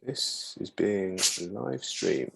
This is being live streamed.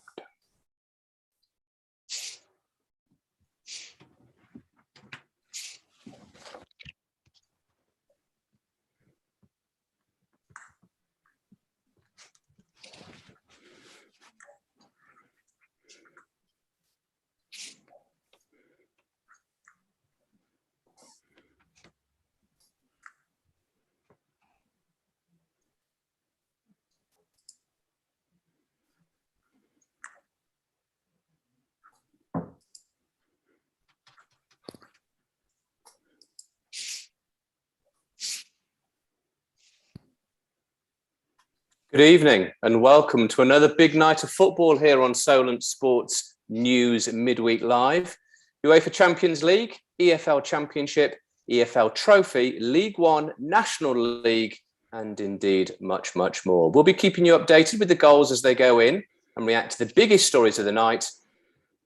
Good evening and welcome to another big night of football here on Solent Sports News Midweek Live. UEFA Champions League, EFL Championship, EFL Trophy, League One, National League, and indeed much, much more. We'll be keeping you updated with the goals as they go in and react to the biggest stories of the night.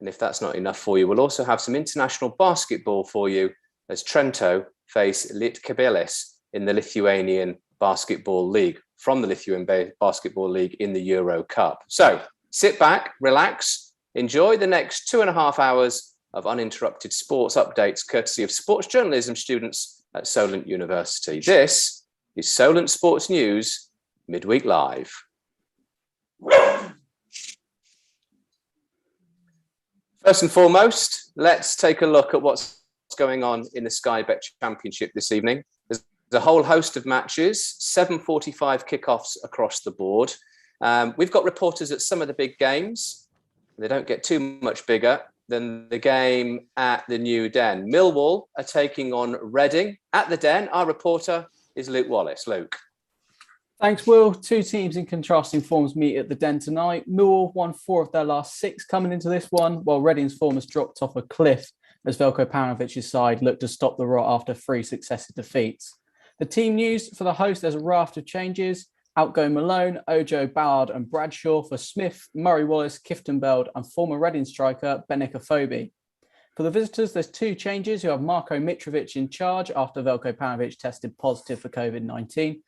And if that's not enough for you, we'll also have some international basketball for you as Trento face Lietkabelis in the Lithuanian Basketball League, from the Lithuanian Basketball League in the Euro Cup. So sit back, relax, enjoy the next 2.5 hours of uninterrupted sports updates courtesy of sports journalism students at Solent University. This is Solent Sports News Midweek Live. First and foremost, let's take a look at what's going on in the Sky Bet Championship this evening. There's a whole host of matches, 7:45 kickoffs across the board. We've got reporters at some of the big games. They don't get too much bigger than the game at the New Den. Millwall are taking on Reading at the Den. Our reporter is Luke Wallace. Luke. Thanks, Will. Two teams in contrasting forms meet at the Den tonight. Millwall won 4 of their last 6 coming into this one, while Reading's form has dropped off a cliff as Veljko Paunovic's side looked to stop the rot after 3 successive defeats. The team news for the host, there's a raft of changes. Outgoing Malone, Ojo, Ballard and Bradshaw for Smith, Murray Wallace, Kiftembeld and former Reading striker Benik Afobe. For the visitors, there's 2 changes. You have Marko Mitrovic in charge after Veljko Paunovic tested positive for COVID-19.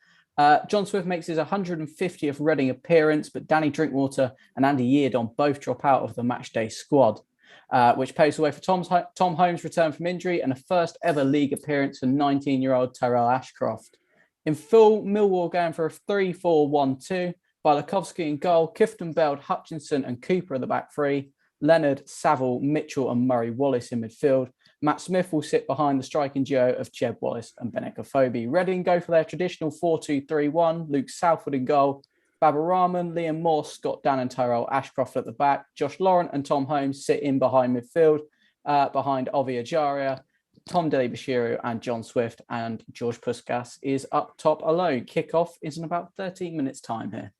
John Swift makes his 150th Reading appearance, but Danny Drinkwater and Andy Yeardon both drop out of the matchday squad, which paves the way for Tom Holmes' return from injury and a first ever league appearance for 19-year-old Tyrell Ashcroft. In full, Millwall going for a 3-4-1-2. Bilakovsky in goal, Kiftembeld, Hutchinson and Cooper at the back 3. Leonard, Saville, Mitchell and Murray Wallace in midfield. Matt Smith will sit behind the striking duo of Jeb Wallace and Benik Afobe. Reading go for their traditional 4-2-3-1. Luke Southwood in goal. Baba Rahman, Liam Morse, Scott Dan and Tyrell Ashcroft at the back. Josh Laurent and Tom Holmes sit in behind midfield, behind Ovi Ajaria, Tom Dele-Bashiru and John Swift, and George Puskas is up top alone. Kickoff is in about 13 minutes' time here.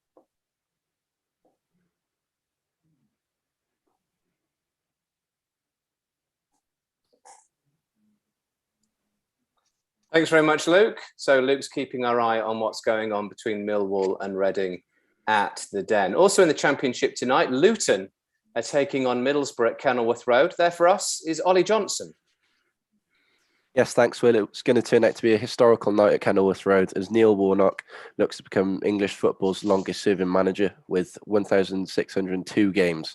Thanks very much, Luke. So Luke's keeping our eye on what's going on between Millwall and Reading at the Den. Also in the Championship tonight, Luton are taking on Middlesbrough at Kenilworth Road. There for us is Ollie Johnson. Yes, thanks, Will. It's going to turn out to be a historical night at Kenilworth Road as Neil Warnock looks to become English football's longest-serving manager with 1,602 games.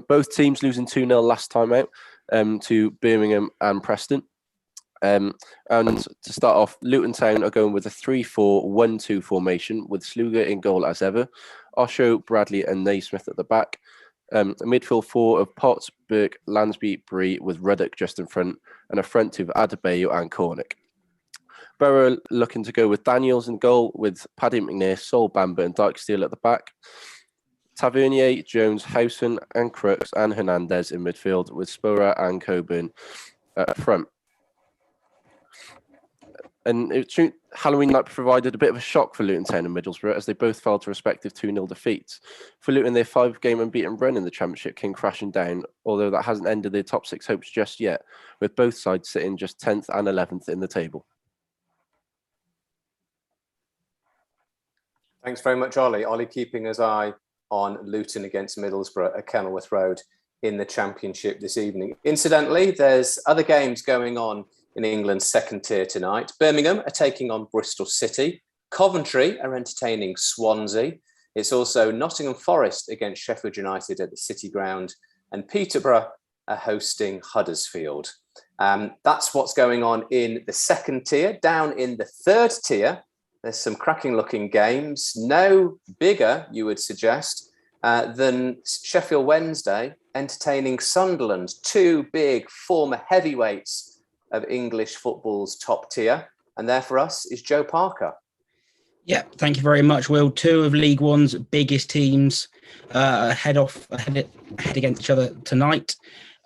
Both teams losing 2-0 last time out to Birmingham and Preston. And to start off, Luton Town are going with a 3-4-1-2 formation with Sluga in goal as ever, Osho, Bradley and Naismith at the back. A midfield 4 of Potts, Burke, Lansby, Bree with Ruddock just in front, and a front 2 of Adebayo and Cornick. Borough looking to go with Daniels in goal with Paddy McNair, Sol Bamba and Dykesteel at the back. Tavernier, Jones, Howson and Crooks and Hernandez in midfield with Spora and Coburn at front. And Halloween night provided a bit of a shock for Luton Town and Middlesbrough as they both fell to respective 2-0 defeats. For Luton, their 5-game unbeaten run in the Championship came crashing down, although that hasn't ended their top 6 hopes just yet, with both sides sitting just 10th and 11th in the table. Thanks very much, Ollie. Ollie keeping his eye on Luton against Middlesbrough at Kenilworth Road in the Championship this evening. Incidentally, there's other games going on in England's second tier tonight. Birmingham are taking on Bristol City. Coventry are entertaining Swansea. It's also Nottingham Forest against Sheffield United at the City Ground, and Peterborough are hosting Huddersfield. That's what's going on in the second tier. Down in the third tier, there's some cracking looking games, no bigger, you would suggest, than Sheffield Wednesday entertaining Sunderland, two big former heavyweights of English football's top tier. And there for us is Joe Parker. Yeah, thank you very much, Will. Two of League One's biggest teams head against each other tonight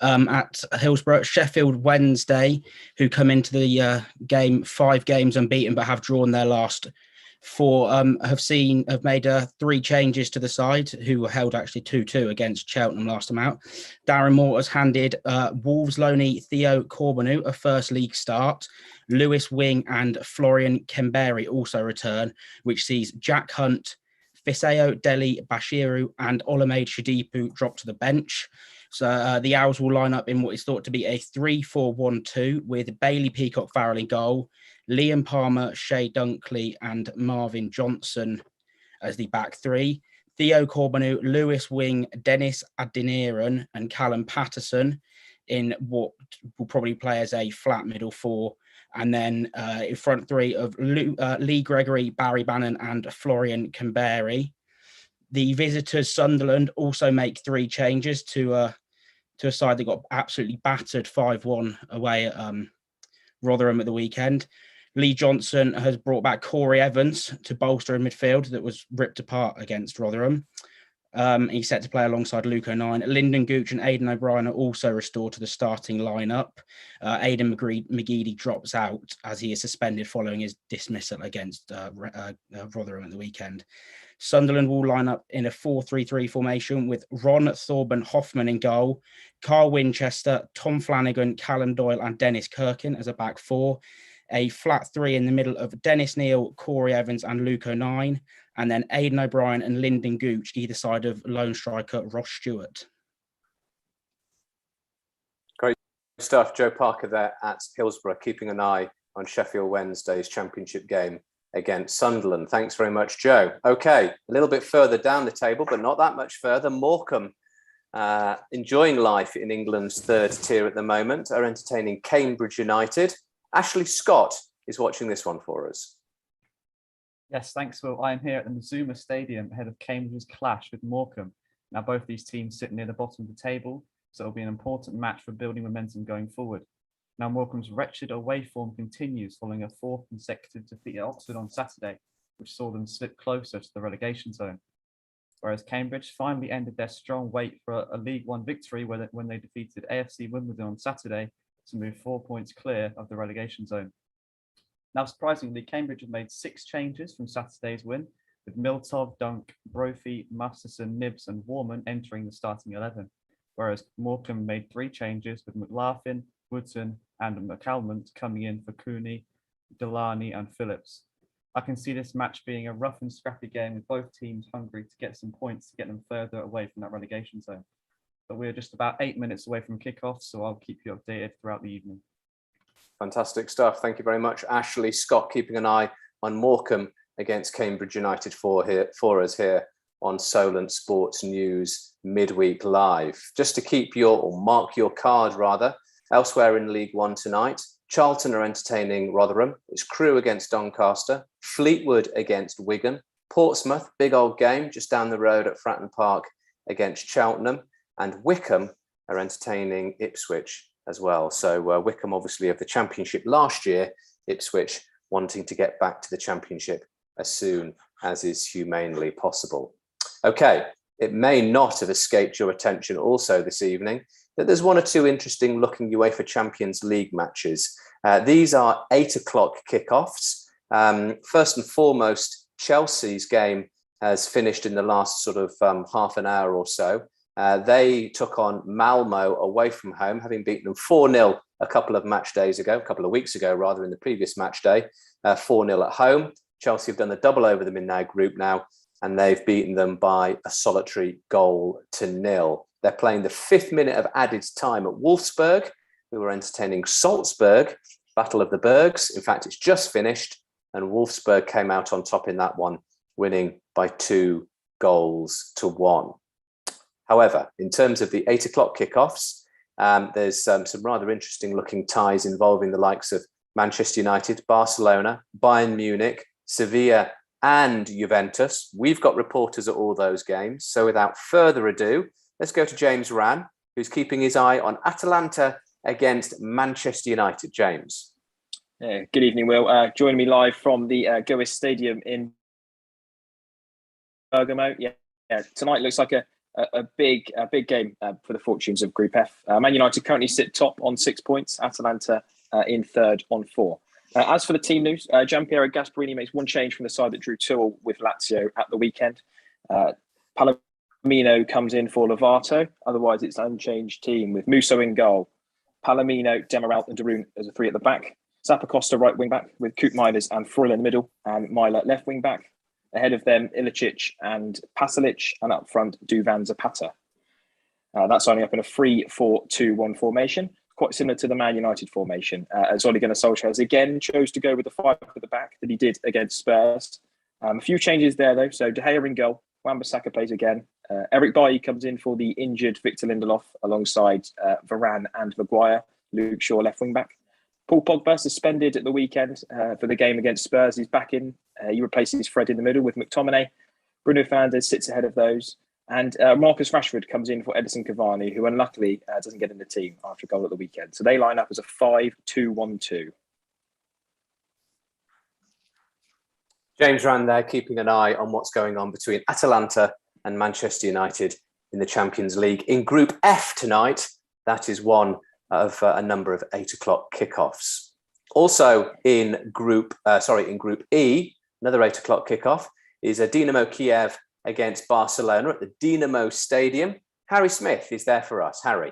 at Hillsborough. Sheffield Wednesday, who come into the game 5 games unbeaten but have drawn their last 4, have made 3 changes to the side, who were held actually 2-2 against Cheltenham last time out. Darren Moore has handed Wolves loanee Theo Corbanu a first league start. Lewis Wing and Florian Kemberi also return, which sees Jack Hunt, Fiseo Deli Bashiru and Olamide Shadipu drop to the bench. So the Owls will line up in what is thought to be a 3-4-1-2 with Bailey Peacock Farrell in goal, Liam Palmer, Shea Dunkley and Marvin Johnson as the back 3. Theo Corbanu, Lewis Wing, Dennis Adeniran and Callum Patterson in what will probably play as a flat middle 4. And then in front 3 of Lee Gregory, Barry Bannon and Florian Kemberi. The visitors, Sunderland, also make 3 changes to a side that got absolutely battered 5-1 away at Rotherham at the weekend. Lee Johnson has brought back Corey Evans to bolster a midfield that was ripped apart against Rotherham. He's set to play alongside Luke O'Nien. Lyndon Gooch and Aidan O'Brien are also restored to the starting lineup. Aidan McGeady drops out as he is suspended following his dismissal against Rotherham at the weekend. Sunderland will line up in a 4-3-3 formation with Ron Thorburn Hoffman in goal, Carl Winchester, Tom Flanagan, Callum Doyle and Dennis Kirkin as a back 4. A flat 3 in the middle of Dennis Neal, Corey Evans and Luke O'Nien, and then Aidan O'Brien and Lyndon Gooch either side of lone striker Ross Stewart. Great stuff. Joe Parker there at Hillsborough, keeping an eye on Sheffield Wednesday's championship game against Sunderland. Thanks very much, Joe. Okay, a little bit further down the table, but not that much further. Morecambe, enjoying life in England's third tier at the moment, are entertaining Cambridge United. Ashley Scott is watching this one for us. Yes, thanks, Will. I am here at the Mazuma Stadium ahead of Cambridge's clash with Morecambe. Now, both these teams sit near the bottom of the table, so it'll be an important match for building momentum going forward. Now, Morecambe's wretched away form continues following a 4th consecutive defeat at Oxford on Saturday, which saw them slip closer to the relegation zone. Whereas Cambridge finally ended their strong wait for a League One victory when they defeated AFC Wimbledon on Saturday to move 4 points clear of the relegation zone. Now, surprisingly, Cambridge have made 6 changes from Saturday's win, with Miltov, Dunk, Brophy, Masterson, Nibbs and Warman entering the starting 11, whereas Morecambe made 3 changes with McLaughlin, Woodson and McCalmont coming in for Cooney, Delaney and Phillips. I can see this match being a rough and scrappy game with both teams hungry to get some points to get them further away from that relegation zone. But we're just about 8 minutes away from kickoff, so I'll keep you updated throughout the evening. Fantastic stuff. Thank you very much, Ashley Scott, keeping an eye on Morecambe against Cambridge United for us here on Solent Sports News Midweek Live. Just to keep or mark your card rather, elsewhere in League One tonight, Charlton are entertaining Rotherham. It's Crewe against Doncaster, Fleetwood against Wigan, Portsmouth, big old game just down the road at Fratton Park against Cheltenham, and Wycombe are entertaining Ipswich as well. So Wycombe obviously of the Championship last year, Ipswich wanting to get back to the Championship as soon as is humanely possible. Okay, it may not have escaped your attention also this evening that there's 1 or 2 interesting looking UEFA Champions League matches. These are 8 o'clock kickoffs. First and foremost, Chelsea's game has finished in the last sort of half an hour or so. They took on Malmo away from home, having beaten them 4-0 a couple of weeks ago, rather, in the previous match day, 4-0 at home. Chelsea have done the double over them in their group now, and they've beaten them by a solitary 0-0. They're playing the 5th minute of added time at Wolfsburg, who are entertaining Salzburg, Battle of the Bergs. In fact, it's just finished, and Wolfsburg came out on top in that one, winning by 2 goals-1. However, in terms of the 8 o'clock kickoffs, there's some rather interesting looking ties involving the likes of Manchester United, Barcelona, Bayern Munich, Sevilla and Juventus. We've got reporters at all those games. So without further ado, let's go to James Rann, who's keeping his eye on Atalanta against Manchester United. James. Yeah, good evening, Will. Joining me live from the Gois Stadium in Bergamo. Yeah, tonight looks like a big game for the fortunes of Group F. Man United currently sit top on 6 points. Atalanta in third on 4. As for the team news, Gianpiero Gasperini makes one change from the side that drew 2 with Lazio at the weekend. Palomino comes in for Lovato. Otherwise, it's an unchanged team with Musso in goal, Palomino, Demiral and Darun as a 3 at the back. Zappacosta right wing back with Koop Miners and Freul in the middle, and Myler left wing back. Ahead of them, Ilicic and Pasalic, and up front, Duvan Zapata. That's lining up in a 3-4-2-1 formation, quite similar to the Man United formation, as Ole Gunnar Solskjaer again chose to go with the 5 at the back that he did against Spurs. A few changes there, though. So De Gea in goal, Wan-Bissaka plays again. Eric Bailly comes in for the injured Victor Lindelof alongside Varane and Maguire. Luke Shaw left wing back. Paul Pogba suspended at the weekend for the game against Spurs. He's back in. He replaces Fred in the middle with McTominay. Bruno Fernandes sits ahead of those. And Marcus Rashford comes in for Edison Cavani, who unluckily doesn't get in the team after a goal at the weekend. So they line up as a 5-2-1-2. James Rann there, keeping an eye on what's going on between Atalanta and Manchester United in the Champions League. In Group F tonight, that is one of a number of 8 o'clock kickoffs. Also in Group E, another 8 o'clock kickoff is a Dynamo Kiev against Barcelona at the Dynamo Stadium. Harry Smith is there for us. Harry.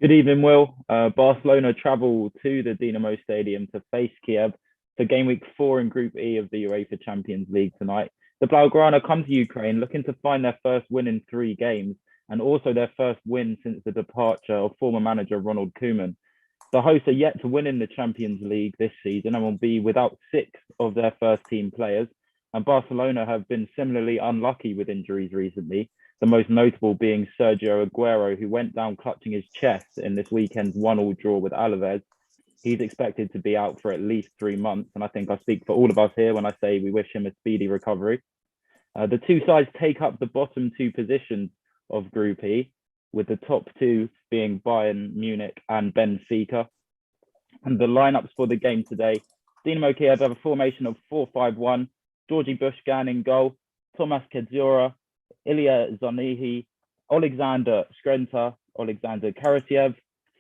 Good evening, Will. Barcelona travel to the Dynamo Stadium to face Kiev for game week 4 in Group E of the Uefa Champions League tonight. The Blaugrana come to Ukraine looking to find their first win in 3 games, and also their first win since the departure of former manager Ronald Koeman. The hosts are yet to win in the Champions League this season and will be without 6 of their first team players. And Barcelona have been similarly unlucky with injuries recently, the most notable being Sergio Aguero, who went down clutching his chest in this weekend's 1-1 draw with Alaves. He's expected to be out for at least 3 months, and I think I speak for all of us here when I say we wish him a speedy recovery. The 2 sides take up the bottom 2 positions of Group E, with the top 2 being Bayern Munich and Benfica. And the lineups for the game today: Dynamo Kiev have a formation of 4-5-1, Georgi Bushgan in goal, Tomas Kedzora, Ilya Zonihi, Alexander Skrenta, Alexander Karasyev,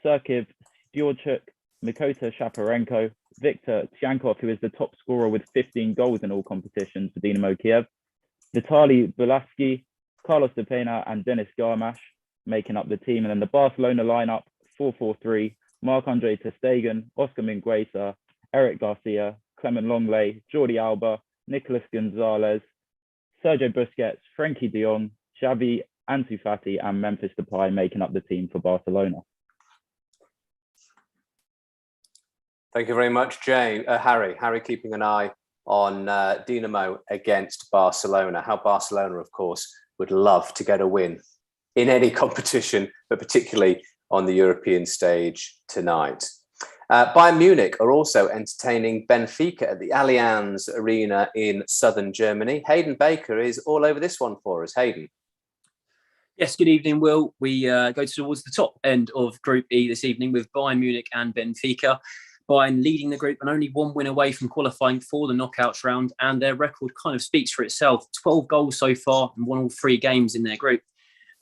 Serkiv Styorchuk, Mikota Shaparenko, Viktor Tyankov, who is the top scorer with 15 goals in all competitions for Dynamo Kiev, Vitaly Bulaski, Carlos De Pena and Denis Garmash making up the team. And then the Barcelona lineup, 4-4-3, Marc-Andre ter Stegen, Oscar Mingueza, Eric Garcia, Clement Longley, Jordi Alba, Nicolas Gonzalez, Sergio Busquets, Frenkie de Jong, Xavi, Ansu Fati and Memphis Depay making up the team for Barcelona. Thank you very much, Harry. Harry keeping an eye on Dynamo against Barcelona. How Barcelona, of course, would love to get a win in any competition, but particularly on the European stage tonight. Bayern Munich are also entertaining Benfica at the Allianz Arena in southern Germany. Hayden Baker is all over this one for us. Hayden. Yes, good evening, Will. We go towards the top end of Group E this evening with Bayern Munich and Benfica. Bayern leading the group and only 1 win away from qualifying for the knockouts round, and their record kind of speaks for itself. 12 goals so far and won all 3 games in their group.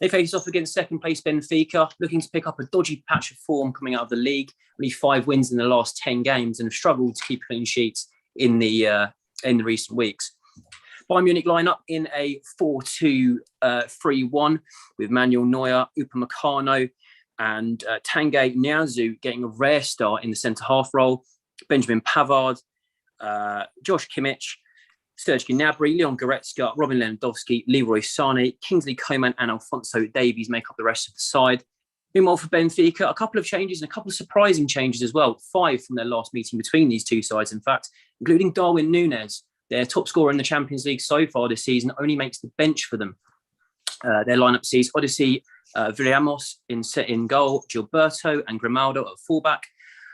They face off against second place Benfica, looking to pick up a dodgy patch of form coming out of the league. Only 5 wins in the last 10 games and have struggled to keep clean sheets in the recent weeks. Bayern Munich line up in a 4-2-3-1 with Manuel Neuer, Upamecano and Tanguy Nianzou getting a rare start in the centre-half role. Benjamin Pavard, Josh Kimmich, Serge Gnabry, Leon Goretzka, Robin Lewandowski, Leroy Sané, Kingsley Coman and Alphonso Davies make up the rest of the side. Meanwhile, for Benfica, a couple of changes and a couple of surprising changes as well. 5 from their last meeting between these 2 sides, in fact, including Darwin Núñez Their top scorer in the Champions League so far this season only makes the bench for them. Their lineup sees Odyssey Villamos in goal, Gilberto and Grimaldo at fullback,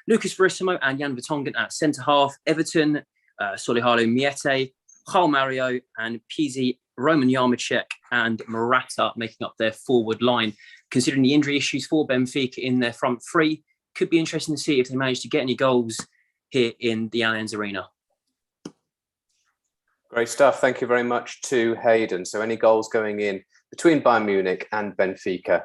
Lucas Verissimo and Jan Vertonghen at centre-half, Everton, Solihalo Miete, João Mario and Pizzi, Roman Yarmacek and Morata making up their forward line. Considering the injury issues for Benfica in their front three, could be interesting to see if they manage to get any goals here in the Allianz Arena. Great stuff. Thank you very much to Hayden. So any goals going in between Bayern Munich and Benfica,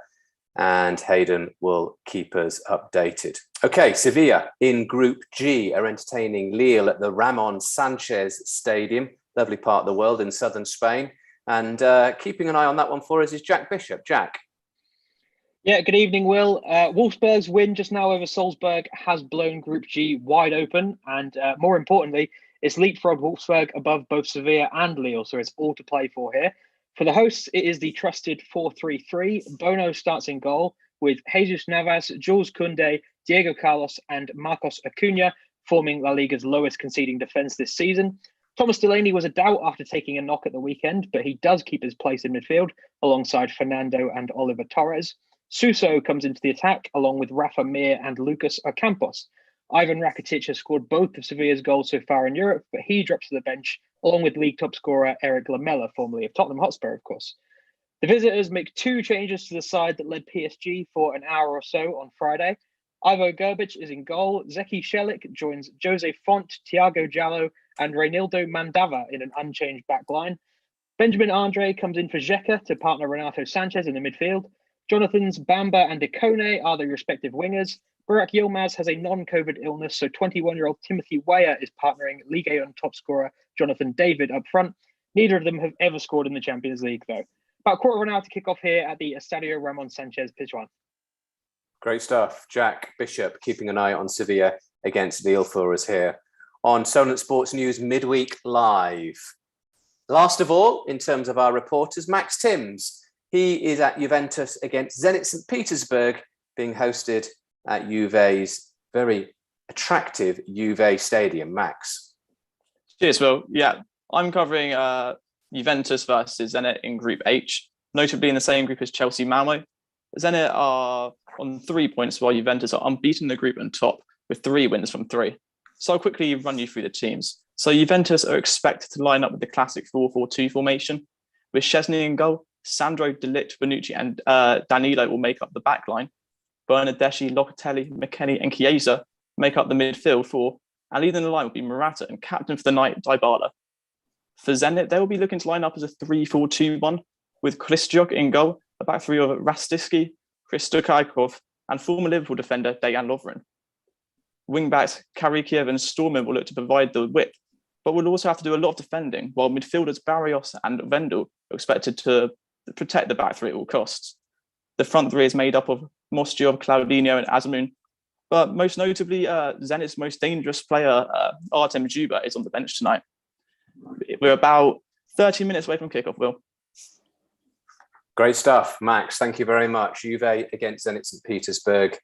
and Hayden will keep us updated. Okay, Sevilla in Group G are entertaining Lille at the Ramon Sanchez Stadium, lovely part of the world in southern Spain. And keeping an eye on that one for us is Jack Bishop. Jack. Yeah, good evening, Will. Wolfsburg's win just now over Salzburg has blown Group G wide open, and more importantly, it's leapfrogged Wolfsburg above both Sevilla and Lille, so it's all to play for here. For the hosts, it is the trusted 4-3-3. Bono starts in goal with Jesus Navas, Jules Koundé, Diego Carlos and Marcos Acuna forming La Liga's lowest conceding defence this season. Thomas Delaney was a doubt after taking a knock at the weekend, but he does keep his place in midfield alongside Fernando and Oliver Torres. Suso comes into the attack along with Rafa Mir and Lucas Ocampos. Ivan Rakitic has scored both of Sevilla's goals so far in Europe, but he drops to the bench along with league top scorer Eric Lamela, formerly of Tottenham Hotspur, of course. The visitors make two changes to the side that led PSG for an hour or so on Friday. Ivo Gerbic is in goal. Zeki Shelik joins Jose Font, Thiago Jallo, and Reynaldo Mandava in an unchanged back line. Benjamin Andre comes in for Xhaka to partner Renato Sanchez in the midfield. Jonathan's Bamba and Ikone are the respective wingers. Burak Yilmaz has a non-COVID illness, so 21-year-old Timothy Weah is partnering Ligue 1 top scorer Jonathan David up front. Neither of them have ever scored in the Champions League, though. About a quarter of an hour to kick off here at the Estadio Ramon Sanchez Pizjuan. Great stuff. Jack Bishop keeping an eye on Sevilla against Lille for us here on Solent Sports News Midweek Live. Last of all, in terms of our reporters, Max Timms. He is at Juventus against Zenit St. Petersburg, being hosted at Juve's very attractive Juve Stadium. Max. Cheers, Will. Yeah, I'm covering Juventus versus Zenit in Group H, notably in the same group as Chelsea Malmo. Zenit are on 3 points, while Juventus are unbeaten in the group and top with 3 wins from 3. So I'll quickly run you through the teams. So Juventus are expected to line up with the classic 4-4-2 formation, with Szczesny in goal. Sandro, De Ligt, Bonucci and Danilo will make up the back line. Bernardeschi, Locatelli, McKennie and Chiesa make up the midfield four, and leading the line will be Morata and captain for the night, Dybala. For Zenit, they will be looking to line up as a 3-4-2-1 with Kristjok in goal, a back three of Rastiski, Christo Kaikov and former Liverpool defender Dejan Lovren. Wingbacks Karikiev and Storman will look to provide the width, but will also have to do a lot of defending, while midfielders Barrios and Vendel are expected to protect the back three at all costs. The front three is made up of Mostyov, Claudinho and Azmoun, but most notably Zenit's most dangerous player, Artem Dzyuba, is on the bench tonight. We're about 30 minutes away from kickoff, Will. Great stuff, Max. Thank you very much. Juve against Zenit St. Petersburg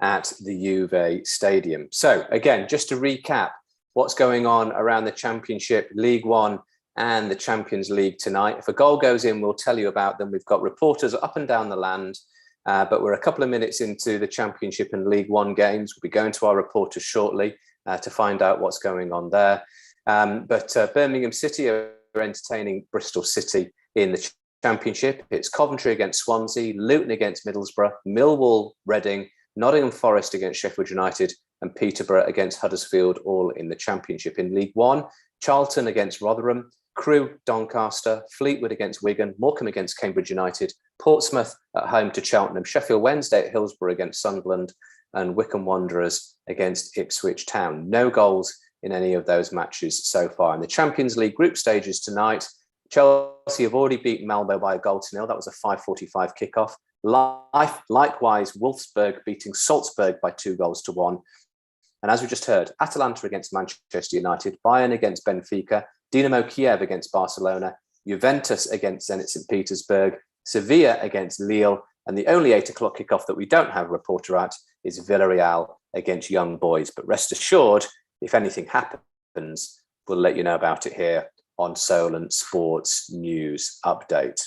at the Juve Stadium. So again, just to recap what's going on around the Championship, League One and the Champions League tonight. If a goal goes in, we'll tell you about them. We've got reporters up and down the land, but we're a couple of minutes into the Championship and League One games. We'll be going to our reporters shortly to find out what's going on there. But Birmingham City are entertaining Bristol City in the Championship. It's Coventry against Swansea, Luton against Middlesbrough, Millwall, Reading, Nottingham Forest against Sheffield United, and Peterborough against Huddersfield, all in the Championship. In League One, Charlton against Rotherham, Crewe, Doncaster, Fleetwood against Wigan, Morecambe against Cambridge United, Portsmouth at home to Cheltenham, Sheffield Wednesday at Hillsborough against Sunderland, and Wycombe Wanderers against Ipswich Town. No goals in any of those matches so far. In the Champions League group stages tonight, Chelsea have already beaten Malmo by a goal to nil. That was a 5:45 kickoff. Likewise, Wolfsburg beating Salzburg by 2-1. And as we just heard, Atalanta against Manchester United, Bayern against Benfica, Dinamo Kiev against Barcelona, Juventus against Zenit St. Petersburg, Sevilla against Lille, and the only 8 o'clock kickoff that we don't have a reporter at is Villarreal against Young Boys. But rest assured, if anything happens, we'll let you know about it here on Solent Sports News Update.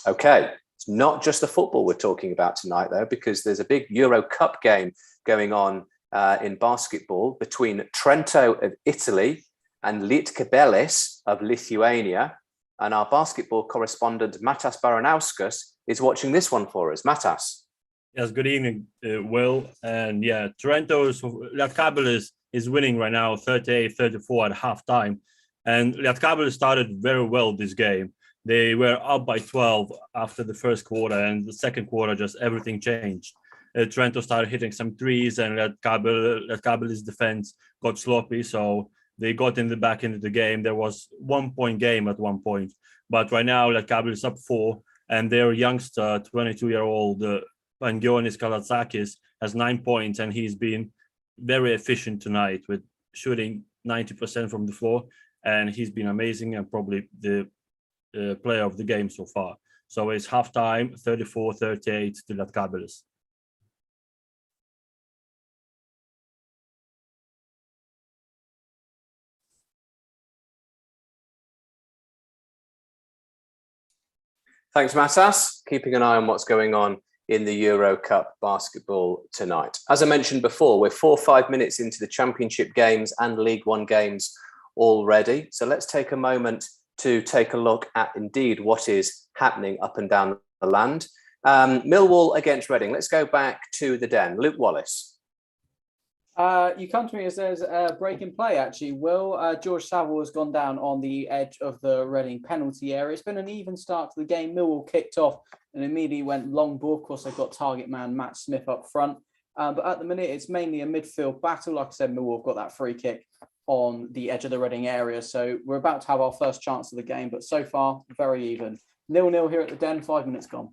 Okay, it's not just the football we're talking about tonight, though, because there's a big Euro Cup game going on in basketball between Trento of Italy and Lietkabelis of Lithuania. And our basketball correspondent, Matas Baranauskas, is watching this one for us. Matas. Yes, good evening, Will. And yeah, Trento's Lietkabelis is winning right now, 38-34 at halftime. And Lietkabelis started very well this game. They were up by 12 after the first quarter, and the second quarter, just everything changed. Trento started hitting some threes, and Lietkabelis' defense got sloppy, so they got back into the game. There was 1 point game at one point, but right now Lietkabelis is up 4, and their youngster, 22-year-old Pangionis Kalatsakis, has 9 points, and he's been very efficient tonight with shooting 90% from the floor, and he's been amazing and probably the player of the game so far. So it's halftime, 34-38 to Lietkabelis. Thanks, Matas. Keeping an eye on what's going on in the Euro Cup basketball tonight. As I mentioned before, we're 4 or 5 minutes into the Championship games and League One games already. So let's take a moment to take a look at indeed what is happening up and down the land. Millwall against Reading. Let's go back to the Den. Luke Wallace. You come to me as there's a break in play, actually. George Saville has gone down on the edge of the Reading penalty area. It's been an even start to the game. Millwall kicked off and immediately went long ball. Of course, they've got target man Matt Smith up front. But at the minute, it's mainly a midfield battle. Like I said, Millwall have got that free kick on the edge of the Reading area. So we're about to have our first chance of the game. But so far, very even. 0-0 here at the Den, 5 minutes gone.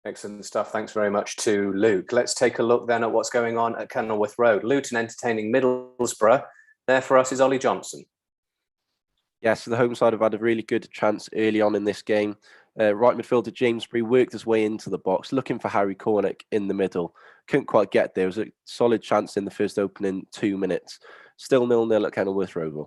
Excellent stuff. Thanks very much to Luke. Let's take a look then at what's going on at Kenilworth Road. Luton entertaining Middlesbrough. There for us is Ollie Johnson. Yeah, so the home side have had a really good chance early on in this game. Right midfielder Jamesbury worked his way into the box, looking for Harry Cornick in the middle. Couldn't quite get there. It was a solid chance in the first opening 2 minutes. Still 0-0 at Kenilworth Road.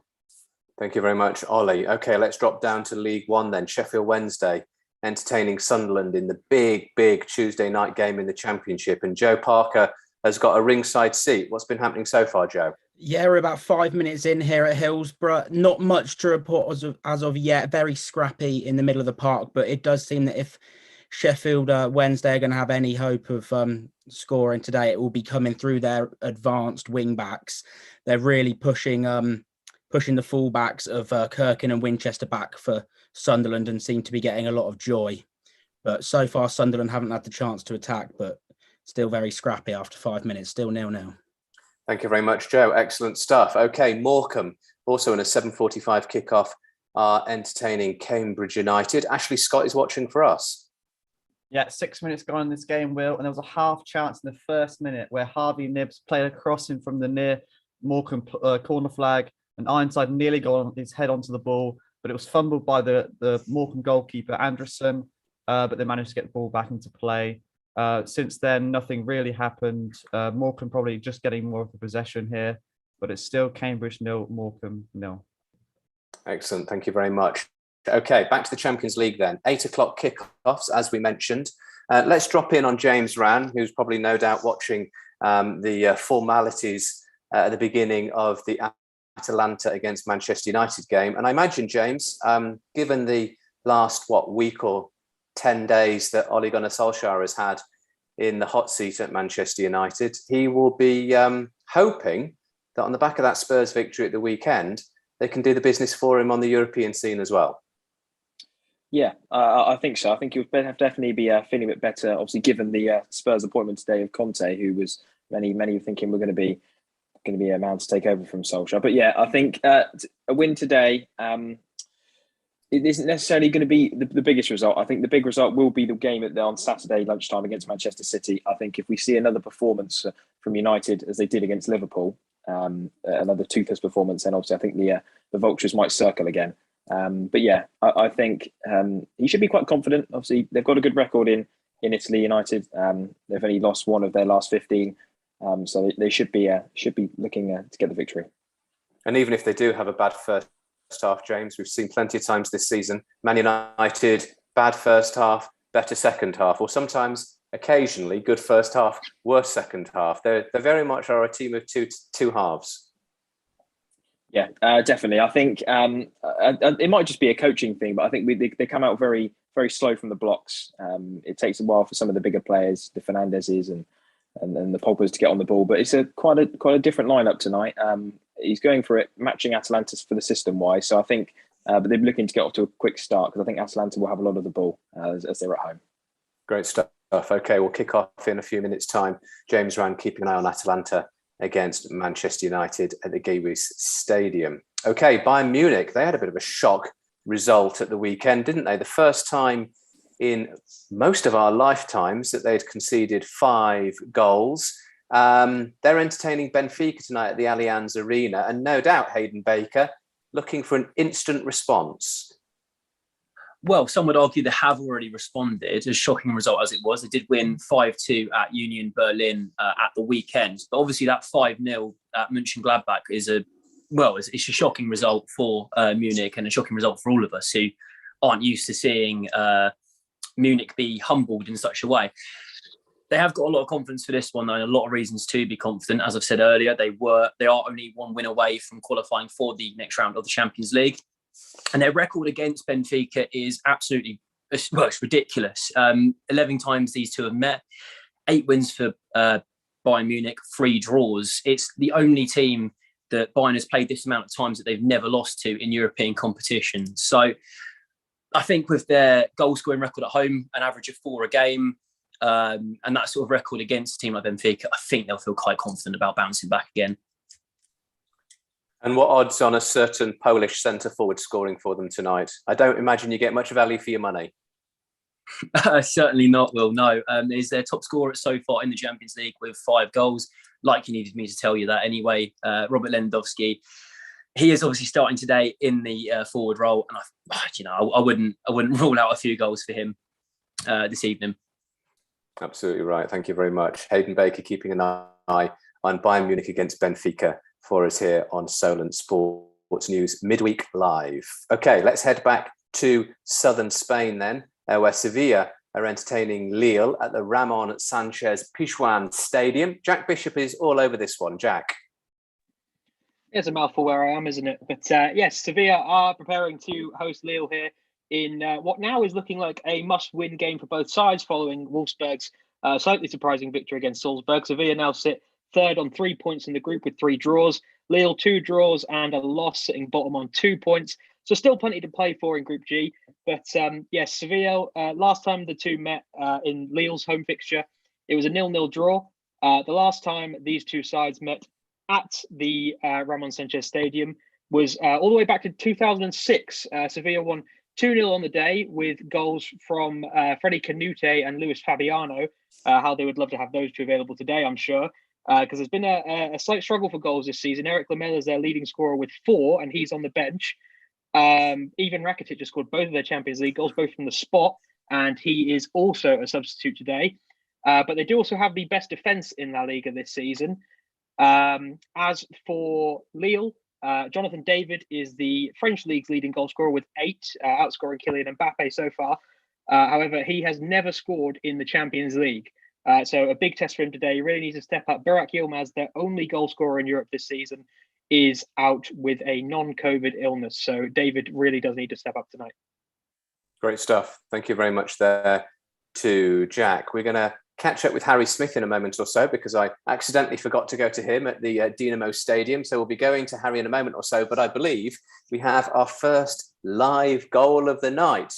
Thank you very much, Ollie. Okay, let's drop down to League One then. Sheffield Wednesday entertaining Sunderland in the big Tuesday night game in the Championship. And Joe Parker has got a ringside seat. What's been happening so far, Joe? Yeah, we're about 5 minutes in here at Hillsborough. Not much to report as of yet. Very scrappy in the middle of the park, but it does seem that if Sheffield Wednesday are going to have any hope of scoring today, it will be coming through their advanced wing backs. They're really pushing the fullbacks of Kirkin and Winchester back for Sunderland and seem to be getting a lot of joy. But so far, Sunderland haven't had the chance to attack, but still very scrappy after 5 minutes, still 0-0. Thank you very much, Joe. Excellent stuff. Okay, Morecambe, also in a 7:45 kickoff, are entertaining Cambridge United. Ashley Scott is watching for us. Yeah, 6 minutes gone in this game, Will, and there was a half chance in the first minute where Harvey Nibbs played a crossing from the near Morecambe corner flag, and Ironside nearly got his head onto the ball, but it was fumbled by the Morecambe goalkeeper, Anderson, but they managed to get the ball back into play. Since then, nothing really happened. Morecambe probably just getting more of the possession here, but it's still Cambridge 0, Morecambe 0. Excellent. Thank you very much. Okay, back to the Champions League then. 8 o'clock kickoffs, as we mentioned. Let's drop in on James Rann, who's probably no doubt watching the formalities at the beginning of the Atalanta against Manchester United game. And I imagine, James, given the last, week or 10 days that Ole Gunnar Solskjaer has had in the hot seat at Manchester United, he will be hoping that on the back of that Spurs victory at the weekend, they can do the business for him on the European scene as well. Yeah, I think so. I think he'll definitely be feeling a bit better, obviously, given the Spurs appointment today of Conte, who was many were thinking we're going to be a man to take over from Solskjaer. But yeah, I think a win today, it isn't necessarily going to be the biggest result. I think the big result will be the game on Saturday lunchtime against Manchester City. I think if we see another performance from United as they did against Liverpool, another toothless performance, then obviously I think the vultures might circle again. But yeah, I think he should be quite confident. Obviously, they've got a good record in Italy. United, they've only lost one of their last 15, so they should be looking to get the victory. And even if they do have a bad first half, James, we've seen plenty of times this season, Man United, bad first half, better second half, or sometimes, occasionally, good first half, worse second half. They very much are a team of two halves. Yeah, definitely. I think it might just be a coaching thing, but I think they come out very, very slow from the blocks. It takes a while for some of the bigger players, the Fernandezes and the Pogba's, to get on the ball. But it's quite a different lineup tonight. He's going for it, matching Atalanta for the system wise. So I think, but they're looking to get off to a quick start, because I think Atalanta will have a lot of the ball as they're at home. Great stuff. Okay, we'll kick off in a few minutes' time. James Rand keeping an eye on Atalanta against Manchester United at the Gewiss Stadium. Okay, Bayern Munich, they had a bit of a shock result at the weekend, didn't they? The first time in most of our lifetimes that they'd conceded 5 goals. They're entertaining Benfica tonight at the Allianz Arena, and no doubt Hayden Baker looking for an instant response. Well, some would argue they have already responded, as shocking a result as it was. They did win 5-2 at Union Berlin at the weekend. But obviously that 5-0 at Mönchengladbach is it's a shocking result for Munich, and a shocking result for all of us who aren't used to seeing Munich be humbled in such a way. They have got a lot of confidence for this one, though, and a lot of reasons to be confident. As I've said earlier, they are only 1 win away from qualifying for the next round of the Champions League. And their record against Benfica is absolutely, it's ridiculous. 11 times these two have met, 8 wins for Bayern Munich, 3 draws. It's the only team that Bayern has played this amount of times that they've never lost to in European competitions. So I think with their goal scoring record at home, an average of 4 a game, and that sort of record against a team like Benfica, I think they'll feel quite confident about bouncing back again. And what odds on a certain Polish centre-forward scoring for them tonight? I don't imagine you get much value for your money. Certainly not, Will, no. Is their top scorer so far in the Champions League with 5 goals. Like you needed me to tell you that anyway. Robert Lewandowski, he is obviously starting today in the forward role. And I wouldn't rule out a few goals for him this evening. Absolutely right. Thank you very much. Hayden Baker keeping an eye on Bayern Munich against Benfica for us here on Solent Sports News Midweek Live. Okay, let's head back to southern Spain then, where Sevilla are entertaining Lille at the Ramon Sanchez Pizjuan Stadium. Jack Bishop is all over this one. Jack. It's a mouthful where I am, isn't it? But yes, Sevilla are preparing to host Lille here in what now is looking like a must-win game for both sides following Wolfsburg's slightly surprising victory against Salzburg. Sevilla now sit third on 3 points in the group with 3 draws. Lille 2 draws and a loss, sitting bottom on 2 points. So still plenty to play for in Group G. But yes, Sevilla, last time the two met in Lille's home fixture, it was a 0-0 draw. The last time these two sides met at the Ramon Sanchez Stadium was all the way back to 2006. Sevilla won 2-0 on the day with goals from Freddy Canute and Luis Fabiano. How they would love to have those two available today, I'm sure. Because there's been a slight struggle for goals this season. Eric Lamela is their leading scorer with 4, and he's on the bench. Ivan Rakitic just scored both of their Champions League goals, both from the spot, and he is also a substitute today. But they do also have the best defence in La Liga this season. As for Lille, Jonathan David is the French league's leading goal scorer with 8, outscoring Kylian Mbappe so far. However, he has never scored in the Champions League. So a big test for him today. He really needs to step up. Burak Yilmaz, their only goal scorer in Europe this season, is out with a non-COVID illness. So David really does need to step up tonight. Great stuff. Thank you very much there to Jack. We're going to catch up with Harry Smith in a moment or so, because I accidentally forgot to go to him at the Dinamo Stadium. So we'll be going to Harry in a moment or so. But I believe we have our first live goal of the night.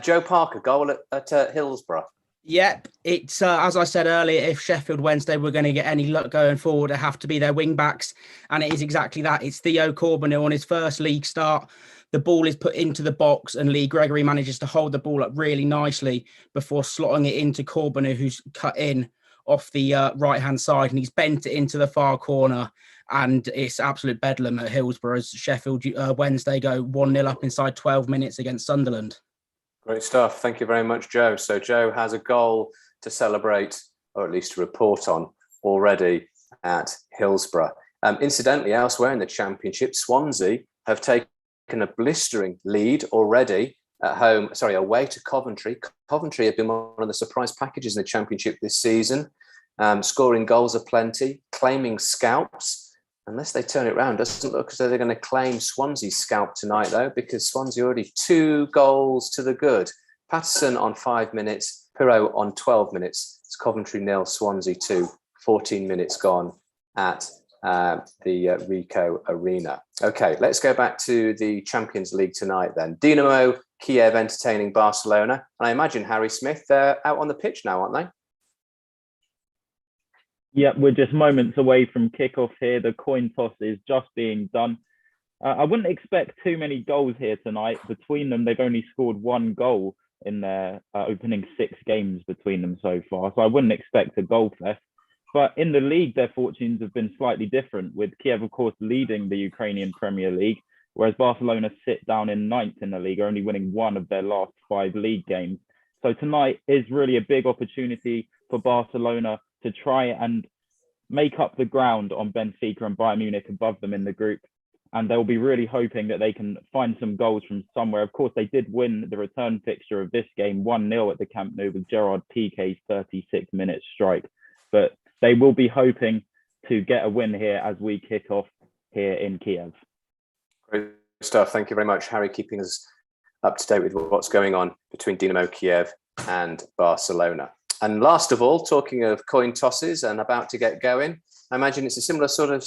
Joe Parker, goal at Hillsborough. Yep, it's as I said earlier, if Sheffield Wednesday were going to get any luck going forward, it have to be their wing backs, and it is exactly that. It's Theo Corbeanu on his first league start. The ball is put into the box, and Lee Gregory manages to hold the ball up really nicely before slotting it into Corbeanu, who's cut in off the right-hand side, and he's bent it into the far corner, and it's absolute bedlam at Hillsborough as Sheffield Wednesday go 1-0 up inside 12 minutes against Sunderland. Great stuff. Thank you very much, Joe. So Joe has a goal to celebrate, or at least to report on, already at Hillsborough. Incidentally, elsewhere in the Championship, Swansea have taken a blistering lead already at home, away to Coventry. Coventry have been one of the surprise packages in the Championship this season, scoring goals aplenty, claiming scalps. Unless they turn it around, doesn't look as though they're going to claim Swansea's scalp tonight, though, because Swansea already 2 goals to the good. Patterson on 5 minutes, Pirot on 12 minutes. It's Coventry 0, Swansea 2, 14 minutes gone at the Rico Arena. Okay, let's go back to the Champions League tonight then. Dinamo Kiev entertaining Barcelona. And I imagine Harry Smith, they're out on the pitch now, aren't they? Yep, we're just moments away from kickoff here. The coin toss is just being done. I wouldn't expect too many goals here tonight. Between them, they've only scored 1 goal in their opening 6 games between them so far. So I wouldn't expect a goal fest. But in the league, their fortunes have been slightly different, with Kiev, of course, leading the Ukrainian Premier League, whereas Barcelona sit down in 9th in the league, only winning 1 of their last 5 league games. So tonight is really a big opportunity for Barcelona to try and make up the ground on Benfica and Bayern Munich above them in the group. And they'll be really hoping that they can find some goals from somewhere. Of course, they did win the return fixture of this game 1-0 at the Camp Nou with Gerard Piqué's 36-minute strike. But they will be hoping to get a win here as we kick off here in Kiev. Great stuff. Thank you very much, Harry, keeping us up to date with what's going on between Dinamo Kiev and Barcelona. And last of all, talking of coin tosses and about to get going, I imagine it's a similar sort of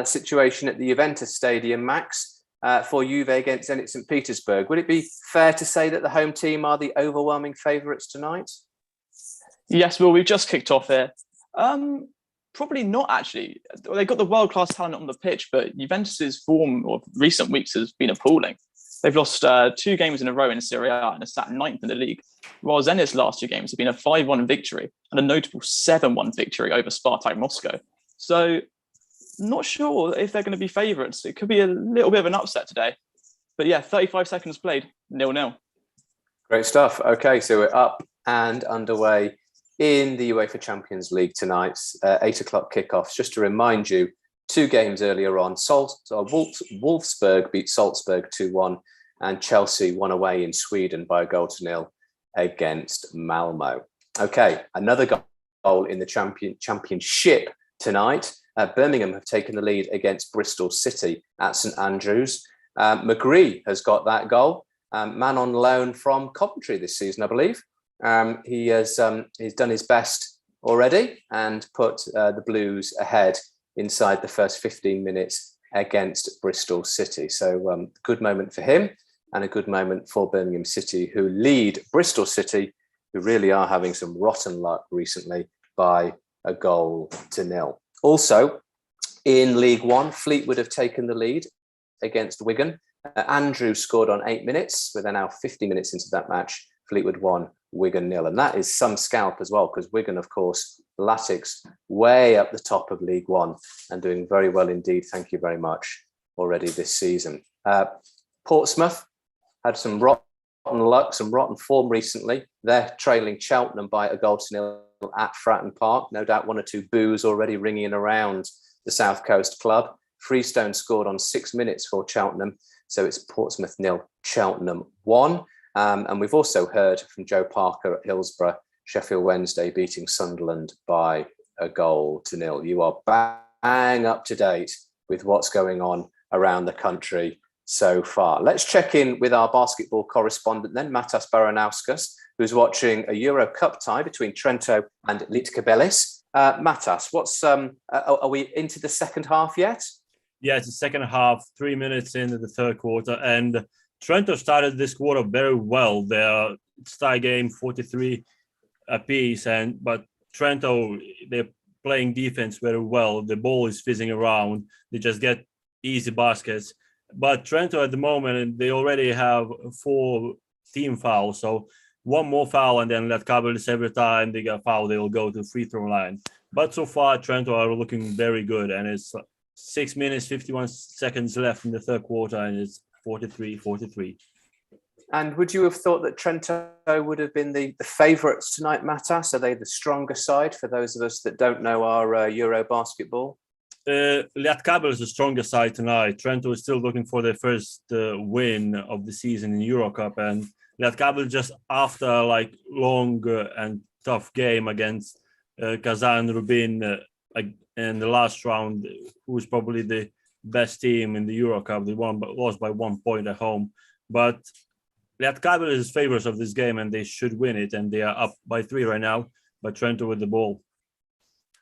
situation at the Juventus Stadium, Max, for Juve against Zenit St. Petersburg. Would it be fair to say that the home team are the overwhelming favourites tonight? Yes, well, we've just kicked off here. Probably not, actually. They've got the world-class talent on the pitch, but Juventus's form of recent weeks has been appalling. They've lost 2 games in a row in Serie A and are sat 9th in the league, while Zenit's last 2 games have been a 5-1 victory and a notable 7-1 victory over Spartak Moscow. So, not sure if they're going to be favourites. It could be a little bit of an upset today. But yeah, 35 seconds played, 0-0. Great stuff. Okay, so we're up and underway in the UEFA Champions League tonight, 8 o'clock kickoffs. Just to remind you, 2 games earlier on, Wolfsburg beat Salzburg 2-1 and Chelsea won away in Sweden by 1-0 against Malmo. Okay, another goal in the championship tonight. Birmingham have taken the lead against Bristol City at St Andrews. McGree has got that goal, man on loan from Coventry this season, I believe. He's done his best already and put the Blues ahead inside the first 15 minutes against Bristol City. So good moment for him and a good moment for Birmingham City, who lead Bristol City, who really are having some rotten luck recently, by 1-0. Also, in League One, Fleetwood have taken the lead against Wigan. Andrew scored on 8 minutes. We're now 50 minutes into that match. Fleetwood 1, Wigan 0. And that is some scalp as well, because Wigan, of course, Latics way up the top of League One and doing very well indeed. Thank you very much already this season. Portsmouth had some rotten luck, some rotten form recently. They're trailing Cheltenham by 1-0 at Fratton Park. No doubt 1 or 2 boos already ringing around the South Coast club. Freestone scored on 6 minutes for Cheltenham. So it's Portsmouth 0, Cheltenham 1. And we've also heard from Joe Parker at Hillsborough, Sheffield Wednesday beating Sunderland by 1-0. You are bang up to date with what's going on around the country so far. Let's check in with our basketball correspondent then, Matas Baranauskas, who's watching a Euro Cup tie between Trento and Lietkabelis. Matas, are we into the second half yet? Yeah, it's the second half, 3 minutes into the third quarter, and Trento started this quarter very well. Their tie game 43 apiece, but Trento, they're playing defense very well. The ball is fizzing around. They just get easy baskets. But Trento at the moment, they already have 4 team fouls. So 1 more foul and then Lietkabelis every time they get fouled, they will go to free throw line. But so far, Trento are looking very good. And it's 6 minutes, 51 seconds left in the third quarter, and it's 43-43. And would you have thought that Trento would have been the favourites tonight, Matas? Are they the stronger side for those of us that don't know our Euro basketball? Liatkabel is the strongest side tonight. Trento is still looking for their first win of the season in Eurocup, and Liatkabel just after like long and tough game against Kazan Rubin in the last round, who was probably the best team in the Eurocup. They lost by 1 point at home, but Liatkabel is favourites of this game, and they should win it. And they are up by 3 right now, but Trento with the ball.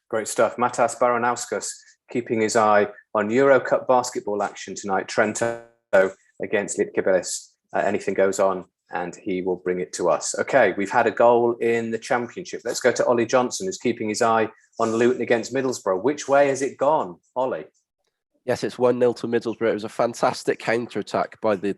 Great stuff. Matas Baranauskas keeping his eye on Eurocup basketball action tonight. Trento against Lietkabelis. Anything goes on, and he will bring it to us. Okay, we've had a goal in the Championship. Let's go to Ollie Johnson, who's keeping his eye on Luton against Middlesbrough. Which way has it gone, Ollie? Yes, it's 1-0 to Middlesbrough. It was a fantastic counter-attack by the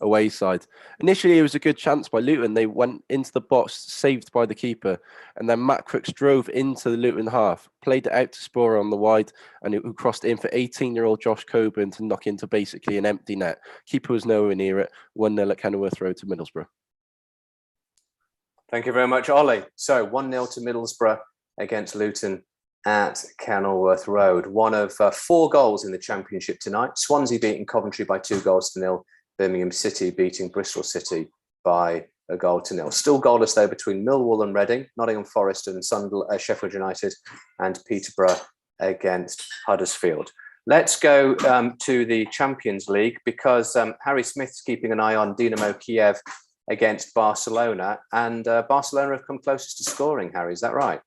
away side. Initially, it was a good chance by Luton. They went into the box, saved by the keeper, and then Matt Crooks drove into the Luton half, played it out to Sporer on the wide, and it crossed in for 18-year-old Josh Coburn to knock into basically an empty net. Keeper was nowhere near it. 1-0 at Kenilworth Road to Middlesbrough. Thank you very much, Ollie. So 1-0 to Middlesbrough against Luton at Kenilworth Road. One of 4 goals in the Championship tonight. Swansea beating Coventry by 2-0. Birmingham City beating Bristol City by 1-0. Still goalless though between Millwall and Reading, Nottingham Forest and Sheffield United, and Peterborough against Huddersfield. Let's go to the Champions League, because Harry Smith's keeping an eye on Dynamo Kiev against Barcelona, and Barcelona have come closest to scoring. Harry, is that right?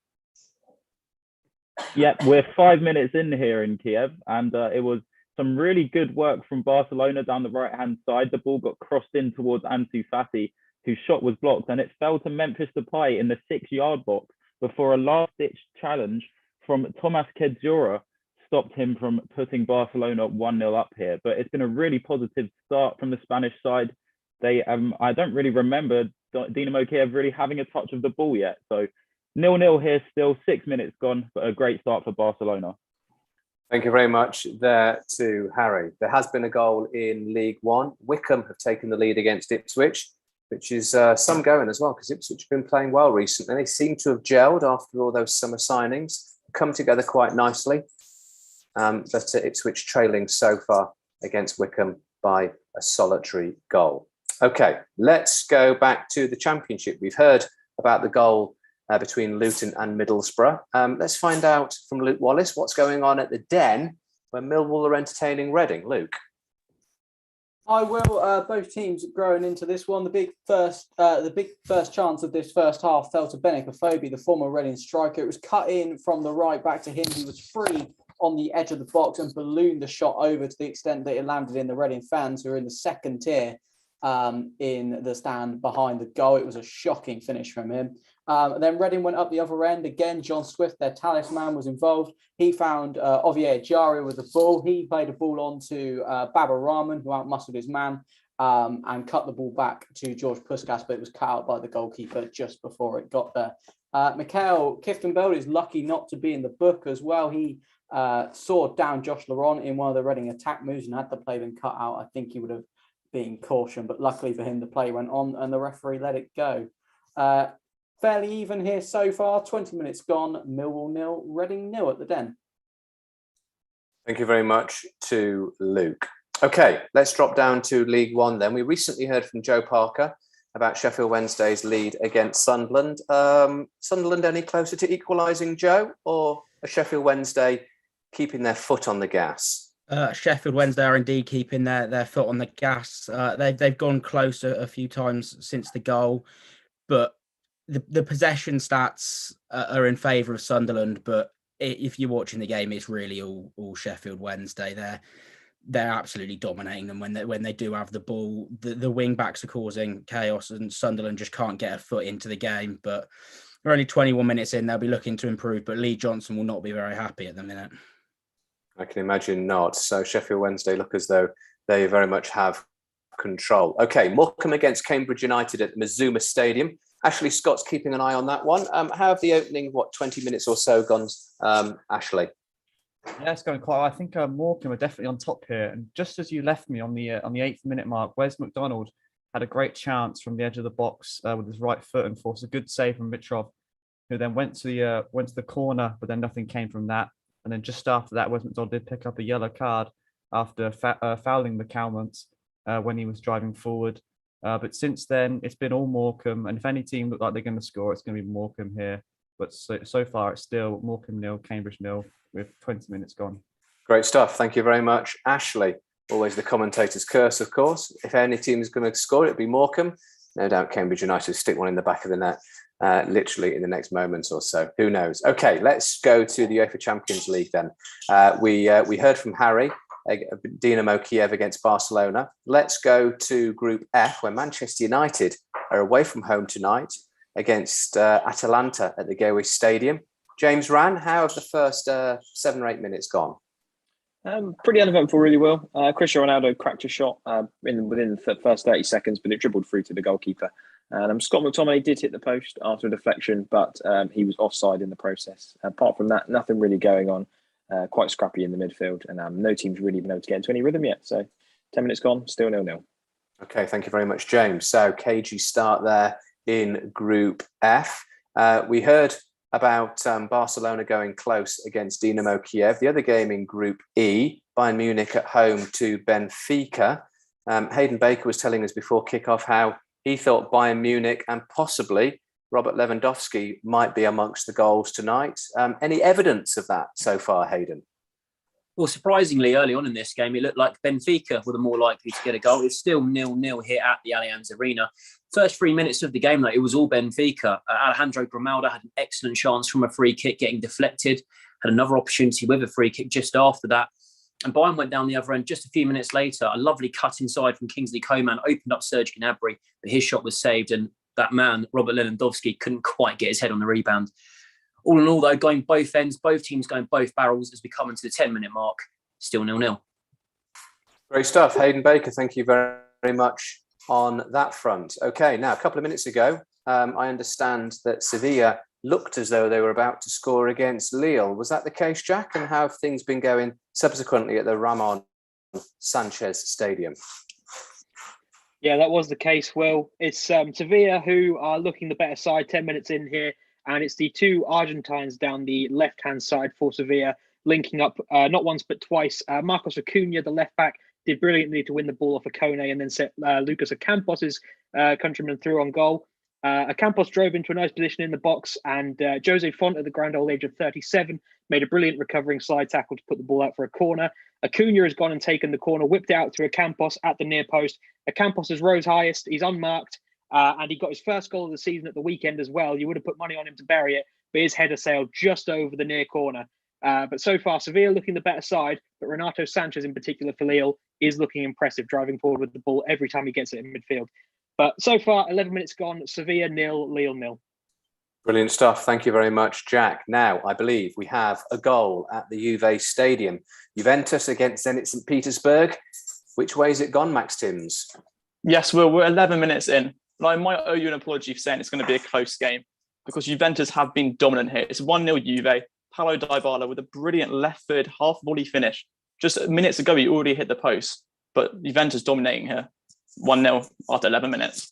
Yep, we're 5 minutes in here in Kiev, and it was some really good work from Barcelona down the right-hand side. The ball got crossed in towards Ansu Fati, whose shot was blocked, and it fell to Memphis Depay in the 6-yard box before a last-ditch challenge from Tomas Kedzora stopped him from putting Barcelona 1-0 up here. But it's been a really positive start from the Spanish side. They, I don't really remember Dynamo Kiev really having a touch of the ball yet. So 0-0 here still, 6 minutes gone, but a great start for Barcelona. Thank you very much there to Harry. There has been a goal in League One. Wickham have taken the lead against Ipswich, which is some going as well, because Ipswich have been playing well recently. They seem to have gelled after all those summer signings, come together quite nicely. But Ipswich trailing so far against Wickham by a solitary goal. Okay, let's go back to the Championship. We've heard about the goal between Luton and Middlesbrough. Let's find out from Luke Wallace what's going on at the Den, where Millwall are entertaining Reading. Luke. I will. Both teams growing into this one. The big first chance of this first half fell to Benik Afobe, the former Reading striker. It was cut in from the right back to him. He was free on the edge of the box and ballooned the shot over to the extent that it landed in the Reading fans, who are in the second tier in the stand behind the goal. It was a shocking finish from him. And then Reading went up the other end. Again, John Swift, their talisman, was involved. He found Ovier Jaria with the ball. He played a ball on to Baba Rahman, who outmuscled his man, and cut the ball back to George Puskas, but it was cut out by the goalkeeper just before it got there. Mikhail Kifton-Beld is lucky not to be in the book as well. He sawed down Josh Laurent in one of the Reading attack moves, and had the play been cut out, I think he would have been cautioned. But luckily for him, the play went on and the referee let it go. Fairly even here so far. 20 minutes gone. Millwall 0, Reading 0 at the Den. Thank you very much to Luke. Okay, let's drop down to League One then. We recently heard from Joe Parker about Sheffield Wednesday's lead against Sunderland. Sunderland any closer to equalising, Joe, or are Sheffield Wednesday keeping their foot on the gas? Sheffield Wednesday are indeed keeping their foot on the gas. They've gone closer a few times since the goal, but the possession stats are in favour of Sunderland. But if you're watching the game, it's really all Sheffield Wednesday. They're absolutely dominating them when they do have the ball. The wing backs are causing chaos, and Sunderland just can't get a foot into the game. But we're only 21 minutes in. They'll be looking to improve, but Lee Johnson will not be very happy at the minute. I can imagine not. So Sheffield Wednesday look as though they very much have control. Okay, Morecambe against Cambridge United at Mazuma Stadium. Ashley Scott's keeping an eye on that one. How have the opening, 20 minutes or so gone, Ashley? Yeah, it's going quite well. I think Morecambe are definitely on top here. And just as you left me on the 8th minute mark, Wes McDonald had a great chance from the edge of the box with his right foot and forced a good save from Mitrov, who then went to the corner, but then nothing came from that. And then just after that, West McDonald did pick up a yellow card after fouling McCalmont when he was driving forward. But since then, it's been all Morecambe. And if any team look like they're going to score, it's going to be Morecambe here. But so far, it's still Morecambe 0, Cambridge 0 with 20 minutes gone. Great stuff. Thank you very much, Ashley. Always the commentator's curse, of course. If any team is going to score, it'd be Morecambe. No doubt Cambridge United stick one in the back of the net, literally in the next moments or so. Who knows? Okay, let's go to the UEFA Champions League then. We heard from Harry, Dynamo Kiev against Barcelona. Let's go to Group F, where Manchester United are away from home tonight against Atalanta at the Gateway Stadium. James Rann, how have the first 7 or 8 minutes gone? Pretty uneventful, really well. Cristiano Ronaldo cracked a shot within the first 30 seconds, but it dribbled through to the goalkeeper. And Scott McTominay did hit the post after a deflection, but he was offside in the process. Apart from that, nothing really going on. Quite scrappy in the midfield, and no team's really been able to get into any rhythm yet. So 10 minutes gone, still 0-0. Okay, thank you very much, James. So cagey start there in Group F. We heard about Barcelona going close against Dynamo Kiev. The other game in Group E, Bayern Munich at home to Benfica. Hayden Baker was telling us before kickoff how he thought Bayern Munich and possibly Robert Lewandowski might be amongst the goals tonight. Any evidence of that so far, Hayden? Well, surprisingly, early on in this game, it looked like Benfica were the more likely to get a goal. It's still 0-0 here at the Allianz Arena. First 3 minutes of the game, though, it was all Benfica. Alejandro Grimaldo had an excellent chance from a free kick getting deflected, had another opportunity with a free kick just after that. And Bayern went down the other end just a few minutes later. A lovely cut inside from Kingsley Coman opened up Serge Gnabry, but his shot was saved. And that man, Robert Lewandowski, couldn't quite get his head on the rebound. All in all, though, going both ends, both teams going both barrels as we come into the 10-minute mark, still 0-0. Great stuff. Hayden Baker, thank you very, very much on that front. Okay, now, a couple of minutes ago, I understand that Sevilla looked as though they were about to score against Lille. Was that the case, Jack? And how have things been going subsequently at the Ramon Sanchez Stadium? Yeah, that was the case. Well, it's Sevilla who are looking the better side 10 minutes in here. And it's the two Argentines down the left-hand side for Sevilla, linking up not once but twice. Marcos Acuna, the left-back, did brilliantly to win the ball off Akone and then set Lucas Ocampos' countryman through on goal. Ocampos drove into a nice position in the box, and Jose Font, at the grand old age of 37, made a brilliant recovering slide tackle to put the ball out for a corner. Acuna has gone and taken the corner, whipped it out to Ocampos at the near post. Ocampos is Rose highest. He's unmarked. And he got his first goal of the season at the weekend as well. You would have put money on him to bury it, but his header sailed just over the near corner. But so far, Sevilla looking the better side, but Renato Sanchez in particular for Lille is looking impressive, driving forward with the ball every time he gets it in midfield. But so far, 11 minutes gone, Sevilla 0, Lille 0. Brilliant stuff. Thank you very much, Jack. Now, I believe we have a goal at the Juve Stadium. Juventus against Zenit St. Petersburg. Which way has it gone, Max Timms? Yes, we're 11 minutes in. And I might owe you an apology for saying it's going to be a close game because Juventus have been dominant here. It's 1-0 Juve. Paulo Dybala with a brilliant left-footed half-volley finish. Just minutes ago, he already hit the post, but Juventus dominating here. 1-0 after 11 minutes.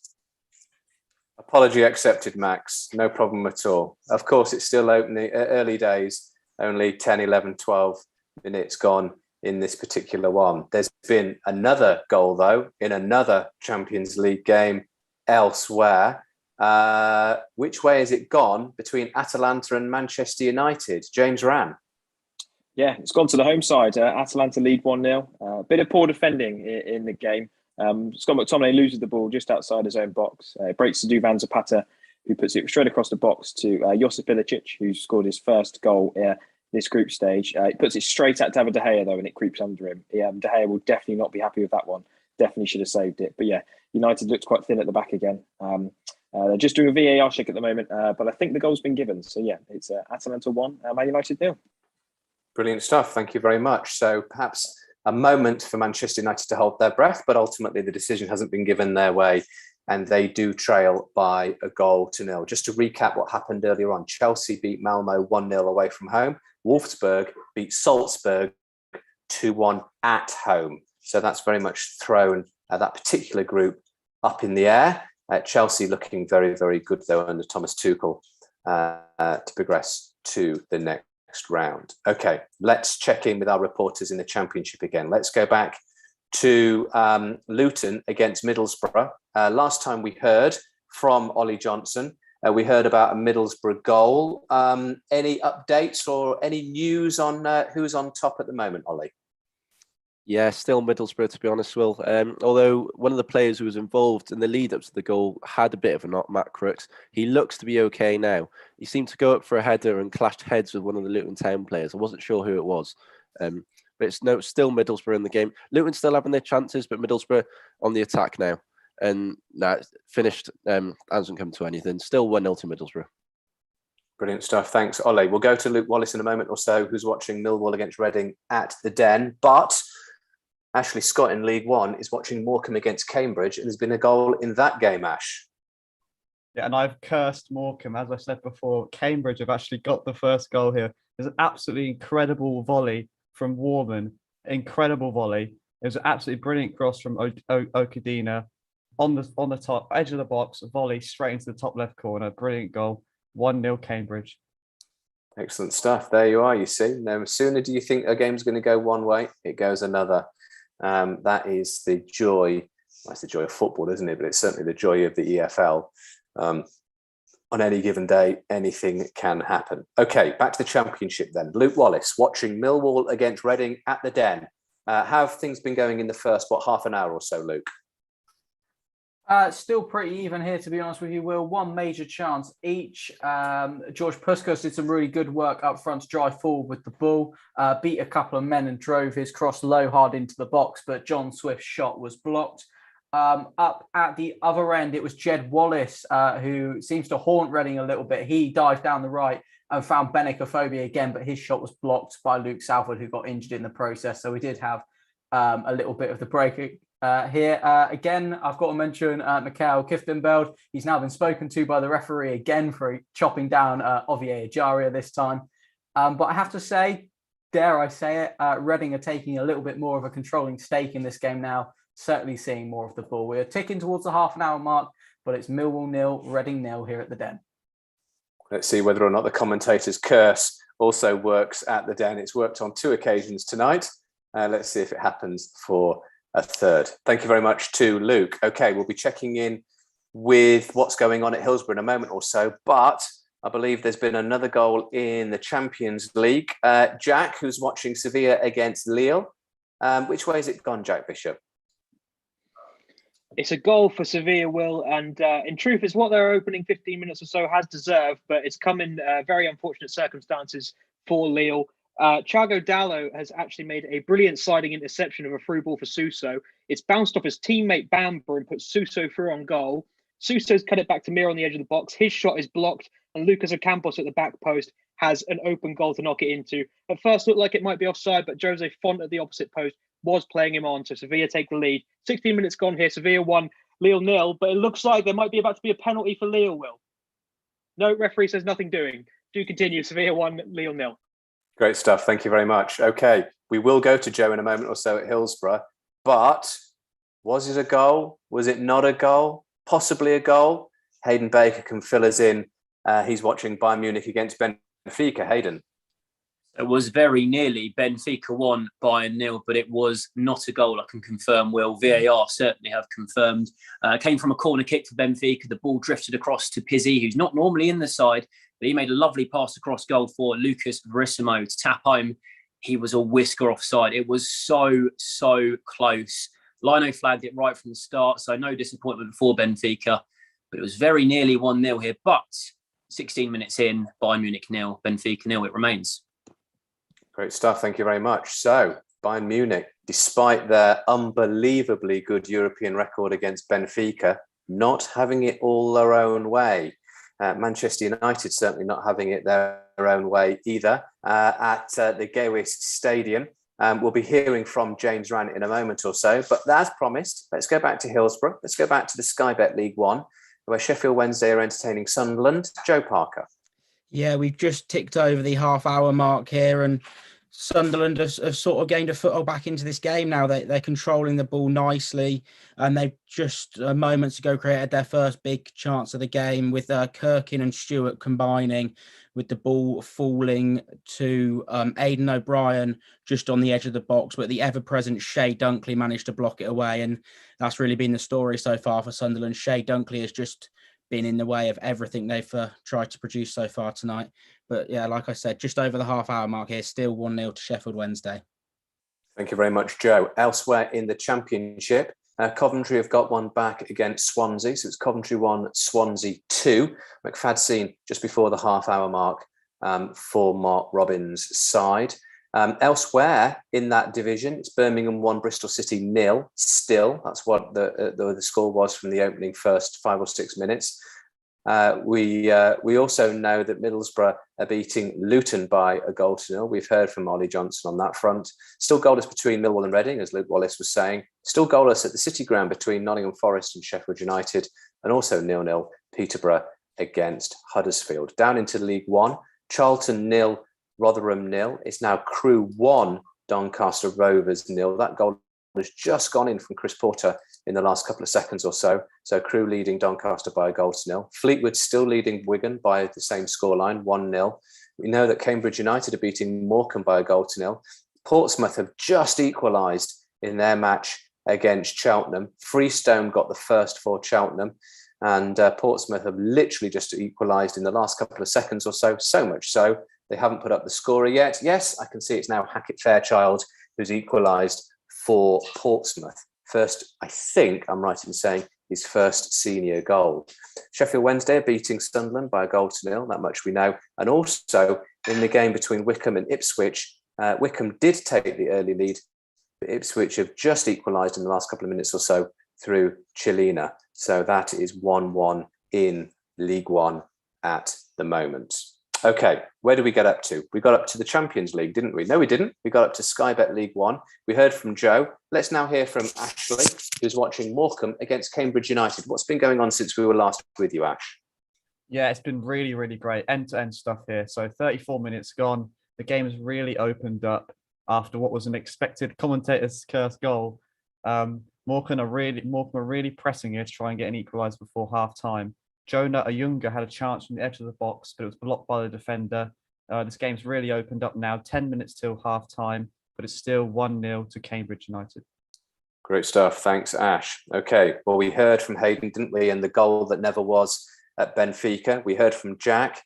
Apology accepted, Max. No problem at all. Of course, it's still early days, only 10, 11, 12 minutes gone in this particular one. There's been another goal, though, in another Champions League game elsewhere. Which way has it gone between Atalanta and Manchester United? James Rann. Yeah, it's gone to the home side. Atalanta lead 1-0. A bit of poor defending in the game. Scott McTominay loses the ball just outside his own box. It breaks to Duvan Zapata, who puts it straight across the box to Josip Ilicic, who scored his first goal this group stage. He puts it straight at David De Gea, though, and it creeps under him. De Gea will definitely not be happy with that one. Definitely should have saved it. But yeah, United looks quite thin at the back again. They're just doing a VAR check at the moment, but I think the goal's been given. So yeah, it's Atalanta 1, Man United 0. Brilliant stuff. Thank you very much. So perhaps a moment for Manchester United to hold their breath, but ultimately the decision hasn't been given their way and they do trail by 1-0. Just to recap what happened earlier on, Chelsea beat Malmo 1-0 away from home. Wolfsburg beat Salzburg 2-1 at home. So that's very much thrown that particular group up in the air. Chelsea looking very, very good, though, under Thomas Tuchel to progress to the next next round. Okay, let's check in with our reporters in the Championship again. Let's go back to Luton against Middlesbrough. Last time we heard from Ollie Johnson, we heard about a Middlesbrough goal. Any updates or any news on who's on top at the moment, Ollie? Yeah, still Middlesbrough, to be honest, Will. Although one of the players who was involved in the lead-up to the goal had a bit of a knock, Matt Crooks. He looks to be okay now. He seemed to go up for a header and clashed heads with one of the Luton Town players. I wasn't sure who it was. But it's still Middlesbrough in the game. Luton still having their chances, but Middlesbrough on the attack now. And finished, hasn't come to anything. Still 1-0 to Middlesbrough. Brilliant stuff. Thanks, Ollie. We'll go to Luke Wallace in a moment or so, who's watching Millwall against Reading at the Den. But Ashley Scott in League One is watching Morecambe against Cambridge, and there's been a goal in that game, Ash. Yeah, and I've cursed Morecambe. As I said before, Cambridge have actually got the first goal here. There's an absolutely incredible volley from Warman. Incredible volley. It was an absolutely brilliant cross from Okadina on the top edge of the box, volley straight into the top left corner. Brilliant goal. 1-0 Cambridge. Excellent stuff. There you are, you see. No sooner do you think a game's going to go one way, it goes another. That is the joy. Well, it's the joy of football, isn't it? But it's certainly the joy of the EFL. On any given day, anything can happen. Okay, back to the Championship then. Luke Wallace watching Millwall against Reading at the Den. How have things been going in the first, half an hour or so, Luke? Still pretty even here, to be honest with you, Will. One major chance each. George Puskas did some really good work up front to drive forward with the ball, beat a couple of men and drove his cross low hard into the box, but John Swift's shot was blocked. Up at the other end, it was Jed Wallace, who seems to haunt Reading a little bit. He dived down the right and found Benicophobia again, but his shot was blocked by Luke Southwood, who got injured in the process. So we did have a little bit of the break here. Again, I've got to mention Mikhail Kiftenbeld. He's now been spoken to by the referee again for chopping down Ovier Ajaria this time. But I have to say, dare I say it, Reading are taking a little bit more of a controlling stake in this game now. Certainly seeing more of the ball. We're ticking towards the half an hour mark, but it's Millwall 0, Reading 0 here at the Den. Let's see whether or not the commentator's curse also works at the Den. It's worked on 2 occasions tonight. Let's see if it happens for a third. Thank you very much to Luke. Okay, we'll be checking in with what's going on at Hillsborough in a moment or so, but I believe there's been another goal in the Champions League. Jack, who's watching Sevilla against Lille. Which way has it gone, Jack Bishop? It's a goal for Sevilla, Will, and in truth, it's what their opening 15 minutes or so has deserved, but it's come in very unfortunate circumstances for Lille. Thiago Dallo has actually made a brilliant sliding interception of a through ball for Suso. It's bounced off his teammate Bamber and put Suso through on goal. Suso's cut it back to Mir on the edge of the box. His shot is blocked, and Lucas Ocampos at the back post has an open goal to knock it into. At first, looked like it might be offside, but Jose Font at the opposite post was playing him on, so Sevilla take the lead. 16 minutes gone here. Sevilla 1, Lille 0, but it looks like there might be about to be a penalty for Lille, Will. No, referee says nothing doing. Do continue. Sevilla 1, Lille 0. Great stuff. Thank you very much. Okay, we will go to Joe in a moment or so at Hillsborough, but was it a goal? Was it not a goal? Possibly a goal? Hayden Baker can fill us in. He's watching Bayern Munich against Benfica. Hayden. It was very nearly Benfica 1, Bayern 0, but it was not a goal, I can confirm, Will. VAR certainly have confirmed. Came from a corner kick for Benfica. The ball drifted across to Pizzi, who's not normally in the side, but he made a lovely pass across goal for Lucas Verissimo to tap home. He was a whisker offside. It was so close. Lino flagged it right from the start, so no disappointment for Benfica, but it was very nearly 1-0 here. But 16 minutes in, Bayern Munich 0, Benfica 0, it remains. Great stuff. Thank you very much. So, Bayern Munich, despite their unbelievably good European record against Benfica, not having it all their own way. Manchester United certainly not having it their own way either at the Gewis Stadium. We'll be hearing from James Rant in a moment or so. But as promised, let's go back to Hillsborough. Let's go back to the Sky Bet League One, where Sheffield Wednesday are entertaining Sunderland. Joe Parker. Yeah, we've just ticked over the half-hour mark here, and Sunderland have sort of gained a foothold back into this game now. They're controlling the ball nicely, and they've just moments ago created their first big chance of the game with Kirkin and Stewart combining, with the ball falling to Aidan O'Brien just on the edge of the box, but the ever-present Shea Dunkley managed to block it away, and that's really been the story so far for Sunderland. Shea Dunkley has just been in the way of everything they've tried to produce so far tonight. But yeah, like I said, just over the half-hour mark here, still 1-0 to Sheffield Wednesday. Thank you very much, Joe. Elsewhere in the Championship, Coventry have got one back against Swansea. So it's Coventry 1, Swansea 2. McFadzean just before the half-hour mark for Mark Robbins' side. Elsewhere in that division, it's Birmingham 1, Bristol City 0. Still, that's what the score was from the opening first 5 or 6 minutes. We also know that Middlesbrough are beating Luton by a goal to 0. We've heard from Ollie Johnson on that front. Still goalless between Millwall and Reading, as Luke Wallace was saying. Still goalless at the City Ground between Nottingham Forest and Sheffield United, and also 0-0 Peterborough against Huddersfield. Down into League One, Charlton 0, Rotherham 0. It's now Crewe 1, Doncaster Rovers 0. That goal has just gone in from Chris Porter in the last couple of seconds or so. So Crewe leading Doncaster by a goal to 0. Fleetwood still leading Wigan by the same scoreline, 1-0. We know that Cambridge United are beating Morecambe by a goal to 0. Portsmouth have just equalised in their match against Cheltenham. Freestone got the first for Cheltenham, and Portsmouth have literally just equalised in the last couple of seconds or so. So much so they haven't put up the scorer yet. Yes, I can see it's now Hackett Fairchild who's equalised for Portsmouth. First, I think I'm right in saying, his first senior goal. Sheffield Wednesday are beating Sunderland by a goal to 0, that much we know. And also in the game between Wycombe and Ipswich, Wycombe did take the early lead, but Ipswich have just equalised in the last couple of minutes or so through Chilena. So that is 1-1 in League One at the moment. Okay, where did we get up to? We got up to the Champions League, didn't we? No, we didn't. We got up to Sky Bet League One. We heard from Joe. Let's now hear from Ashley, who's watching Morecambe against Cambridge United. What's been going on since we were last with you, Ash? Yeah, it's been really, really great. End-to-end stuff here. So 34 minutes gone. The game has really opened up after what was an expected commentator's curse goal. Morecambe are really pressing here to try and get an equaliser before half-time. Jonah Ayunga had a chance from the edge of the box, but it was blocked by the defender. This game's really opened up now, 10 minutes till half-time, but it's still 1-0 to Cambridge United. Great stuff. Thanks, Ash. Okay, well, we heard from Hayden, didn't we, and the goal that never was at Benfica. We heard from Jack,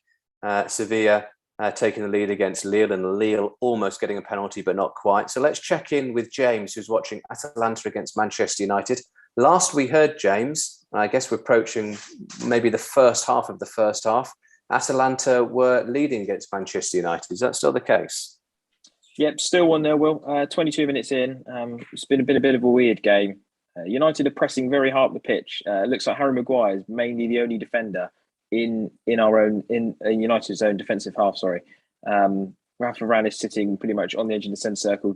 Sevilla taking the lead against Lille, and Lille almost getting a penalty, but not quite. So let's check in with James, who's watching Atalanta against Manchester United. Last we heard, James, I guess we're approaching maybe the first half of the first half, Atalanta were leading against Manchester United. Is that still the case? Yep, still 1-0, Will. 22 minutes in. It's been a bit of a weird game. United are pressing very hard up the pitch. Looks like Harry Maguire is mainly the only defender in United's own defensive half. Rafa Varane is sitting pretty much on the edge of the centre circle,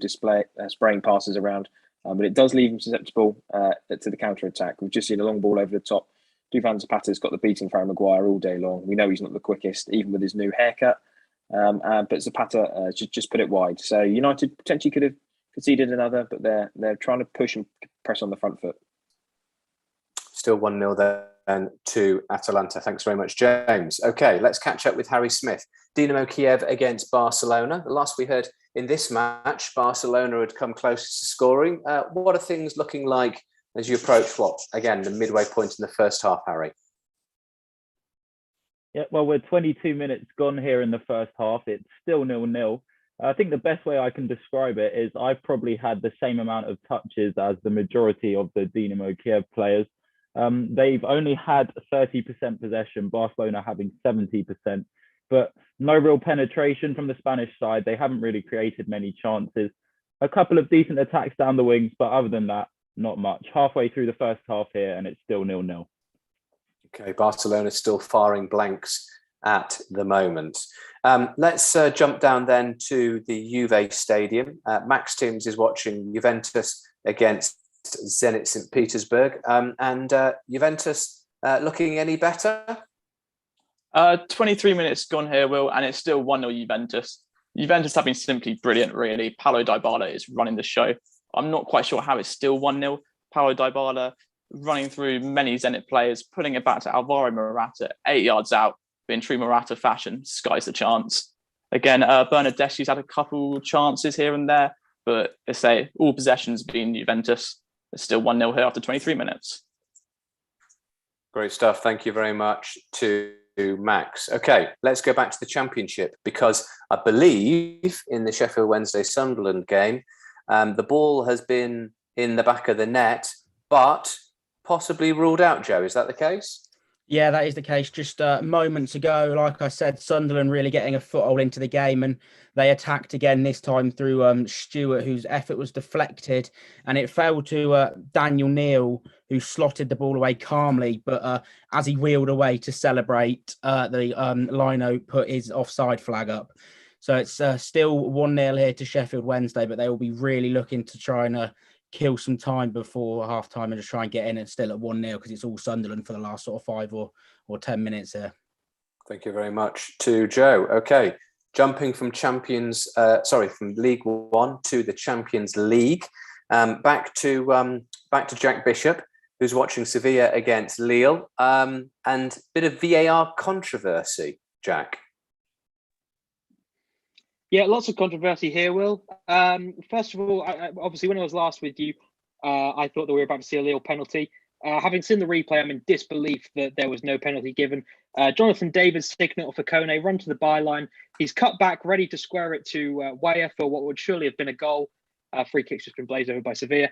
spraying passes around. But it does leave him susceptible to the counter-attack. We've just seen a long ball over the top. Dufan Zapata's got the beating for Harry Maguire all day long. We know he's not the quickest, even with his new haircut. But Zapata just put it wide. So United potentially could have conceded another, but they're trying to push and press on the front foot. Still 1-0 then to Atalanta. Thanks very much, James. Okay, let's catch up with Harry Smith. Dinamo Kiev against Barcelona. The last we heard in this match, Barcelona had come closest to scoring. What are things looking like as you approach the midway point in the first half, Harry? Yeah, well, we're 22 minutes gone here in the first half. It's still 0-0. I think the best way I can describe it is I've probably had the same amount of touches as the majority of the Dinamo Kiev players. They've only had 30% possession, Barcelona having 70%, but no real penetration from the Spanish side. They haven't really created many chances. A couple of decent attacks down the wings, but other than that, not much. Halfway through the first half here, and it's still 0-0. Okay, Barcelona still firing blanks at the moment. Let's jump down then to the Juve Stadium. Max Timms is watching Juventus against Zenit St. Petersburg. And Juventus looking any better? 23 minutes gone here, Will, and it's still 1-0 Juventus. Juventus have been simply brilliant, really. Paulo Dybala is running the show. I'm not quite sure how it's still 1-0. Paulo Dybala running through many Zenit players, putting it back to Alvaro Morata, 8 yards out, in true Morata fashion, skies the chance. Again, Bernardeschi's had a couple chances here and there, but let's say all possessions being Juventus. It's still 1-0 here after 23 minutes. Great stuff. Thank you very much to Max. Okay, let's go back to the Championship, because I believe in the Sheffield Wednesday Sunderland game, the ball has been in the back of the net, but possibly ruled out, Joe. Is that the case? Yeah, that is the case. Just moments ago, like I said, Sunderland really getting a foothold into the game, and they attacked again, this time through Stewart, whose effort was deflected, and it fell to Daniel Neal, who slotted the ball away calmly. But as he wheeled away to celebrate, the Lino put his offside flag up. So it's still 1-0 here to Sheffield Wednesday, but they will be really looking to try and kill some time before half time and just try and get in and still at 1-0, because it's all Sunderland for the last sort of 5 or 10 minutes here. Thank you very much to Joe. Okay, jumping from from League One to the Champions League. Back to Jack Bishop, who's watching Sevilla against Lille, and a bit of VAR controversy, Jack. Yeah, lots of controversy here, Will. First of all, obviously, when I was last with you, I thought that we were about to see a Lille penalty. Having seen the replay, I'm in disbelief that there was no penalty given. Jonathan David's taken it off a Kone, run to the byline. He's cut back, ready to square it to Weah for what would surely have been a goal. Free kick's just been blazed over by Sevilla.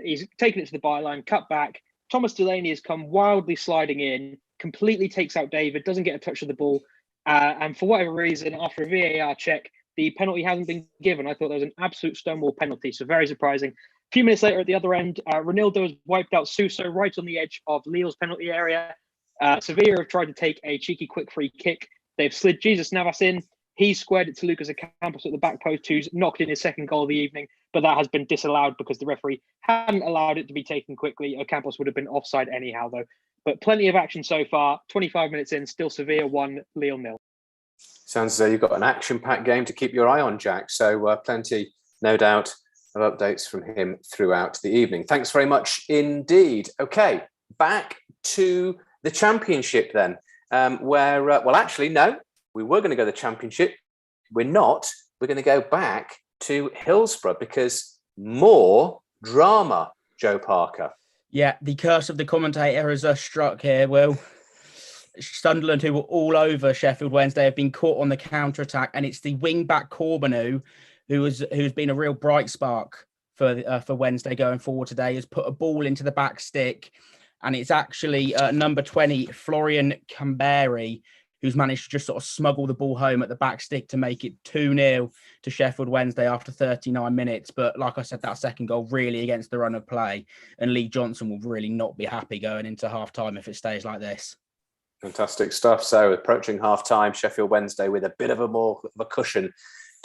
He's taken it to the byline, cut back. Thomas Delaney has come wildly sliding in, completely takes out David, doesn't get a touch of the ball. And for whatever reason, after a VAR check, the penalty hasn't been given. I thought that was an absolute stonewall penalty, so very surprising. A few minutes later at the other end, Ronaldo has wiped out Suso right on the edge of Lille's penalty area. Sevilla have tried to take a cheeky quick free kick. They've slid Jesus Navas in. He squared it to Lucas Ocampos at the back post, who's knocked in his second goal of the evening, but that has been disallowed because the referee hadn't allowed it to be taken quickly. Ocampos would have been offside anyhow, though. But plenty of action so far. 25 minutes in, still Sevilla 1, Lille 0. Sounds as though you've got an action-packed game to keep your eye on, Jack. So plenty, no doubt, of updates from him throughout the evening. Thanks very much indeed. Okay, back to the Championship then, where, well, actually, no, we were going to go to the Championship. We're not. We're going to go back to Hillsborough because more drama, Joe Parker. Yeah, the curse of the commentator has struck here, Will. Sunderland, who were all over Sheffield Wednesday, have been caught on the counter-attack, and it's the wing-back Corbeanu who's been a real bright spark for Wednesday going forward today, has put a ball into the back stick, and it's actually number 20, Florian Camberi, who's managed to just sort of smuggle the ball home at the back stick to make it 2-0 to Sheffield Wednesday after 39 minutes. But like I said, that second goal really against the run of play, and Lee Johnson will really not be happy going into half-time if it stays like this. Fantastic stuff. So approaching half-time, Sheffield Wednesday with a bit of a cushion,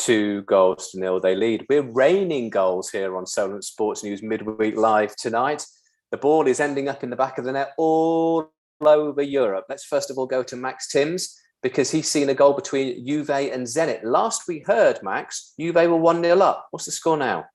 2-0. They lead. We're raining goals here on Solent Sports News Midweek Live tonight. The ball is ending up in the back of the net all over Europe. Let's first of all go to Max Timms, because he's seen a goal between Juve and Zenit. Last we heard, Max, Juve were 1-0 up. What's the score now?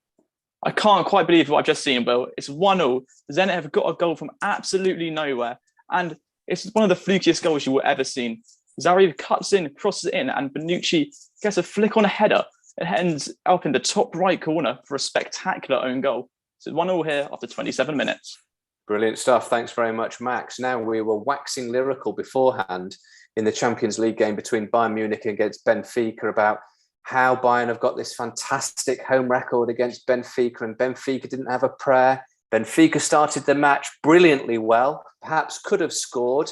I can't quite believe what I've just seen, Will. It's 1-0. Zenit have got a goal from absolutely nowhere. And it's one of the flukiest goals you will ever seen. Zarif cuts in, crosses it in, and Bonucci gets a flick on a header. It ends up in the top right corner for a spectacular own goal. So 1-0 here after 27 minutes. Brilliant stuff. Thanks very much, Max. Now, we were waxing lyrical beforehand in the Champions League game between Bayern Munich against Benfica about how Bayern have got this fantastic home record against Benfica, and Benfica didn't have a prayer. Benfica started the match brilliantly well, perhaps could have scored.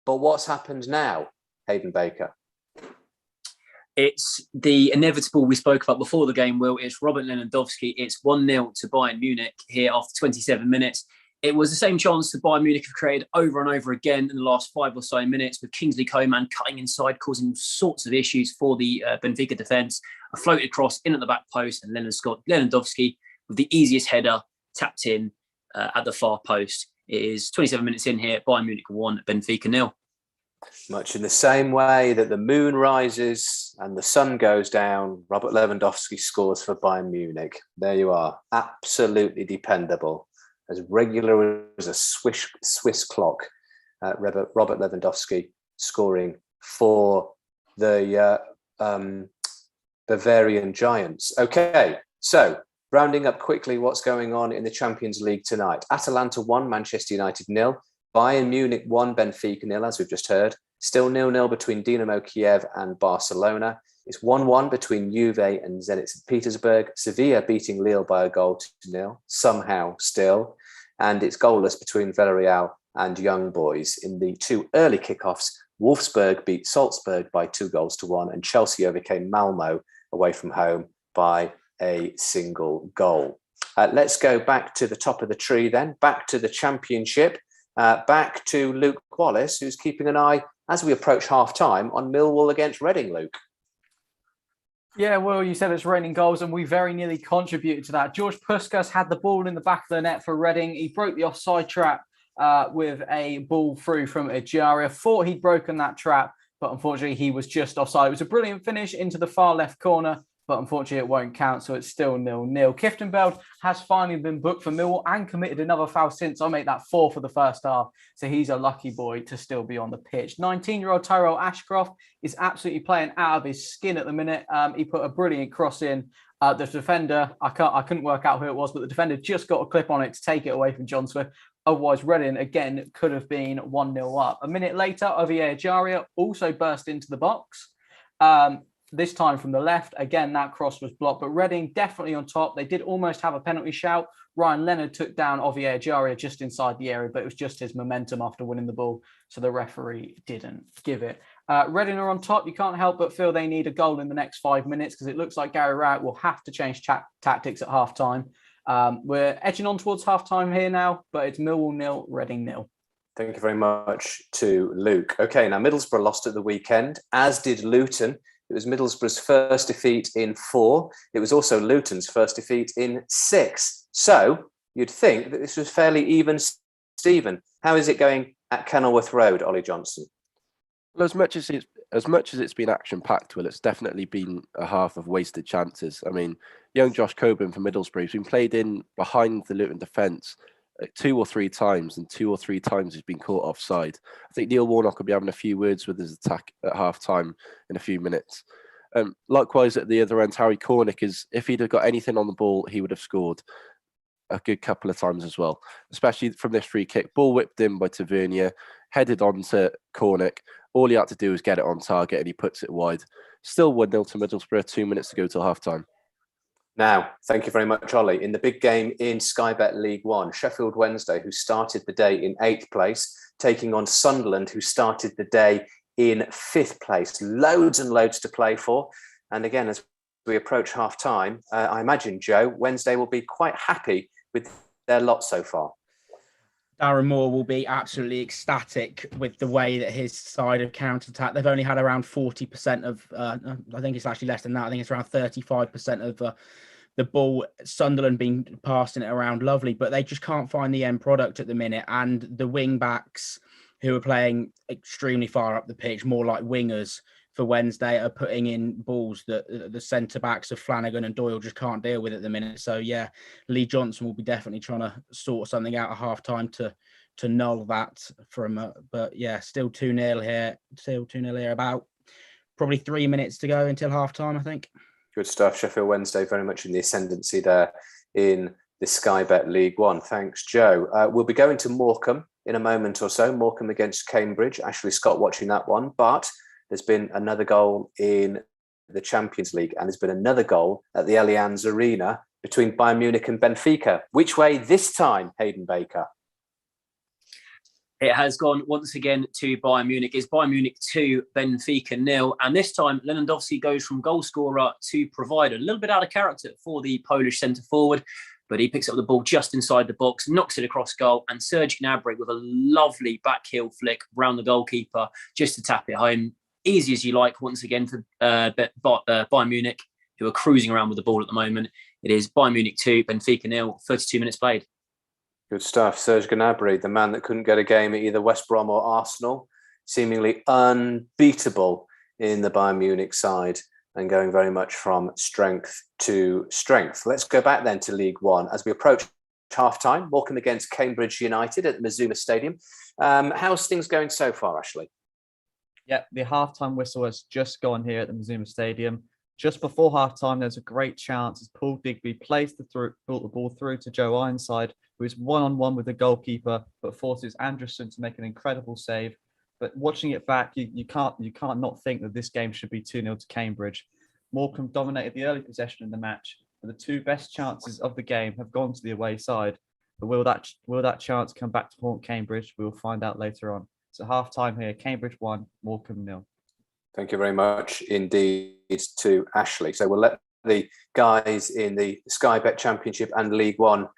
But what's happened now, Hayden Baker? It's the inevitable we spoke about before the game, Will. It's Robert Lewandowski. It's 1-0 to Bayern Munich here after 27 minutes. It was the same chance that Bayern Munich have created over and over again in the last 5 or so minutes, with Kingsley Coman cutting inside, causing all sorts of issues for the Benfica defence. A floated cross in at the back post, and Lewandowski with the easiest header tapped in at the far post. It is 27 minutes in here. Bayern Munich 1, Benfica 0. Much in the same way that the moon rises and the sun goes down, Robert Lewandowski scores for Bayern Munich. There you are. Absolutely dependable. As regular as a Swiss clock. Robert Lewandowski scoring for the Bavarian Giants. Okay, so rounding up quickly what's going on in the Champions League tonight. Atalanta 1, Manchester United 0. Bayern Munich 1, Benfica 0, as we've just heard. Still 0-0 between Dinamo Kiev and Barcelona. It's 1-1 between Juve and Zenit St. Petersburg. Sevilla beating Lille by a goal to 0, somehow still. And it's goalless between Villarreal and Young Boys. In the two early kickoffs, Wolfsburg beat Salzburg by 2-1, and Chelsea overcame Malmo away from home by a single goal. Let's go back to the top of the tree then, back to the Championship, back to Luke Wallace, who's keeping an eye, as we approach half-time, on Millwall against Reading, Luke. Yeah, well, you said it's raining goals, and we very nearly contributed to that. George Puskas had the ball in the back of the net for Reading. He broke the offside trap with a ball through from Ejaria. Thought he'd broken that trap, but unfortunately he was just offside. It was a brilliant finish into the far left corner, but unfortunately it won't count, so it's still 0-0. Kieftenbeld has finally been booked for Millwall and committed another foul since. I make that 4 for the first half, so he's a lucky boy to still be on the pitch. 19-year-old Tyrell Ashcroft is absolutely playing out of his skin at the minute. He put a brilliant cross in. The defender, I couldn't work out who it was, but the defender just got a clip on it to take it away from John Swift. Otherwise, Reading, again, could have been 1-0 up. A minute later, Ovier Ejaria also burst into the box. This time from the left. Again, that cross was blocked, but Reading definitely on top. They did almost have a penalty shout. Ryan Leonard took down Ovier Ejaria just inside the area, but it was just his momentum after winning the ball, so the referee didn't give it. Reading are on top. You can't help but feel they need a goal in the next 5 minutes, because it looks like Gary Rowett will have to change tactics at half-time. We're edging on towards half-time here now, but it's Millwall 0, Reading 0. Thank you very much to Luke. Okay, now Middlesbrough lost at the weekend, as did Luton. It was Middlesbrough's first defeat in 4. It was also Luton's first defeat in 6. So you'd think that this was fairly even, Stephen. How is it going at Kenilworth Road, Ollie Johnson? Well, as much as it's been action-packed, well, it's definitely been a half of wasted chances. I mean, young Josh Coburn from Middlesbrough has been played in behind the Luton defence 2 or 3 times, and 2 or 3 times he's been caught offside. I think Neil Warnock will be having a few words with his attack at half-time in a few minutes. Likewise, at the other end, Harry Cornick, if he'd have got anything on the ball, he would have scored a good couple of times as well, especially from this free kick. Ball whipped in by Tavernier, headed on to Cornick. All he had to do was get it on target, and he puts it wide. Still 1-0 to Middlesbrough, 2 minutes to go till half-time. Now, thank you very much, Ollie. In the big game in Sky Bet League One, Sheffield Wednesday, who started the day in 8th place, taking on Sunderland, who started the day in 5th place. Loads and loads to play for. And again, as we approach half-time, I imagine, Joe, Wednesday will be quite happy with their lot so far. Darren Moore will be absolutely ecstatic with the way that his side have counter-attacked. They've only had around 40% of, I think it's actually less than that. I think it's around 35% of the ball. Sunderland been passing it around lovely, but they just can't find the end product at the minute. And the wing-backs who are playing extremely far up the pitch, more like wingers for Wednesday, are putting in balls that the centre-backs of Flanagan and Doyle just can't deal with at the minute. So, yeah, Lee Johnson will be definitely trying to sort something out at half-time to null that from. But, yeah, still 2-0 here. Still 2-0 here. About probably 3 minutes to go until half-time, I think. Good stuff. Sheffield Wednesday very much in the ascendancy there in the Sky Bet League One. Thanks, Joe. We'll be going to Morecambe in a moment or so. Morecambe against Cambridge. Ashley Scott watching that one. But there's been another goal in the Champions League, and there's been another goal at the Allianz Arena between Bayern Munich and Benfica. Which way this time, Hayden Baker? It has gone once again to Bayern Munich. It's Bayern Munich 2, Benfica 0. And this time, Lewandowski goes from goal scorer to provider. A little bit out of character for the Polish centre-forward, but he picks up the ball just inside the box, knocks it across goal, and Serge Gnabry with a lovely back heel flick round the goalkeeper just to tap it home. Easy as you like, once again, for Bayern Munich, who are cruising around with the ball at the moment. It is Bayern Munich 2, Benfica 0, 32 minutes played. Good stuff. Serge Gnabry, the man that couldn't get a game at either West Brom or Arsenal, seemingly unbeatable in the Bayern Munich side and going very much from strength to strength. Let's go back then to League One as we approach half-time. Morecambe against Cambridge United at the Mazuma Stadium. How's things going so far, Ashley? Yeah, the halftime whistle has just gone here at the Mazuma Stadium. Just before halftime, there's a great chance as Paul Digby brought the ball through to Joe Ironside, who is one-on-one with the goalkeeper, but forces Anderson to make an incredible save. But watching it back, you can't not think that this game should be 2-0 to Cambridge. Morecambe dominated the early possession in the match, but the two best chances of the game have gone to the away side. But will that chance come back to haunt Cambridge? We'll find out later on. So half-time here, Cambridge 1, Morecambe 0. Thank you very much indeed to Ashley. So we'll let the guys in the Sky Bet Championship and League One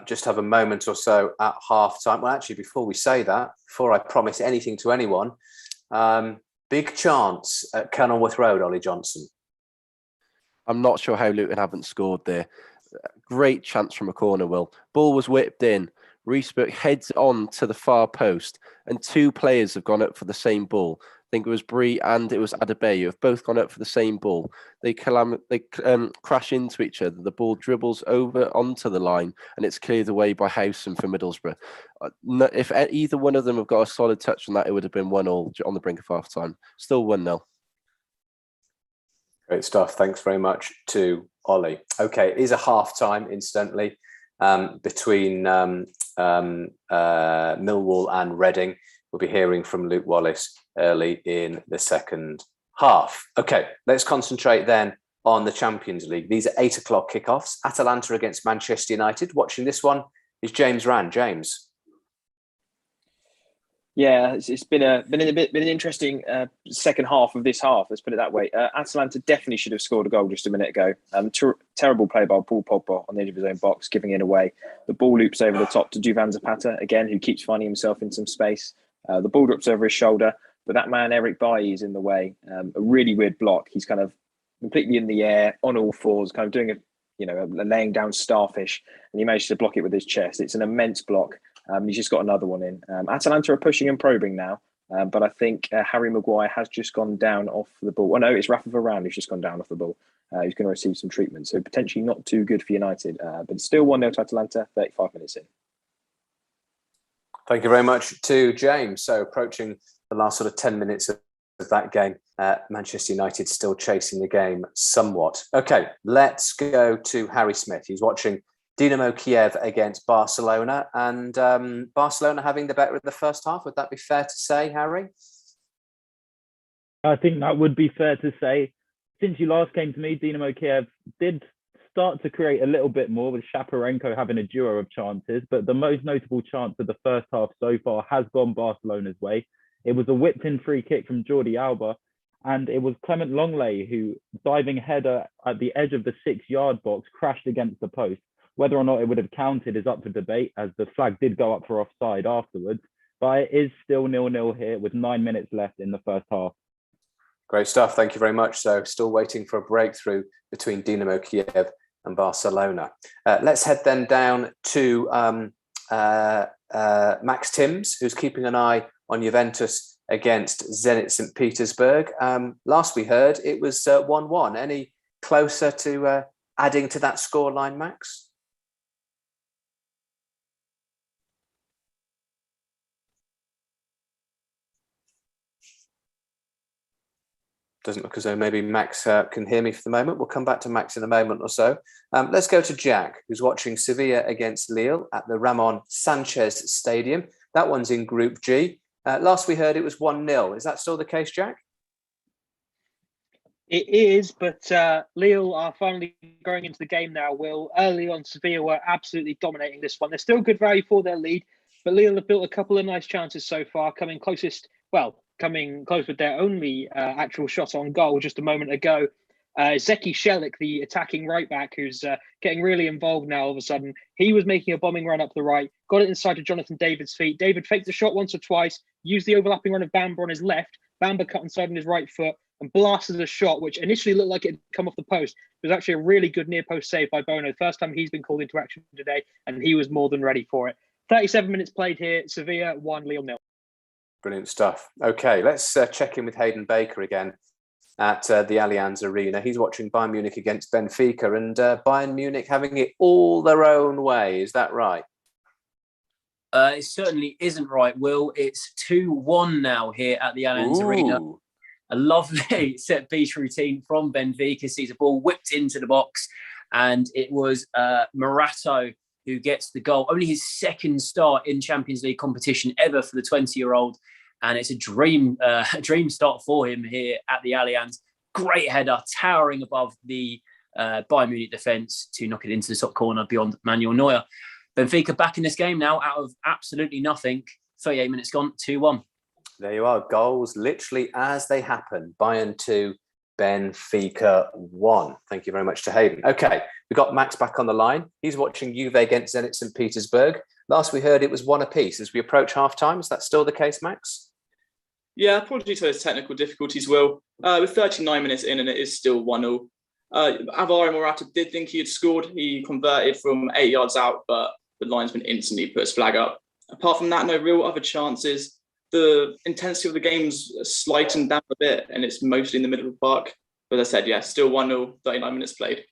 just have a moment or so at half-time. Well, actually, before we say that, before I promise anything to anyone, big chance at Kenilworth Road, Ollie Johnson. I'm not sure how Luton haven't scored there. Great chance from a corner, Will. Ball was whipped in. Reesburg heads on to the far post, and two players have gone up for the same ball. I think it was Bree and it was Adebayo have both gone up for the same ball. They crash into each other. The ball dribbles over onto the line, and it's cleared away by Howson for Middlesbrough. If either one of them have got a solid touch on that, it would have been 1-1 on the brink of half time. Still 1-0. Great stuff. Thanks very much to Ollie. Okay, it is a half-time, incidentally, between Millwall and Reading. We'll be hearing from Luke Wallace early in the second half. Okay, let's concentrate then on the Champions League. These are 8 o'clock kickoffs. Atalanta against Manchester United. Watching this one is James Rand. James. Yeah, it's been an interesting second half of this half. Let's put it that way. Atalanta definitely should have scored a goal just a minute ago. Terrible play by Paul Pogba on the edge of his own box, giving it away. The ball loops over the top to Duvan Zapata again, who keeps finding himself in some space. The ball drops over his shoulder, but that man Eric Bailly is in the way. A really weird block. He's kind of completely in the air on all fours, kind of doing a laying down starfish, and he managed to block it with his chest. It's an immense block. He's just got another one in. Atalanta are pushing and probing now, but I think Harry Maguire has just gone down off the ball. Oh no, it's Rafa Varane who's just gone down off the ball. He's going to receive some treatment, so potentially not too good for United, but it's still 1-0 to Atalanta, 35 minutes in. Thank you very much to James. So approaching the last sort of 10 minutes of that game, Manchester United still chasing the game somewhat. Okay, let's go to Harry Smith. He's watching Dynamo Kiev against Barcelona, and Barcelona having the better of the first half. Would that be fair to say, Harry? I think that would be fair to say. Since you last came to me, Dynamo Kiev did start to create a little bit more, with Shaparenko having a duo of chances, but the most notable chance of the first half so far has gone Barcelona's way. It was a whipped-in free kick from Jordi Alba, and it was Clement Longley who, diving header at the edge of the 6-yard box, crashed against the post. Whether or not it would have counted is up for debate, as the flag did go up for offside afterwards, but it is still 0-0 here with 9 minutes left in the first half. Great stuff. Thank you very much. So still waiting for a breakthrough between Dynamo Kiev and Barcelona. Let's head then down to Max Timms, who's keeping an eye on Juventus against Zenit St. Petersburg. Last we heard, it was 1-1. Any closer to adding to that scoreline, Max? Doesn't look as though maybe Max can hear me for the moment. We'll come back to Max in a moment or so. Let's go to Jack, who's watching Sevilla against Lille at the Ramon Sanchez Stadium. That one's in Group G. Last we heard, it was 1-0. Is that still the case, Jack? It is, but Lille are finally going into the game now, Will. Early on, Sevilla were absolutely dominating this one. They're still good value for their lead, but Lille have built a couple of nice chances so far, coming close with their only actual shot on goal just a moment ago. Zeki Shelik, the attacking right back, who's getting really involved now all of a sudden. He was making a bombing run up the right, got it inside to Jonathan David's feet. David faked the shot once or twice, used the overlapping run of Bamba on his left. Bamba cut inside on his right foot and blasted a shot, which initially looked like it had come off the post. It was actually a really good near post save by Bono. First time he's been called into action today, and he was more than ready for it. 37 minutes played here. Sevilla 1, Lille 0. Brilliant stuff. Okay, let's check in with Hayden Baker again at the Allianz Arena. He's watching Bayern Munich against Benfica, and Bayern Munich having it all their own way. Is that right? It certainly isn't right, Will. It's 2-1 now here at the Allianz Arena. A lovely set-piece routine from Benfica sees a ball whipped into the box, and it was Morato who gets the goal. Only his second start in Champions League competition ever for the 20-year-old, and it's a dream start for him here at the Allianz. Great header, towering above the Bayern Munich defence to knock it into the top corner beyond Manuel Neuer. Benfica back in this game now out of absolutely nothing. 38 minutes gone, 2-1. There you are, goals literally as they happen. Bayern 2, Benfica 1. Thank you very much to Hayden. Okay, we've got Max back on the line. He's watching Juve against Zenit St. Petersburg. Last we heard it was 1 apiece as we approach half-time. Is that still the case, Max? Yeah, apologies for those technical difficulties, Will. We're 39 minutes in and it is still 1-0. Alvaro Morata did think he had scored. He converted from 8 yards out, but the linesman instantly put his flag up. Apart from that, no real other chances. The intensity of the game's slightened down a bit, and it's mostly in the middle of the park. But as I said, yeah, still 1-0, 39 minutes played.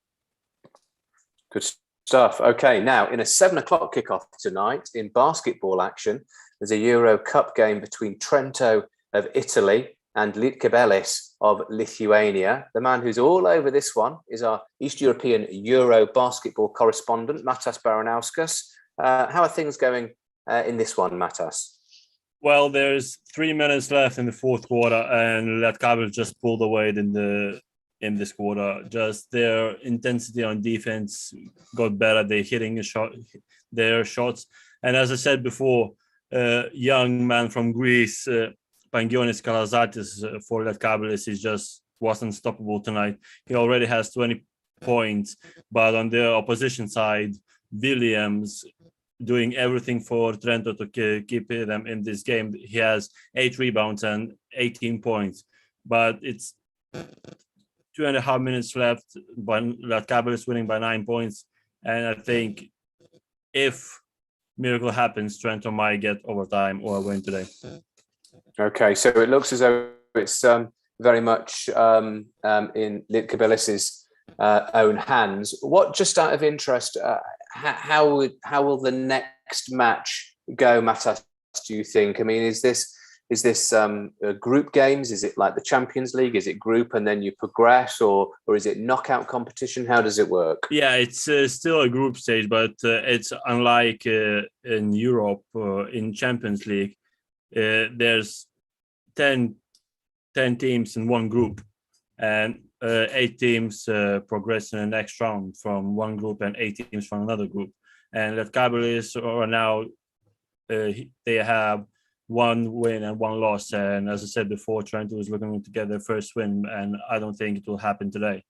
Good stuff. Okay, now in a 7 o'clock kickoff tonight in basketball action, there's a Euro Cup game between Trento of Italy and Lietkabelis of Lithuania. The man who's all over this one is our East European Euro basketball correspondent, Matas Baranauskas. How are things going in this one, Matas? Well, there's 3 minutes left in the fourth quarter, and Lietkabelis just pulled away in this quarter. Just their intensity on defense got better. They're hitting their shots. And as I said before, young man from Greece, Pangionis Kalazatis for Lietkabelis was unstoppable tonight. He already has 20 points, but on the opposition side, Williams doing everything for Trento to keep them in this game. He has 8 rebounds and 18 points, but it's 2.5 minutes left. Lietkabelis winning by 9 points, and I think if miracle happens, Trento might get overtime or win today. Okay, so it looks as though it's very much in Lietkabelis' own hands. What, just out of interest, how will the next match go, Matas, do you think? I mean, is this group games? Is it like the Champions League? Is it group and then you progress, or is it knockout competition? How does it work? Yeah, it's still a group stage, but it's unlike in Europe in Champions League. There's 10 teams in one group, and 8 teams progress in the next round from one group and 8 teams from another group. And Lietkabelis are now they have 1 win and 1 loss. And as I said before, Trento is looking to get their first win, and I don't think it will happen today.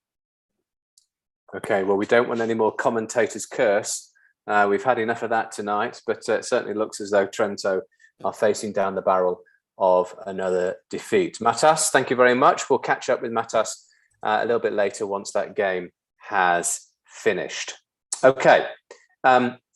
Okay, well, we don't want any more commentators' curse. We've had enough of that tonight, but it certainly looks as though Trento are facing down the barrel of another defeat. Matas, thank you very much. We'll catch up with Matas a little bit later once that game has finished. Okay,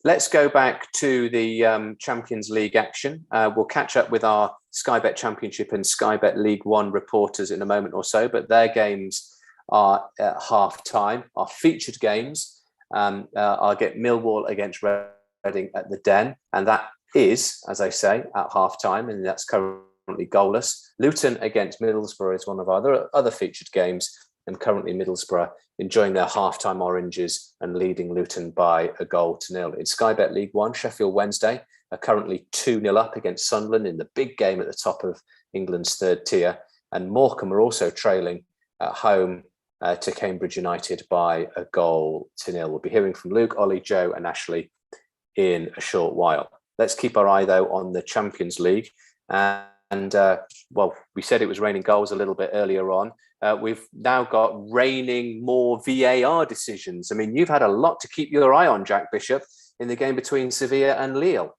let's go back to the Champions League action. We'll catch up with our Sky Bet Championship and Sky Bet League One reporters in a moment or so, but their games are at half-time. Our featured games I'll get Millwall against Reading at the Den, and that is, as I say, at half-time, and that's currently goalless. Luton against Middlesbrough is one of our other featured games, and currently Middlesbrough enjoying their half-time oranges and leading Luton by 1-0. In Sky Bet League One, Sheffield Wednesday are currently 2-0 up against Sunderland in the big game at the top of England's third tier, and Morecambe are also trailing at home to Cambridge United by 1-0. We'll be hearing from Luke, Ollie, Joe and Ashley in a short while. Let's keep our eye, though, on the Champions League. And we said it was raining goals a little bit earlier on. We've now got raining more VAR decisions. I mean, you've had a lot to keep your eye on, Jack Bishop, in the game between Sevilla and Lille.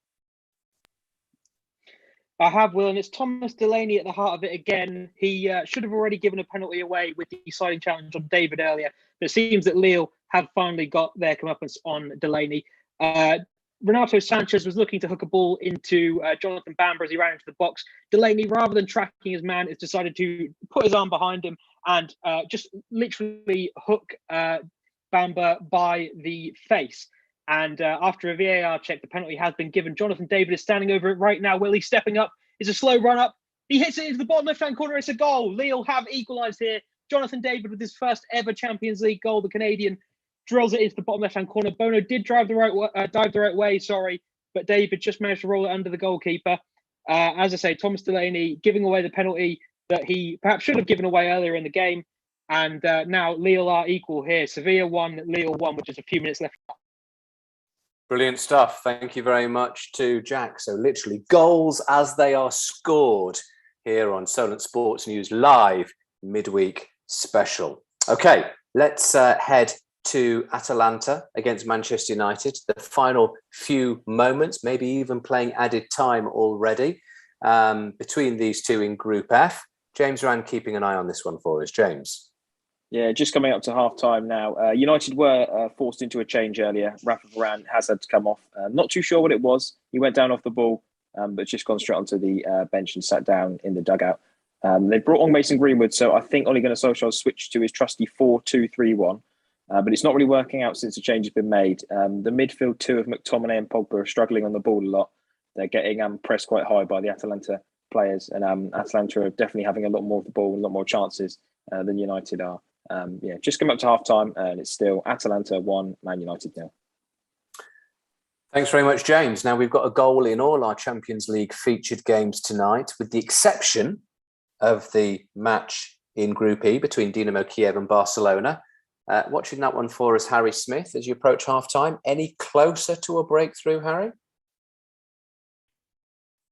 I have, Will, and it's Thomas Delaney at the heart of it again. He should have already given a penalty away with the deciding challenge on David earlier. But it seems that Lille have finally got their comeuppance on Delaney. Renato Sanchez was looking to hook a ball into Jonathan Bamber as he ran into the box. Delaney, rather than tracking his man, has decided to put his arm behind him and just literally hook Bamber by the face. And after a VAR check, the penalty has been given. Jonathan David is standing over it right now. Willie stepping up. It's a slow run up. He hits it into the bottom left-hand corner. It's a goal. Lille have equalised here. Jonathan David with his first ever Champions League goal. The Canadian drills it into the bottom left-hand corner. Bono did dive the right way, but David just managed to roll it under the goalkeeper. As I say, Thomas Delaney giving away the penalty that he perhaps should have given away earlier in the game. And now Lille are equal here. Sevilla 1, Lille 1, with just a few minutes left. Brilliant stuff. Thank you very much to Jack. So literally goals as they are scored here on Solent Sports News Live midweek special. Okay, let's head to Atalanta against Manchester United. The final few moments, maybe even playing added time already between these two in Group F. James Rand keeping an eye on this one for us. James. Yeah, just coming up to half-time now. United were forced into a change earlier. Rafa Varane has had to come off. Not too sure what it was. He went down off the ball, but just gone straight onto the bench and sat down in the dugout. They brought on Mason Greenwood, so I think Ole Gunnar Solskjaer switched to his trusty 4-2-3-1. But it's not really working out since the change has been made. The midfield two of McTominay and Pogba are struggling on the ball a lot. They're getting pressed quite high by the Atalanta players, and Atalanta are definitely having a lot more of the ball and a lot more chances than United are. Just come up to half time and it's still Atalanta 1, Man United 0. Thanks very much, James. Now we've got a goal in all our Champions League featured games tonight, with the exception of the match in Group E between Dinamo Kiev and Barcelona. Watching that one for us, Harry Smith, as you approach half time. Any closer to a breakthrough, Harry?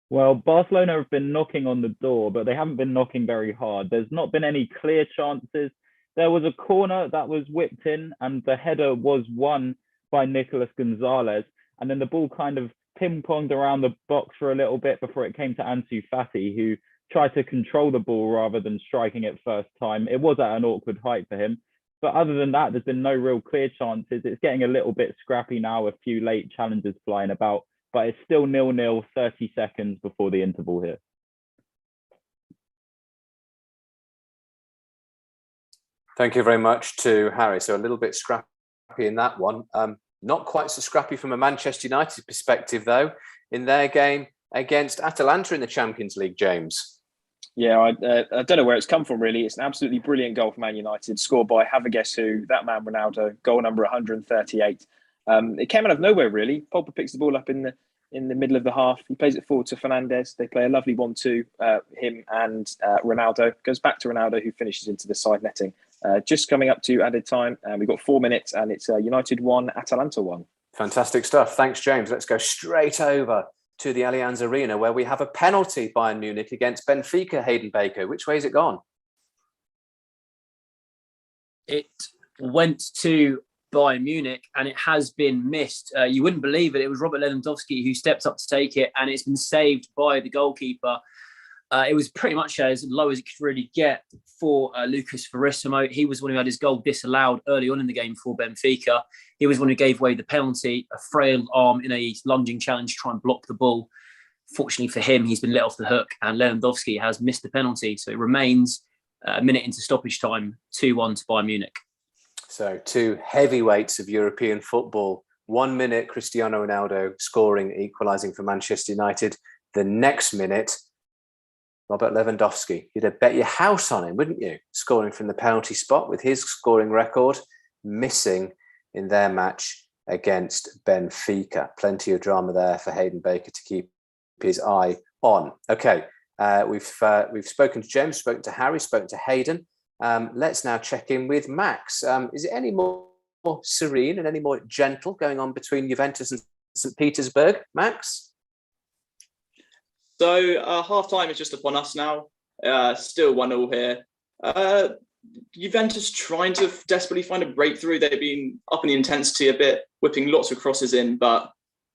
Well, Barcelona have been knocking on the door, but they haven't been knocking very hard. There's not been any clear chances. There was a corner that was whipped in and the header was won by Nicolas Gonzalez. And then the ball kind of ping-ponged around the box for a little bit before it came to Ansu Fati, who tried to control the ball rather than striking it first time. It was at an awkward height for him. But other than that, there's been no real clear chances. It's getting a little bit scrappy now, a few late challenges flying about, but it's still 0-0, 30 seconds before the interval here. Thank you very much to Harry. So a little bit scrappy in that one. Not quite so scrappy from a Manchester United perspective, though, in their game against Atalanta in the Champions League, James. Yeah, I don't know where it's come from, really. It's an absolutely brilliant goal for Man United, scored by, have a guess who, that man Ronaldo, goal number 138. It came out of nowhere, really. Pogba picks the ball up in the middle of the half. He plays it forward to Fernandes. They play a lovely 1-2, him and Ronaldo. Goes back to Ronaldo, who finishes into the side netting. Just coming up to added time, and we've got 4 minutes, and it's United 1, Atalanta 1. Fantastic stuff. Thanks, James. Let's go straight over to the Allianz Arena, where we have a penalty, Bayern Munich against Benfica. Hayden Baker, which way has it gone? It went to Bayern Munich and it has been missed. You wouldn't believe it. It was Robert Lewandowski who stepped up to take it, and it's been saved by the goalkeeper. It was pretty much as low as it could really get for Lucas Verissimo. He was one who had his goal disallowed early on in the game for Benfica. He was one who gave away the penalty, a frail arm in a lunging challenge to try and block the ball. Fortunately for him, he's been let off the hook, and Lewandowski has missed the penalty. So it remains a minute into stoppage time, 2-1 to Bayern Munich. So two heavyweights of European football. 1 minute, Cristiano Ronaldo scoring, equalising for Manchester United. The next minute, Robert Lewandowski. You'd have bet your house on him, wouldn't you? Scoring from the penalty spot with his scoring record, missing in their match against Benfica. Plenty of drama there for Hayden Baker to keep his eye on. Okay, we've spoken to James, spoken to Harry, spoken to Hayden. Let's now check in with Max. Is it any more serene and any more gentle going on between Juventus and St. Petersburg, Max? So half-time is just upon us now. Still 1-0 here. Juventus trying to desperately find a breakthrough. They've been upping the intensity a bit, whipping lots of crosses in, but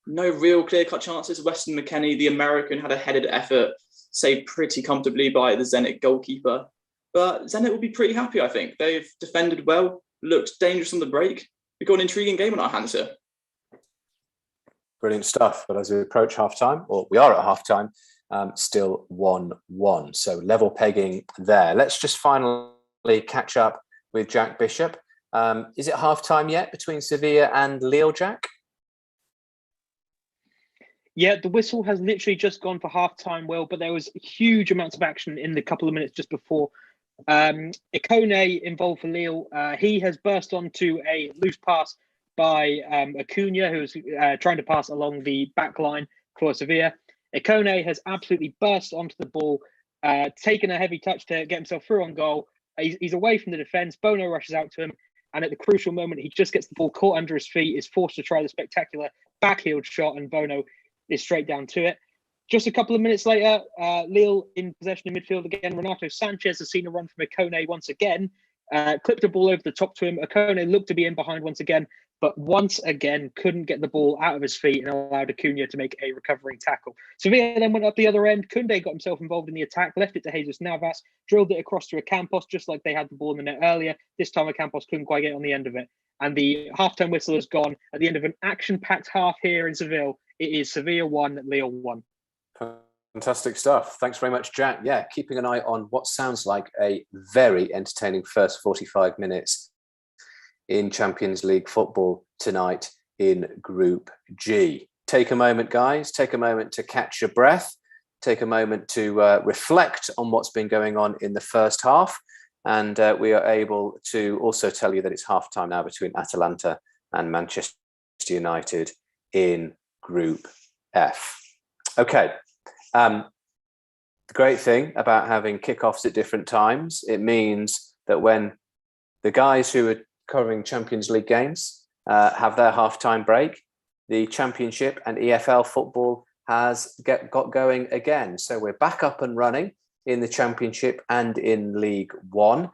no real clear-cut chances. Weston McKennie, the American, had a headed effort, saved pretty comfortably by the Zenit goalkeeper. But Zenit will be pretty happy, I think. They've defended well, looked dangerous on the break. We've got an intriguing game on our hands here. Brilliant stuff. But as we approach half-time, or we are at half-time, still 1-1. So level pegging there. Let's just finally catch up with Jack Bishop. Is it half-time yet between Sevilla and Lille, Jack? Yeah, the whistle has literally just gone for half-time, Will, but there was huge amounts of action in the couple of minutes just before. Ikone involved for Lille. He has burst onto a loose pass by Acuna, who was trying to pass along the back line for Sevilla. Ikone has absolutely burst onto the ball, taken a heavy touch to get himself through on goal. He's away from the defence. Bono rushes out to him, and at the crucial moment, he just gets the ball caught under his feet, is forced to try the spectacular backheeled shot, and Bono is straight down to it. Just a couple of minutes later, Lille in possession in midfield again. Renato Sanchez has seen a run from Ikone once again, clipped the ball over the top to him. Ikone looked to be in behind once again, but once again couldn't get the ball out of his feet and allowed Acuna to make a recovering tackle. Sevilla then went up the other end. Koundé got himself involved in the attack, left it to Jesus Navas, drilled it across to Ocampos, just like they had the ball in the net earlier. This time Ocampos couldn't quite get on the end of it. And the half-time whistle has gone at the end of an action-packed half here in Seville. It is Sevilla 1, Lille 1. Fantastic stuff. Thanks very much, Jack. Yeah, keeping an eye on what sounds like a very entertaining first 45 minutes in Champions League football tonight in Group G. Take a moment, guys. Take a moment to catch your breath. Take a moment to reflect on what's been going on in the first half. And we are able to also tell you that it's half-time now between Atalanta and Manchester United in Group F. Okay. The great thing about having kickoffs at different times, it means that when the guys who are covering Champions League games have their half-time break, the Championship and EFL football has got going again. So we're back up and running in the Championship and in League One.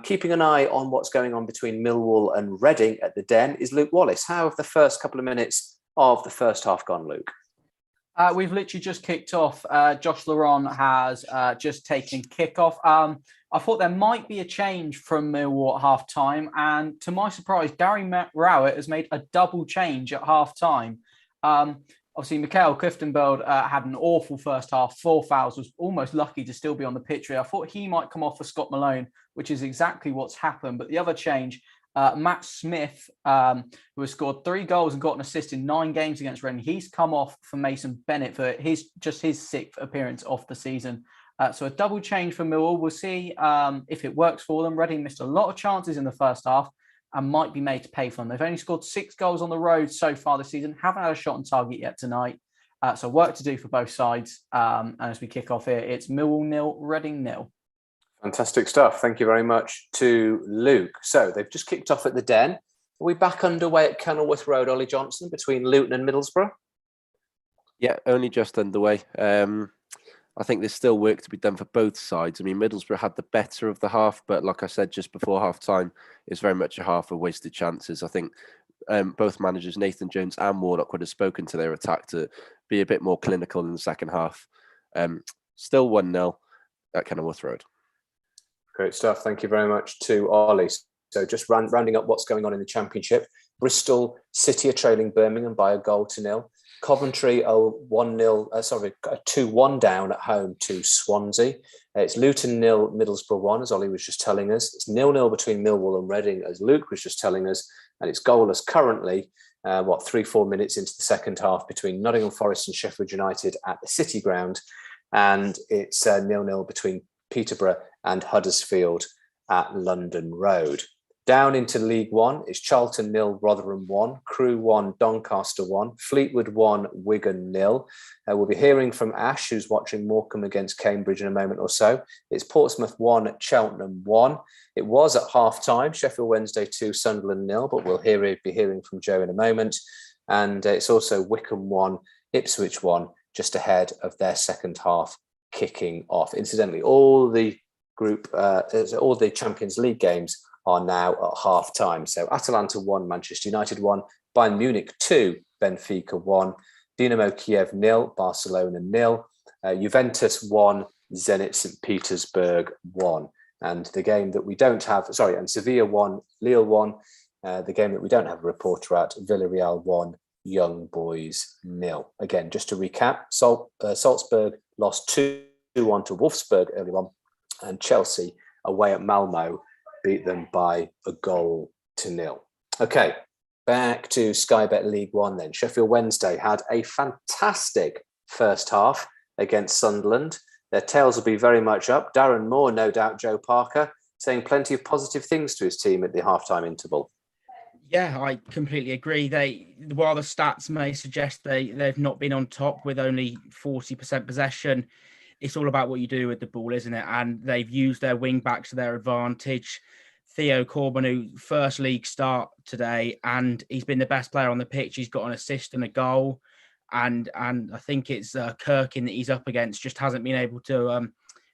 Keeping an eye on what's going on between Millwall and Reading at the Den is Luke Wallace. How have the first couple of minutes of the first half gone, Luke? We've literally just kicked off. Josh Laurent has just taken kickoff. I thought there might be a change from Millwall at half-time, and to my surprise, Gary Rowett has made a double change at half-time. Obviously, Mikael Cliftonbeld had an awful first half, 4 fouls, was almost lucky to still be on the pitch. I thought he might come off for Scott Malone, which is exactly what's happened. But the other change, Matt Smith, who has scored 3 goals and got an assist in 9 games against Reading, he's come off for Mason Bennett for his 6th appearance of the season. So a double change for Millwall. We'll see if it works for them. Reading missed a lot of chances in the first half and might be made to pay for them. They've only scored 6 goals on the road so far this season, haven't had a shot on target yet tonight. So work to do for both sides. And as we kick off here, it's Millwall 0, Reading 0. Fantastic stuff. Thank you very much to Luke. So they've just kicked off at the Den. Are we back underway at Kenilworth Road, Ollie Johnson, between Luton and Middlesbrough? Yeah, only just underway. I think there's still work to be done for both sides. I mean, Middlesbrough had the better of the half, but like I said just before half-time, it's very much a half of wasted chances. I think both managers, Nathan Jones and Warnock, would have spoken to their attack to be a bit more clinical in the second half. Still 1-0 at Kenilworth Road. Great stuff. Thank you very much to Ollie. So just rounding up what's going on in the Championship. Bristol City are trailing Birmingham by a goal to 0. Coventry are 2-1 down at home to Swansea. It's Luton 0, Middlesbrough 1, as Ollie was just telling us. It's 0-0 between Millwall and Reading, as Luke was just telling us. And it's goalless currently, 3-4 minutes into the second half between Nottingham Forest and Sheffield United at the City Ground. And it's 0-0 between Peterborough and Huddersfield at London Road. Down into League One, it's Charlton 0, Rotherham 1, Crewe 1, Doncaster 1, Fleetwood 1, Wigan 0. We'll be hearing from Ash, who's watching Morecambe against Cambridge in a moment or so. It's Portsmouth 1, Cheltenham 1. It was at half-time, Sheffield Wednesday 2, Sunderland 0, but we'll be hearing from Joe in a moment. And it's also Wycombe 1, Ipswich 1, just ahead of their second half kicking off. Incidentally, all the Champions League games are now at half-time. So Atalanta 1, Manchester United 1, Bayern Munich 2, Benfica 1, Dinamo Kiev 0, Barcelona 0, Juventus 1, Zenit St. Petersburg 1. And the game that we don't have, and Sevilla 1, Lille 1, the game that we don't have a reporter at, Villarreal 1, Young Boys 0. Again, just to recap, Salzburg lost 2-1 to Wolfsburg early on, and Chelsea away at Malmo beat them by 1-0. Okay, back to Sky Bet League One then. Sheffield Wednesday had a fantastic first half against Sunderland. Their tails will be very much up. Darren Moore, no doubt, Joe Parker, saying plenty of positive things to his team at the halftime interval. Yeah, I completely agree. While the stats may suggest they've not been on top with only 40% possession, it's all about what you do with the ball, isn't it? And they've used their wing backs to their advantage. Theo Corbin, who first league start today, and he's been the best player on the pitch. He's got an assist and a goal. And I think it's Kirkin that he's up against, just hasn't been able to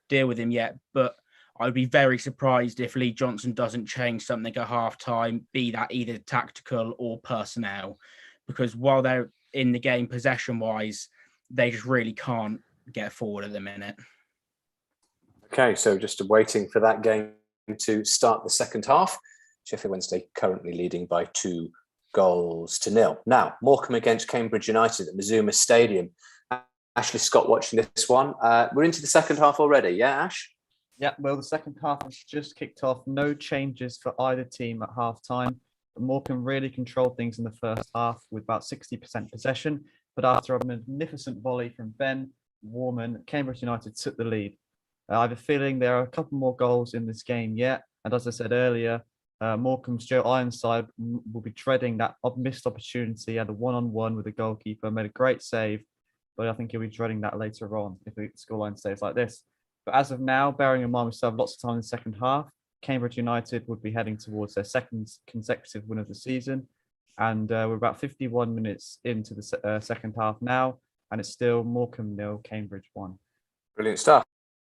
deal with him yet. But I'd be very surprised if Lee Johnson doesn't change something at half-time, be that either tactical or personnel, because while they're in the game possession-wise, they just really can't get forward at the minute. Okay, so just waiting for that game to start the second half. Sheffield Wednesday currently leading by 2-0. Now, Morecambe against Cambridge United at Mazuma Stadium. Ashley Scott watching this one. We're into the second half already, yeah, Ash? Yeah, well, the second half has just kicked off. No changes for either team at half-time. Morecambe really controlled things in the first half with about 60% possession. But after a magnificent volley from Ben Warman, Cambridge United took the lead. I have a feeling there are a couple more goals in this game yet. And as I said earlier, Morecambe's Joe Ironside will be dreading that missed opportunity. He had a one-on-one with the goalkeeper, made a great save. But I think he'll be dreading that later on if the scoreline stays like this. But as of now, bearing in mind we still have lots of time in the second half, Cambridge United would be heading towards their second consecutive win of the season. And we're about 51 minutes into the second half now, and it's still Morecambe 0, Cambridge 1. Brilliant stuff.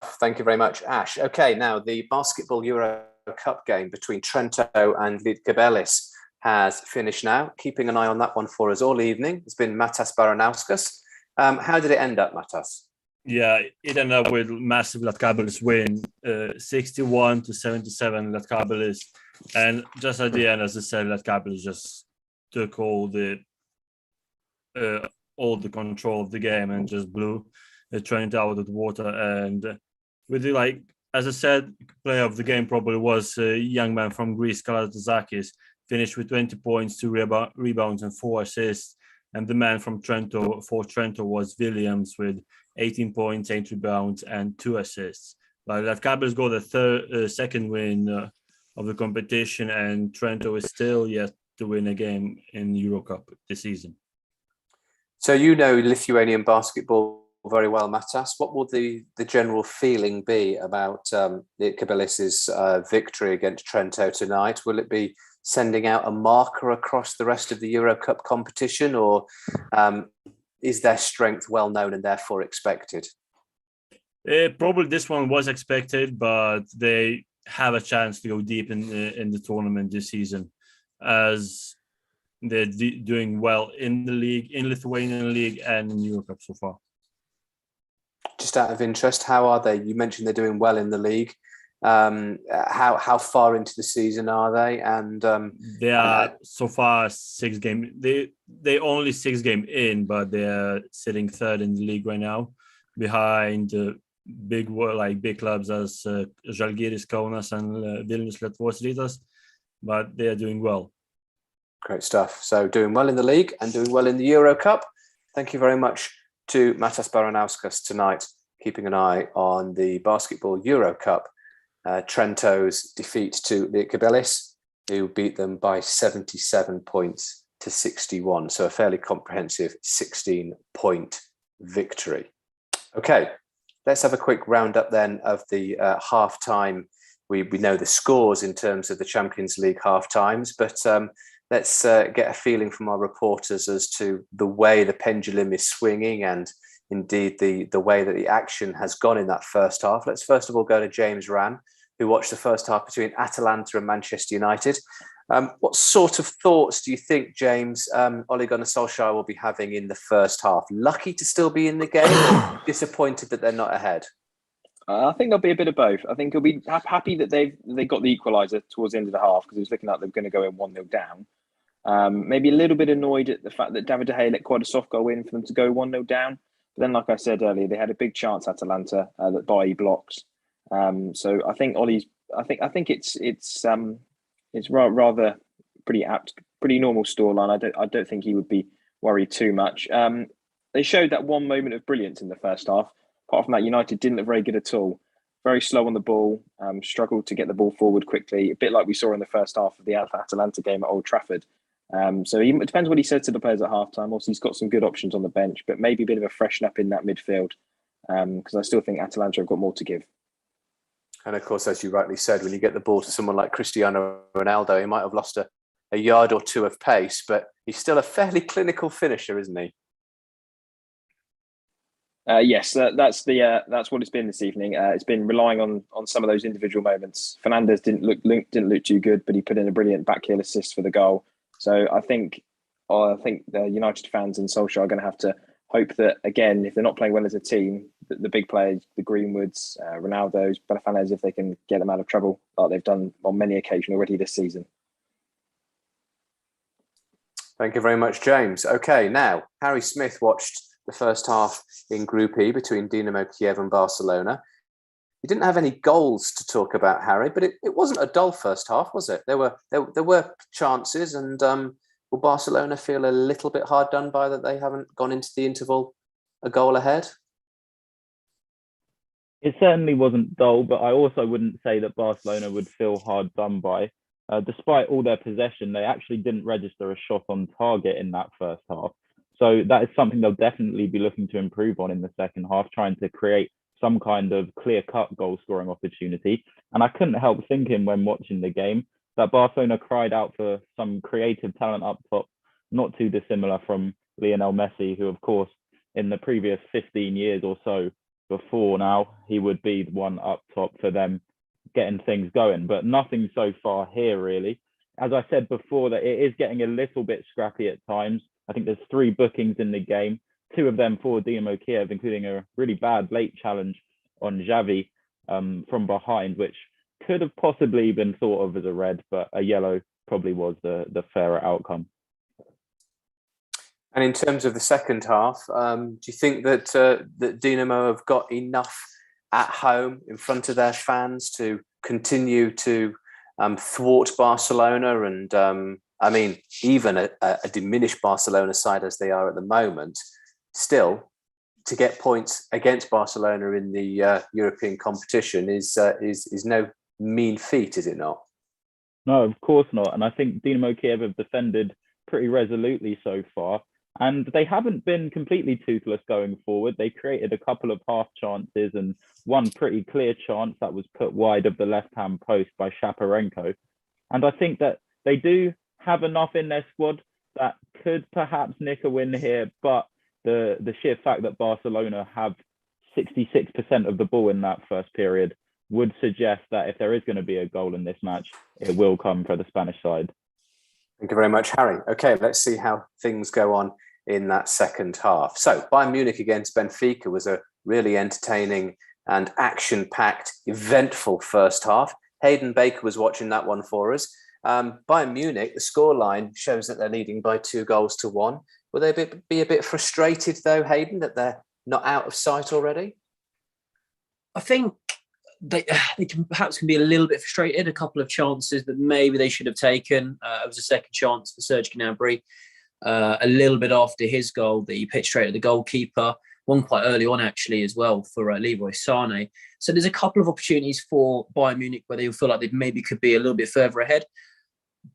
Thank you very much, Ash. Okay, now the Basketball Euro Cup game between Trento and Lietkabelis has finished now. Keeping an eye on that one for us all evening. It's been Matas Baranauskas. How did it end up, Matas? Yeah, it ended up with massive Lietkabelis win, 61-77 Lietkabelis. And just at the end, as I said, Lietkabelis just took all the control of the game and just blew Trent out of the water. And with the, as I said, player of the game probably was a young man from Greece, Kalatzakis, finished with 20 points, 2 rebounds and 4 assists. And the man from Trento was Williams with 18 points, 8 rebounds and 2 assists. But Lietkabelis got the second win of the competition, and Trento is still yet to win a game in Euro Cup this season. So you know Lithuanian basketball very well, Matas. What will the general feeling be about Lietkabelis' victory against Trento tonight? Will it be sending out a marker across the rest of the Euro Cup competition, or is their strength well known and therefore expected? Probably this one was expected, but they have a chance to go deep in the tournament this season, as they're doing well in the league, in Lithuanian league and in Euro Cup so far. Just out of interest, how are they? You mentioned they're doing well in the league. How far into the season are they? And they are so far 6 game. They only 6 game in, but they're sitting third in the league right now, behind big clubs as Žalgiris, Kaunas, and Vilnius Lietuvos Rytas. But they are doing well. Great stuff. So doing well in the league and doing well in the Euro Cup. Thank you very much to Matas Baranauskas tonight, keeping an eye on the Basketball Euro Cup. Trento's defeat to Lietkabelis, who beat them by 77 points to 61. So a fairly comprehensive 16-point victory. Okay, let's have a quick roundup then of the halftime. We know the scores in terms of the Champions League halftimes, but let's get a feeling from our reporters as to the way the pendulum is swinging and indeed the way that the action has gone in that first half. Let's first of all go to James Rann, who watched the first half between Atalanta and Manchester United. What sort of thoughts do you think, James, Ole Gunnar Solskjaer will be having in the first half? Lucky to still be in the game, or disappointed that they're not ahead? I think there'll be a bit of both. I think he'll be happy that they got the equaliser towards the end of the half, because he was looking like they were going to go in 1-0 down. Maybe a little bit annoyed at the fact that David De Gea let quite a soft goal in for them to go 1-0 down. But then, like I said earlier, they had a big chance at Atalanta that Bailly blocks. So I think Ollie's. I think it's rather pretty apt, pretty normal scoreline. I don't think he would be worried too much. They showed that one moment of brilliance in the first half. Apart from that, United didn't look very good at all. Very slow on the ball, struggled to get the ball forward quickly, a bit like we saw in the first half of the Atalanta game at Old Trafford. So it depends what he said to the players at halftime. Also, he's got some good options on the bench, but maybe a bit of a freshen up in that midfield because I still think Atalanta have got more to give. And of course, as you rightly said, when you get the ball to someone like Cristiano Ronaldo, he might have lost a yard or two of pace, but he's still a fairly clinical finisher, isn't he? Yes, that's what it's been this evening. It's been relying on some of those individual moments. Fernandes didn't look too good, but he put in a brilliant backheel assist for the goal. So I think the United fans and Solskjaer are going to have to hope that, again, if they're not playing well as a team, that the big players, the Greenwoods, Ronaldo's, Fernandes, if they can get them out of trouble like they've done on many occasions already this season. Thank you very much, James. Okay, now, Harry Smith watched the first half in Group E between Dinamo Kiev and Barcelona. He didn't have any goals to talk about, Harry, but it wasn't a dull first half, was it? There were chances, and will Barcelona feel a little bit hard done by that they haven't gone into the interval a goal ahead? It certainly wasn't dull, but I also wouldn't say that Barcelona would feel hard done by. Despite all their possession, they actually didn't register a shot on target in that first half. So that is something they'll definitely be looking to improve on in the second half, trying to create some kind of clear-cut goal-scoring opportunity. And I couldn't help thinking when watching the game that Barcelona cried out for some creative talent up top, not too dissimilar from Lionel Messi, who, of course, in the previous 15 years or so before now, he would be the one up top for them getting things going. But nothing so far here, really. As I said before, that it is getting a little bit scrappy at times. I think there's 3 bookings in the game, 2 of them for Dinamo Kiev, including a really bad late challenge on Xavi from behind, which could have possibly been thought of as a red, but a yellow probably was the fairer outcome. And in terms of the second half, do you think that that Dinamo have got enough at home in front of their fans to continue to thwart Barcelona? And I mean, even a diminished Barcelona side as they are at the moment, still to get points against Barcelona in the European competition is no mean feat, is it not? No, of course not. And I think Dinamo Kiev have defended pretty resolutely so far. And they haven't been completely toothless going forward. They created a couple of half chances and one pretty clear chance that was put wide of the left-hand post by Shaparenko. And I think that they do have enough in their squad that could perhaps nick a win here. But the sheer fact that Barcelona have 66% of the ball in that first period would suggest that if there is going to be a goal in this match, it will come for the Spanish side. Thank you very much, Harry. Okay, let's see how things go on in that second half. So Bayern Munich against Benfica was a really entertaining and action-packed, eventful first half. Hayden Baker was watching that one for us. Bayern Munich, the scoreline shows that they're leading by 2-1. Will they be a bit frustrated, though, Hayden, that they're not out of sight already? I think they can be a little bit frustrated. A couple of chances that maybe they should have taken. It was a second chance for Serge Gnabry. A little bit after his goal that he pitched straight at the goalkeeper. One quite early on, actually, as well, for Leroy Sané. So there's a couple of opportunities for Bayern Munich where they feel like they maybe could be a little bit further ahead.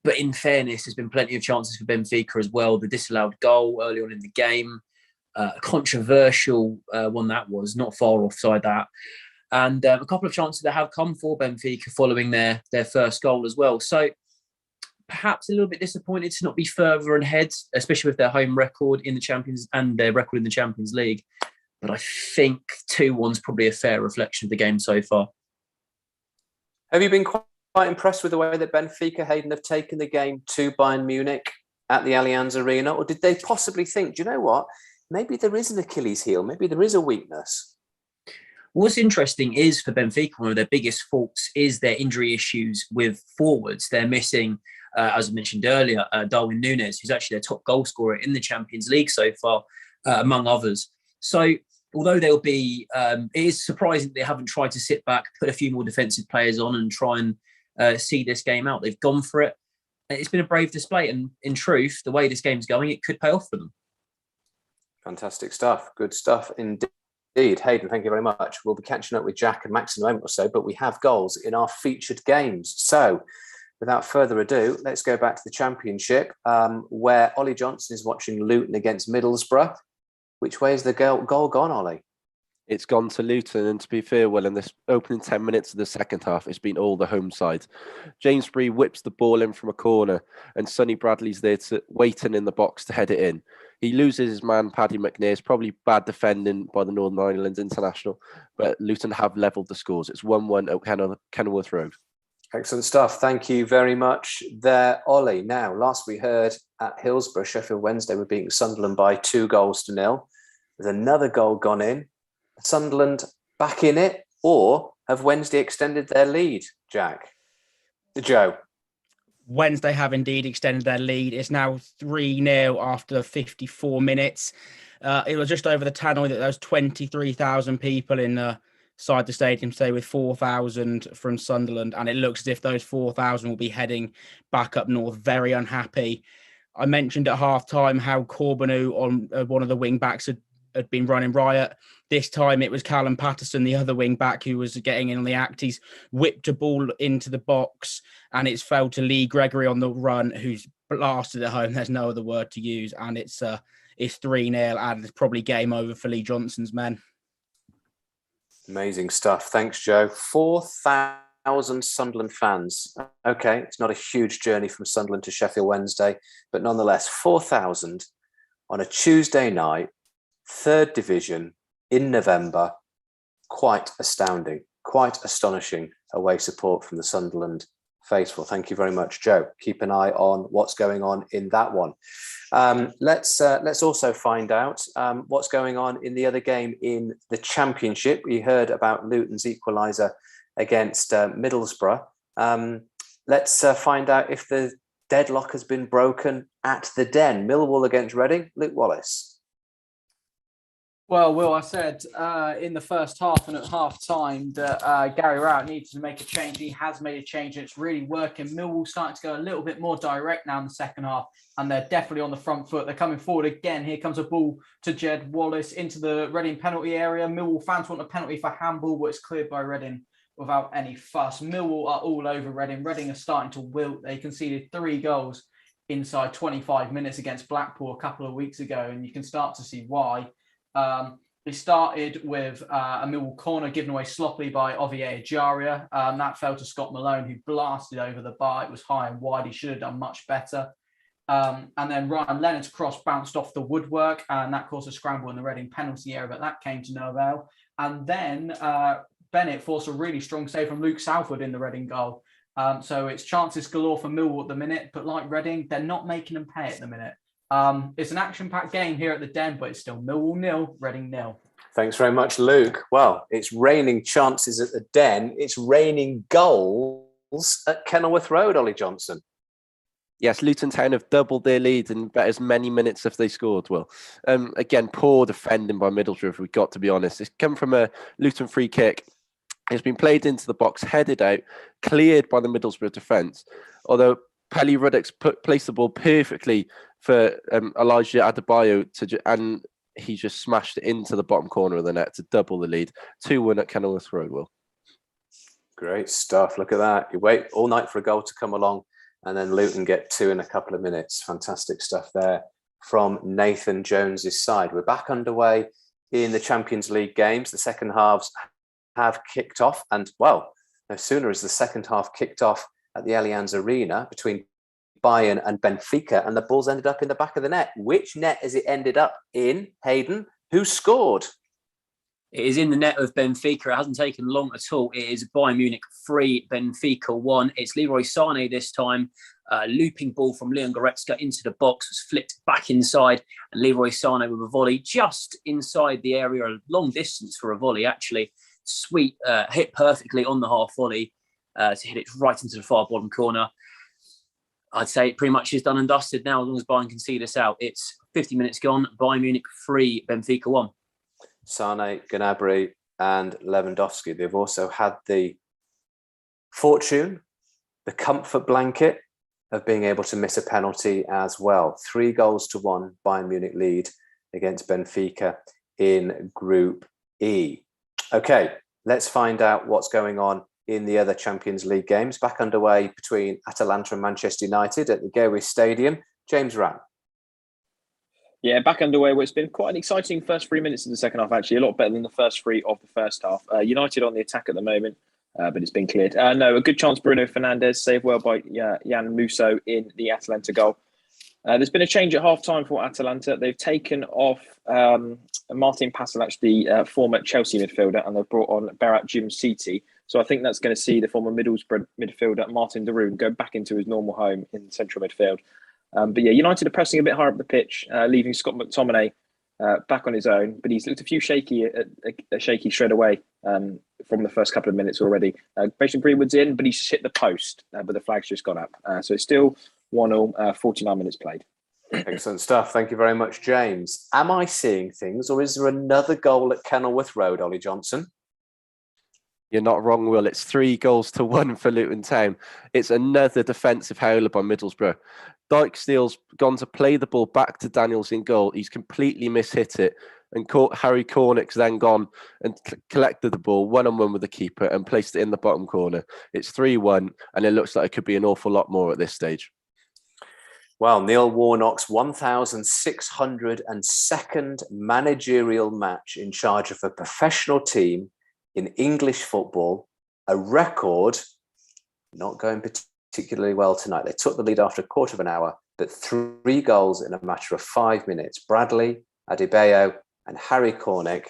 But in fairness, there's been plenty of chances for Benfica as well. The disallowed goal early on in the game, a controversial one that was, not far offside that. And a couple of chances that have come for Benfica following their first goal as well. So perhaps a little bit disappointed to not be further ahead, especially with their home record in the Champions and their record in the Champions League. But I think 2-1's probably a fair reflection of the game so far. Have you been quite impressed with the way that Benfica, Hayden, have taken the game to Bayern Munich at the Allianz Arena? Or did they possibly think, do you know what, maybe there is an Achilles heel, maybe there is a weakness? What's interesting is for Benfica, one of their biggest faults is their injury issues with forwards. They're missing as I mentioned earlier, Darwin Núñez, who's actually their top goal scorer in the Champions League so far, among others. So although they'll be, it is surprising they haven't tried to sit back, put a few more defensive players on and try and see this game out. They've gone for it. It's been a brave display. And in truth, the way this game's going, it could pay off for them. Fantastic stuff. Good stuff indeed. Hayden, thank you very much. We'll be catching up with Jack and Max in a moment or so, but we have goals in our featured games. So without further ado, let's go back to the Championship, where Ollie Johnson is watching Luton against Middlesbrough. Which way is the goal gone, Ollie? It's gone to Luton, and to be fair, well, in this opening 10 minutes of the second half, it's been all the home side. James Bree whips the ball in from a corner, and Sonny Bradley's there waiting in the box to head it in. He loses his man, Paddy McNair. Probably bad defending by the Northern Ireland international, but Luton have levelled the scores. It's 1-1 at Kenilworth Road. Excellent stuff. Thank you very much there, Ollie. Now, last we heard at Hillsborough, Sheffield Wednesday were beating Sunderland by 2-0. There's another goal gone in. Sunderland back in it, or have Wednesday extended their lead, Jack? Joe? Wednesday have indeed extended their lead. It's now 3-0 after 54 minutes. It was just over the tannoy that there was 23,000 people inside the stadium today, with 4,000 from Sunderland, and it looks as if those 4,000 will be heading back up north, very unhappy. I mentioned at half-time how Corbanu on one of the wing-backs had been running riot. This time it was Callum Patterson, the other wing-back, who was getting in on the act. He's whipped a ball into the box, and it's fell to Lee Gregory on the run, who's blasted it home. There's no other word to use, and it's 3-0, and it's probably game over for Lee Johnson's men. Amazing stuff. Thanks, Joe. 4,000 Sunderland fans. Okay, it's not a huge journey from Sunderland to Sheffield Wednesday, but nonetheless, 4,000 on a Tuesday night, third division in November. Quite astounding, quite astonishing away support from the Sunderland faithful. Thank you very much, Joe. Keep an eye on what's going on in that one. Let's also find out what's going on in the other game in the Championship. We heard about Luton's equaliser against Middlesbrough. Let's find out if the deadlock has been broken at the Den. Millwall against Reading. Luke Wallace. Well, Will, I said in the first half and at half time that Gary Rowett needed to make a change. He has made a change, and it's really working. Millwall starting to go a little bit more direct now in the second half, and they're definitely on the front foot. They're coming forward again. Here comes a ball to Jed Wallace into the Reading penalty area. Millwall fans want a penalty for handball, but it's cleared by Reading without any fuss. Millwall are all over Reading. Reading are starting to wilt. They conceded 3 goals inside 25 minutes against Blackpool a couple of weeks ago, and you can start to see why. They started with a Millwall corner given away sloppily by Ovier Ejaria. That fell to Scott Malone, who blasted over the bar. It was high and wide. He should have done much better. And then Ryan Leonard's cross bounced off the woodwork, and that caused a scramble in the Reading penalty area, but that came to no avail. And then Bennett forced a really strong save from Luke Southwood in the Reading goal. So it's chances galore for Millwall at the minute, but like Reading, they're not making them pay at the minute. It's an action-packed game here at the Den, but it's still Millwall 0, Reading 0. Thanks very much, Luke. Well, it's raining chances at the Den. It's raining goals at Kenilworth Road, Ollie Johnson. Yes, Luton Town have doubled their lead in about as many minutes if they scored. Well, again, poor defending by Middlesbrough, if we've got to be honest. It's come from a Luton free kick. It's been played into the box, headed out, cleared by the Middlesbrough defence. Although Pelly Ruddock's placed the ball perfectly for Elijah Adebayo and he just smashed it into the bottom corner of the net to double the lead. 2-1 at Kenilworth Road, Will. Great stuff. Look at that. You wait all night for a goal to come along, and then Luton get 2 in a couple of minutes. Fantastic stuff there from Nathan Jones's side. We're back underway in the Champions League games. The second halves have kicked off, and well, no sooner is the second half kicked off at the Allianz Arena between Bayern and Benfica, and the ball's ended up in the back of the net. Which net has it ended up in, Hayden? Who scored? It is in the net of Benfica. It hasn't taken long at all. It is Bayern Munich 3, Benfica 1. It's Leroy Sané this time. Looping ball from Leon Goretzka into the box was flicked back inside, and Leroy Sané with a volley just inside the area, a long distance for a volley actually. Sweet, hit perfectly on the half volley to hit it right into the far bottom corner. I'd say it pretty much is done and dusted now, as long as Bayern can see this out. It's 50 minutes gone. Bayern Munich 3, Benfica 1. Sane, Gnabry and Lewandowski. They've also had the fortune, the comfort blanket of being able to miss a penalty as well. 3-1 Bayern Munich lead against Benfica in Group E. Okay, let's find out what's going on in the other Champions League games. Back underway between Atalanta and Manchester United at the Gateway Stadium. James Ram. Yeah, back underway. Well, it's been quite an exciting first 3 minutes of the second half, actually. A lot better than the first 3 of the first half. United on the attack at the moment, but it's been cleared. No, a good chance, Bruno Fernandes, saved well by Jan Musso in the Atalanta goal. There's been a change at half-time for Atalanta. They've taken off Martin Pasalac, the former Chelsea midfielder, and they've brought on Berat Djimsiti. So I think that's going to see the former Middlesbrough midfielder, Martin de Roon, go back into his normal home in central midfield. But yeah, United are pressing a bit higher up the pitch, leaving Scott McTominay back on his own. But he's looked a few shaky straight away from the first couple of minutes already. Mason Greenwood's in, but he's just hit the post, but the flag's just gone up. So it's still 1-0, 49 minutes played. Excellent stuff. Thank you very much, James. Am I seeing things, or is there another goal at Kenilworth Road, Ollie Johnson? You're not wrong, Will. It's 3-1 for Luton Town. It's another defensive howler by Middlesbrough. Dijksteel's gone to play the ball back to Daniels in goal. He's completely mishit it. And Harry Cornick's then gone and collected the ball one-on-one with the keeper and placed it in the bottom corner. It's 3-1, and it looks like it could be an awful lot more at this stage. Well, Neil Warnock's 1,602nd managerial match in charge of a professional team in English football, a record, not going particularly well tonight. They took the lead after a quarter of an hour, but 3 goals in a matter of 5 minutes. Bradley, Adebayo and Harry Cornick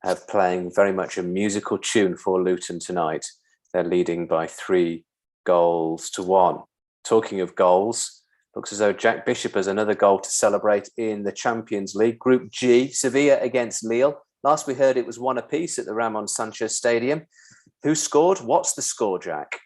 have playing very much a musical tune for Luton tonight. They're leading by 3-1. Talking of goals, looks as though Jack Bishop has another goal to celebrate in the Champions League. Group G, Sevilla against Lille. Last we heard, it was 1 apiece at the Ramon Sanchez Stadium. Who scored? What's the score, Jack?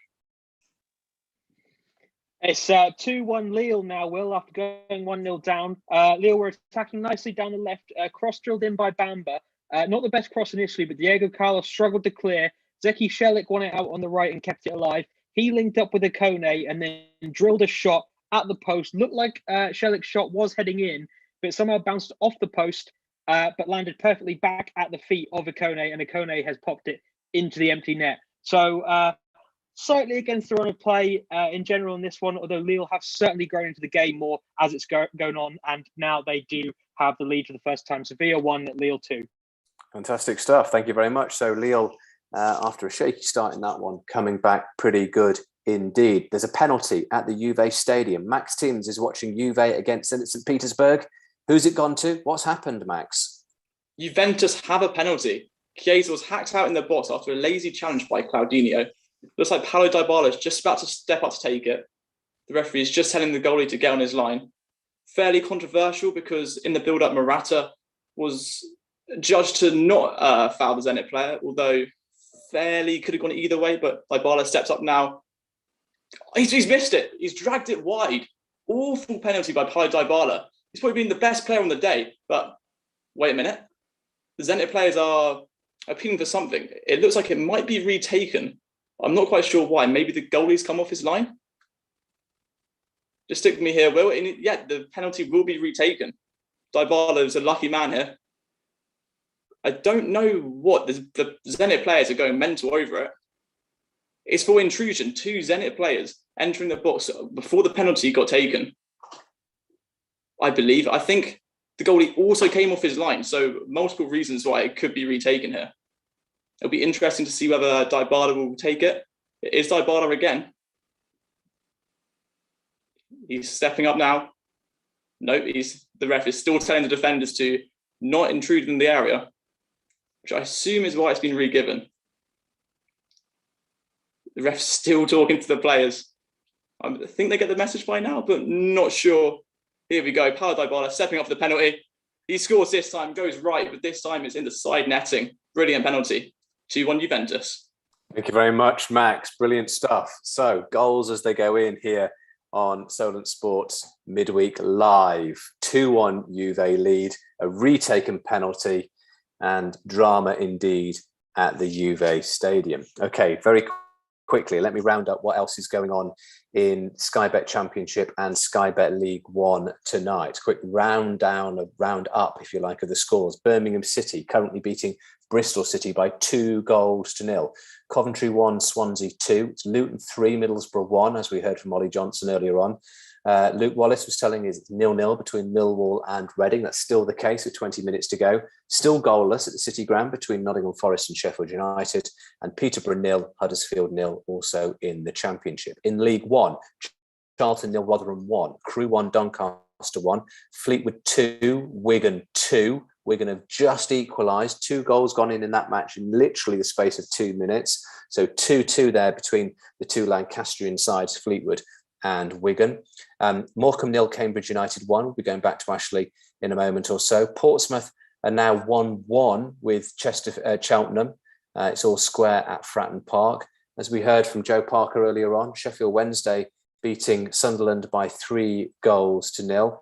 It's 2-1 Lille now, Will, after going 1-0 down. Lille were attacking nicely down the left. Cross drilled in by Bamba. Not the best cross initially, but Diego Carlos struggled to clear. Zeki Shelik won it out on the right and kept it alive. He linked up with Akone and then drilled a shot at the post. Looked like Shelik's shot was heading in, but somehow bounced off the post, but landed perfectly back at the feet of Akone, and Akone has popped it into the empty net. So slightly against the run of play in general in this one, although Lille have certainly grown into the game more as it's going on, and now they do have the lead for the first time. Sevilla 1, Lille 2. Fantastic stuff. Thank you very much. So Lille, after a shaky start in that one, coming back pretty good indeed. There's a penalty at the Juve Stadium. Max Timms is watching Juve against St. Petersburg. Who's it gone to? What's happened, Max? Juventus have a penalty. Chiesa was hacked out in the box after a lazy challenge by Claudinho. Looks like Paulo Dybala is just about to step up to take it. The referee is just telling the goalie to get on his line. Fairly controversial because in the build-up, Morata was judged to not foul the Zenit player, although fairly could have gone either way, but Dybala steps up now. He's missed it. He's dragged it wide. Awful penalty by Paulo Dybala. He's probably been the best player on the day, but wait a minute. The Zenit players are appealing for something. It looks like it might be retaken. I'm not quite sure why. Maybe the goalie's come off his line. Just stick with me here, Will. Yeah, the penalty will be retaken. Dybala is a lucky man here. I don't know what. The Zenit players are going mental over it. It's for intrusion. 2 Zenit players entering the box before the penalty got taken. I believe. I think the goalie also came off his line, so multiple reasons why it could be retaken here. It'll be interesting to see whether Dybala will take it. It is Dybala again. He's stepping up now. No, the ref is still telling the defenders to not intrude in the area, which I assume is why it's been re-given. The ref's still talking to the players. I think they get the message by now, but not sure. Here we go. Paulo Dybala stepping up for the penalty. He scores this time, goes right, but this time it's in the side netting. Brilliant penalty. 2-1 Juventus. Thank you very much, Max. Brilliant stuff. So goals as they go in here on Solent Sports Midweek Live. 2-1 Juve lead, a retaken penalty, and drama indeed at the Juve Stadium. Okay, very quickly, let me round up what else is going on in Sky Bet Championship and Sky Bet League One tonight. Quick round up, if you like, of the scores. Birmingham City currently beating Bristol City by 2-0. Coventry 1, Swansea 2. It's Luton 3, Middlesbrough 1, as we heard from Ollie Johnson earlier on. Luke Wallace was telling us it's 0-0 between Millwall and Reading. That's still the case with 20 minutes to go. Still goalless at the City Ground between Nottingham Forest and Sheffield United. And Peterborough 0, Huddersfield 0, also in the Championship. In League One, Charlton 0, Rotherham 1, Crewe 1, Doncaster 1, Fleetwood 2, Wigan 2. Wigan have just equalised. 2 goals gone in that match in literally the space of 2 minutes. So 2-2 there between the two Lancastrian sides, Fleetwood and Wigan. Morecambe 0, Cambridge United 1. We'll be going back to Ashley in a moment or so. Portsmouth are now 1-1 with Cheltenham. It's all square at Fratton Park. As we heard from Joe Parker earlier on, Sheffield Wednesday beating Sunderland by 3-0.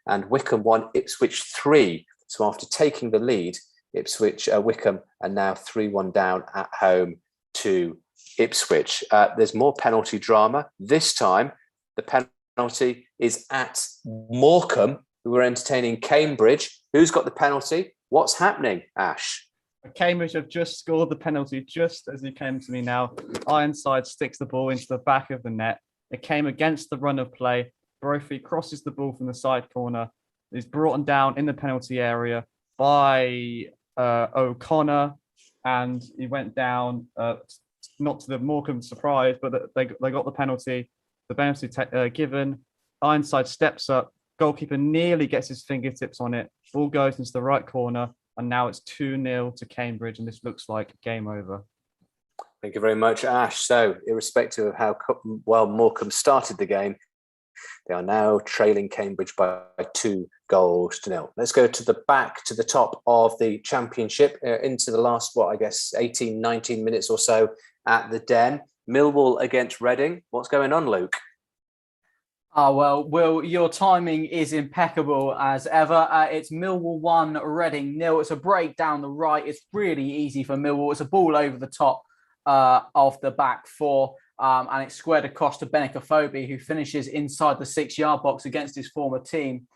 And Wycombe 1, Ipswich 3. So after taking the lead, Wycombe are now 3-1 down at home to Ipswich. There's more penalty drama. This time, the penalty is at Morecambe, who are entertaining Cambridge. Who's got the penalty? What's happening, Ash? Cambridge have just scored the penalty just as he came to me now. Ironside sticks the ball into the back of the net. It came against the run of play. Brophy crosses the ball from the side corner. He's brought down in the penalty area by O'Connor, and he went down, not to the Morecambe surprise, but they got the penalty. The penalty given. Ironside steps up. Goalkeeper nearly gets his fingertips on it. Ball goes into the right corner, and now it's 2-0 to Cambridge, and this looks like game over. Thank you very much, Ash. So, irrespective of how well Morecambe started the game, they are now trailing Cambridge by 2-0. Let's go to the top of the Championship, into the last, 18, 19 minutes or so at the Den. Millwall against Reading. What's going on, Luke? Well, Will, your timing is impeccable as ever. It's Millwall 1, Reading 0. It's a break down the right. It's really easy for Millwall. It's a ball over the top of the back four. And it's squared across to Benfica, who finishes inside the 6-yard box against his former team.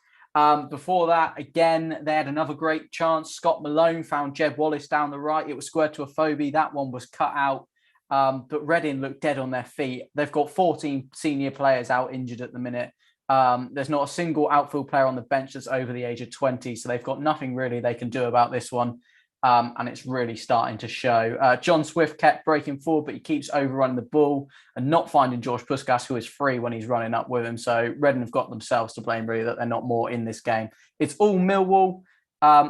Before that, again, they had another great chance. Scott Malone found Jed Wallace down the right. It was squared to Afobe. That one was cut out. But Reading looked dead on their feet. They've got 14 senior players out injured at the minute. There's not a single outfield player on the bench that's over the age of 20. So they've got nothing really they can do about this one. And it's really starting to show. John Swift kept breaking forward, but he keeps overrunning the ball and not finding George Puskas, who is free when he's running up with him. So Reading have got themselves to blame, really, that they're not more in this game. It's all Millwall.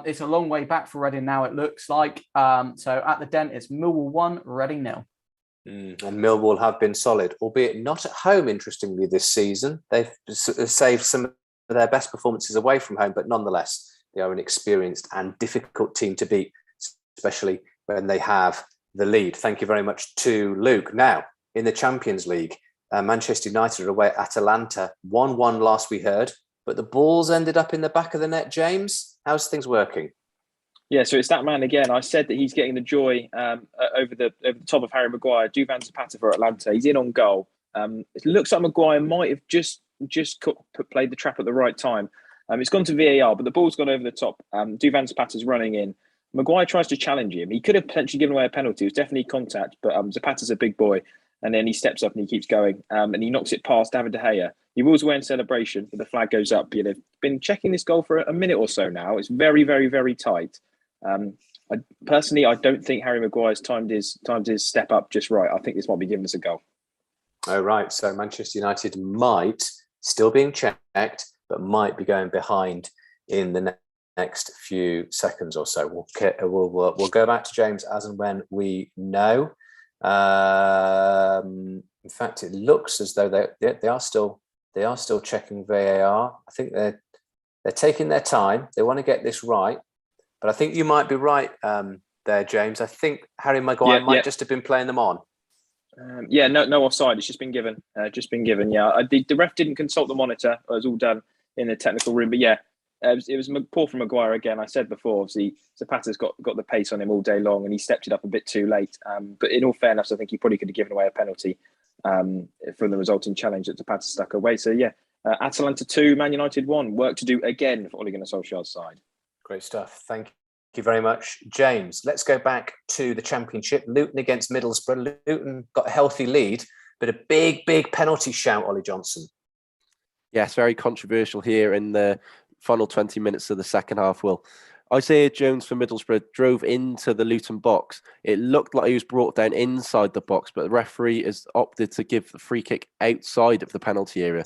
It's a long way back for Reading now, it looks like. So at the Den, it's Millwall 1, Reading 0. And Millwall have been solid, albeit not at home, interestingly, this season. They've saved some of their best performances away from home, but nonetheless, they are an experienced and difficult team to beat, especially when they have the lead. Thank you very much to Luke. Now, in the Champions League, Manchester United are away at Atalanta. 1-1 last we heard, but the ball's ended up in the back of the net, James. How's things working? Yeah, so it's that man again. I said that he's getting the joy over the top of Harry Maguire. Duvan Zapata for Atlanta. He's in on goal. It looks like Maguire might have just played the trap at the right time. It's gone to VAR, but the ball's gone over the top. Duvan Zapata's running in. Maguire tries to challenge him. He could have potentially given away a penalty. It was definitely contact, but Zapata's a big boy. And then he steps up and he keeps going. And he knocks it past David De Gea. He rolls away in celebration, but the flag goes up. You know, been checking this goal for a minute or so now. It's very, very, very tight. I don't think Harry Maguire's timed his step up just right. I think this might be giving us a goal. Oh, right. So Manchester United might, still being checked, but might be going behind in the next few seconds or so. We'll go back to James as and when we know. In fact, it looks as though they are still checking VAR. I think they're taking their time. They want to get this right. But I think you might be right there, James. I think Harry Maguire might just have been playing them on. No offside. It's just been given. Yeah, the ref didn't consult the monitor. It was all done in the technical room. But yeah, it was poor from Maguire again. I said before, obviously, Zapata's got the pace on him all day long, and he stepped it up a bit too late. But in all fairness, I think he probably could have given away a penalty from the resulting challenge that Zapata stuck away. So yeah, Atalanta 2, Man United 1. Work to do again for Ole Gunnar Solskjaer's side. Great stuff. Thank you very much, James. Let's go back to the Championship. Luton against Middlesbrough. Luton got a healthy lead, but a big penalty shout, Ollie Johnson. Yes, very controversial here in the final 20 minutes of the second half, Will. Isaiah Jones for Middlesbrough drove into the Luton box. It looked like he was brought down inside the box, but the referee has opted to give the free kick outside of the penalty area.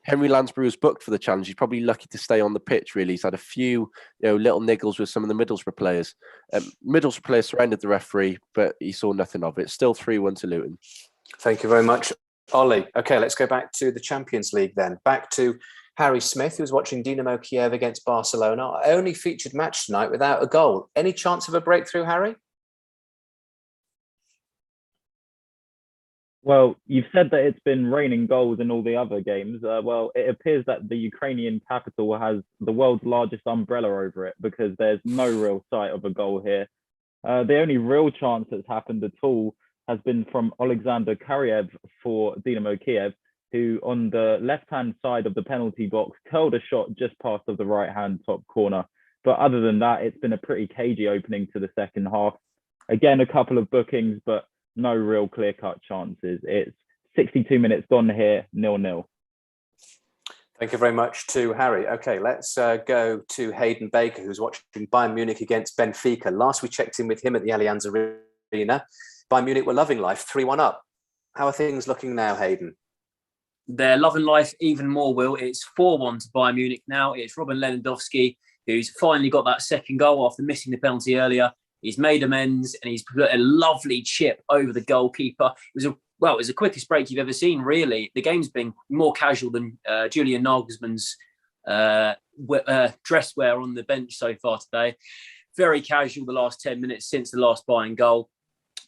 Henry Lansbury was booked for the challenge. He's probably lucky to stay on the pitch, really. He's had a few little niggles with some of the Middlesbrough players. Middlesbrough players surrounded the referee, but he saw nothing of it. Still 3-1 to Luton. Thank you very much, Ollie. Okay, let's go back to the Champions League then. Back to Harry Smith, who was watching Dinamo Kiev against Barcelona. Only featured match tonight without a goal. Any chance of a breakthrough, Harry? Well, you've said that it's been raining goals in all the other games. Well, it appears that the Ukrainian capital has the world's largest umbrella over it because there's no real sight of a goal here. The only real chance that's happened at all has been from Alexander Karyev for Dinamo Kiev, who on the left-hand side of the penalty box curled a shot just past of the right-hand top corner. But other than that, it's been a pretty cagey opening to the second half. Again, a couple of bookings, but no real clear-cut chances. It's 62 minutes gone here, 0-0. Thank you very much to Harry. Okay, let's go to Hayden Baker, who's watching Bayern Munich against Benfica. Last we checked in with him at the Allianz Arena, Bayern Munich were loving life, 3-1 up. How are things looking now, Hayden? They're loving life even more, Will. It's 4-1 to Bayern Munich now. It's Robin Lewandowski, who's finally got that second goal after missing the penalty earlier. He's made amends and he's put a lovely chip over the goalkeeper. It was the quickest break you've ever seen, really. The game's been more casual than Julian Nagelsmann's dress wear on the bench so far today. Very casual the last 10 minutes since the last Bayern goal.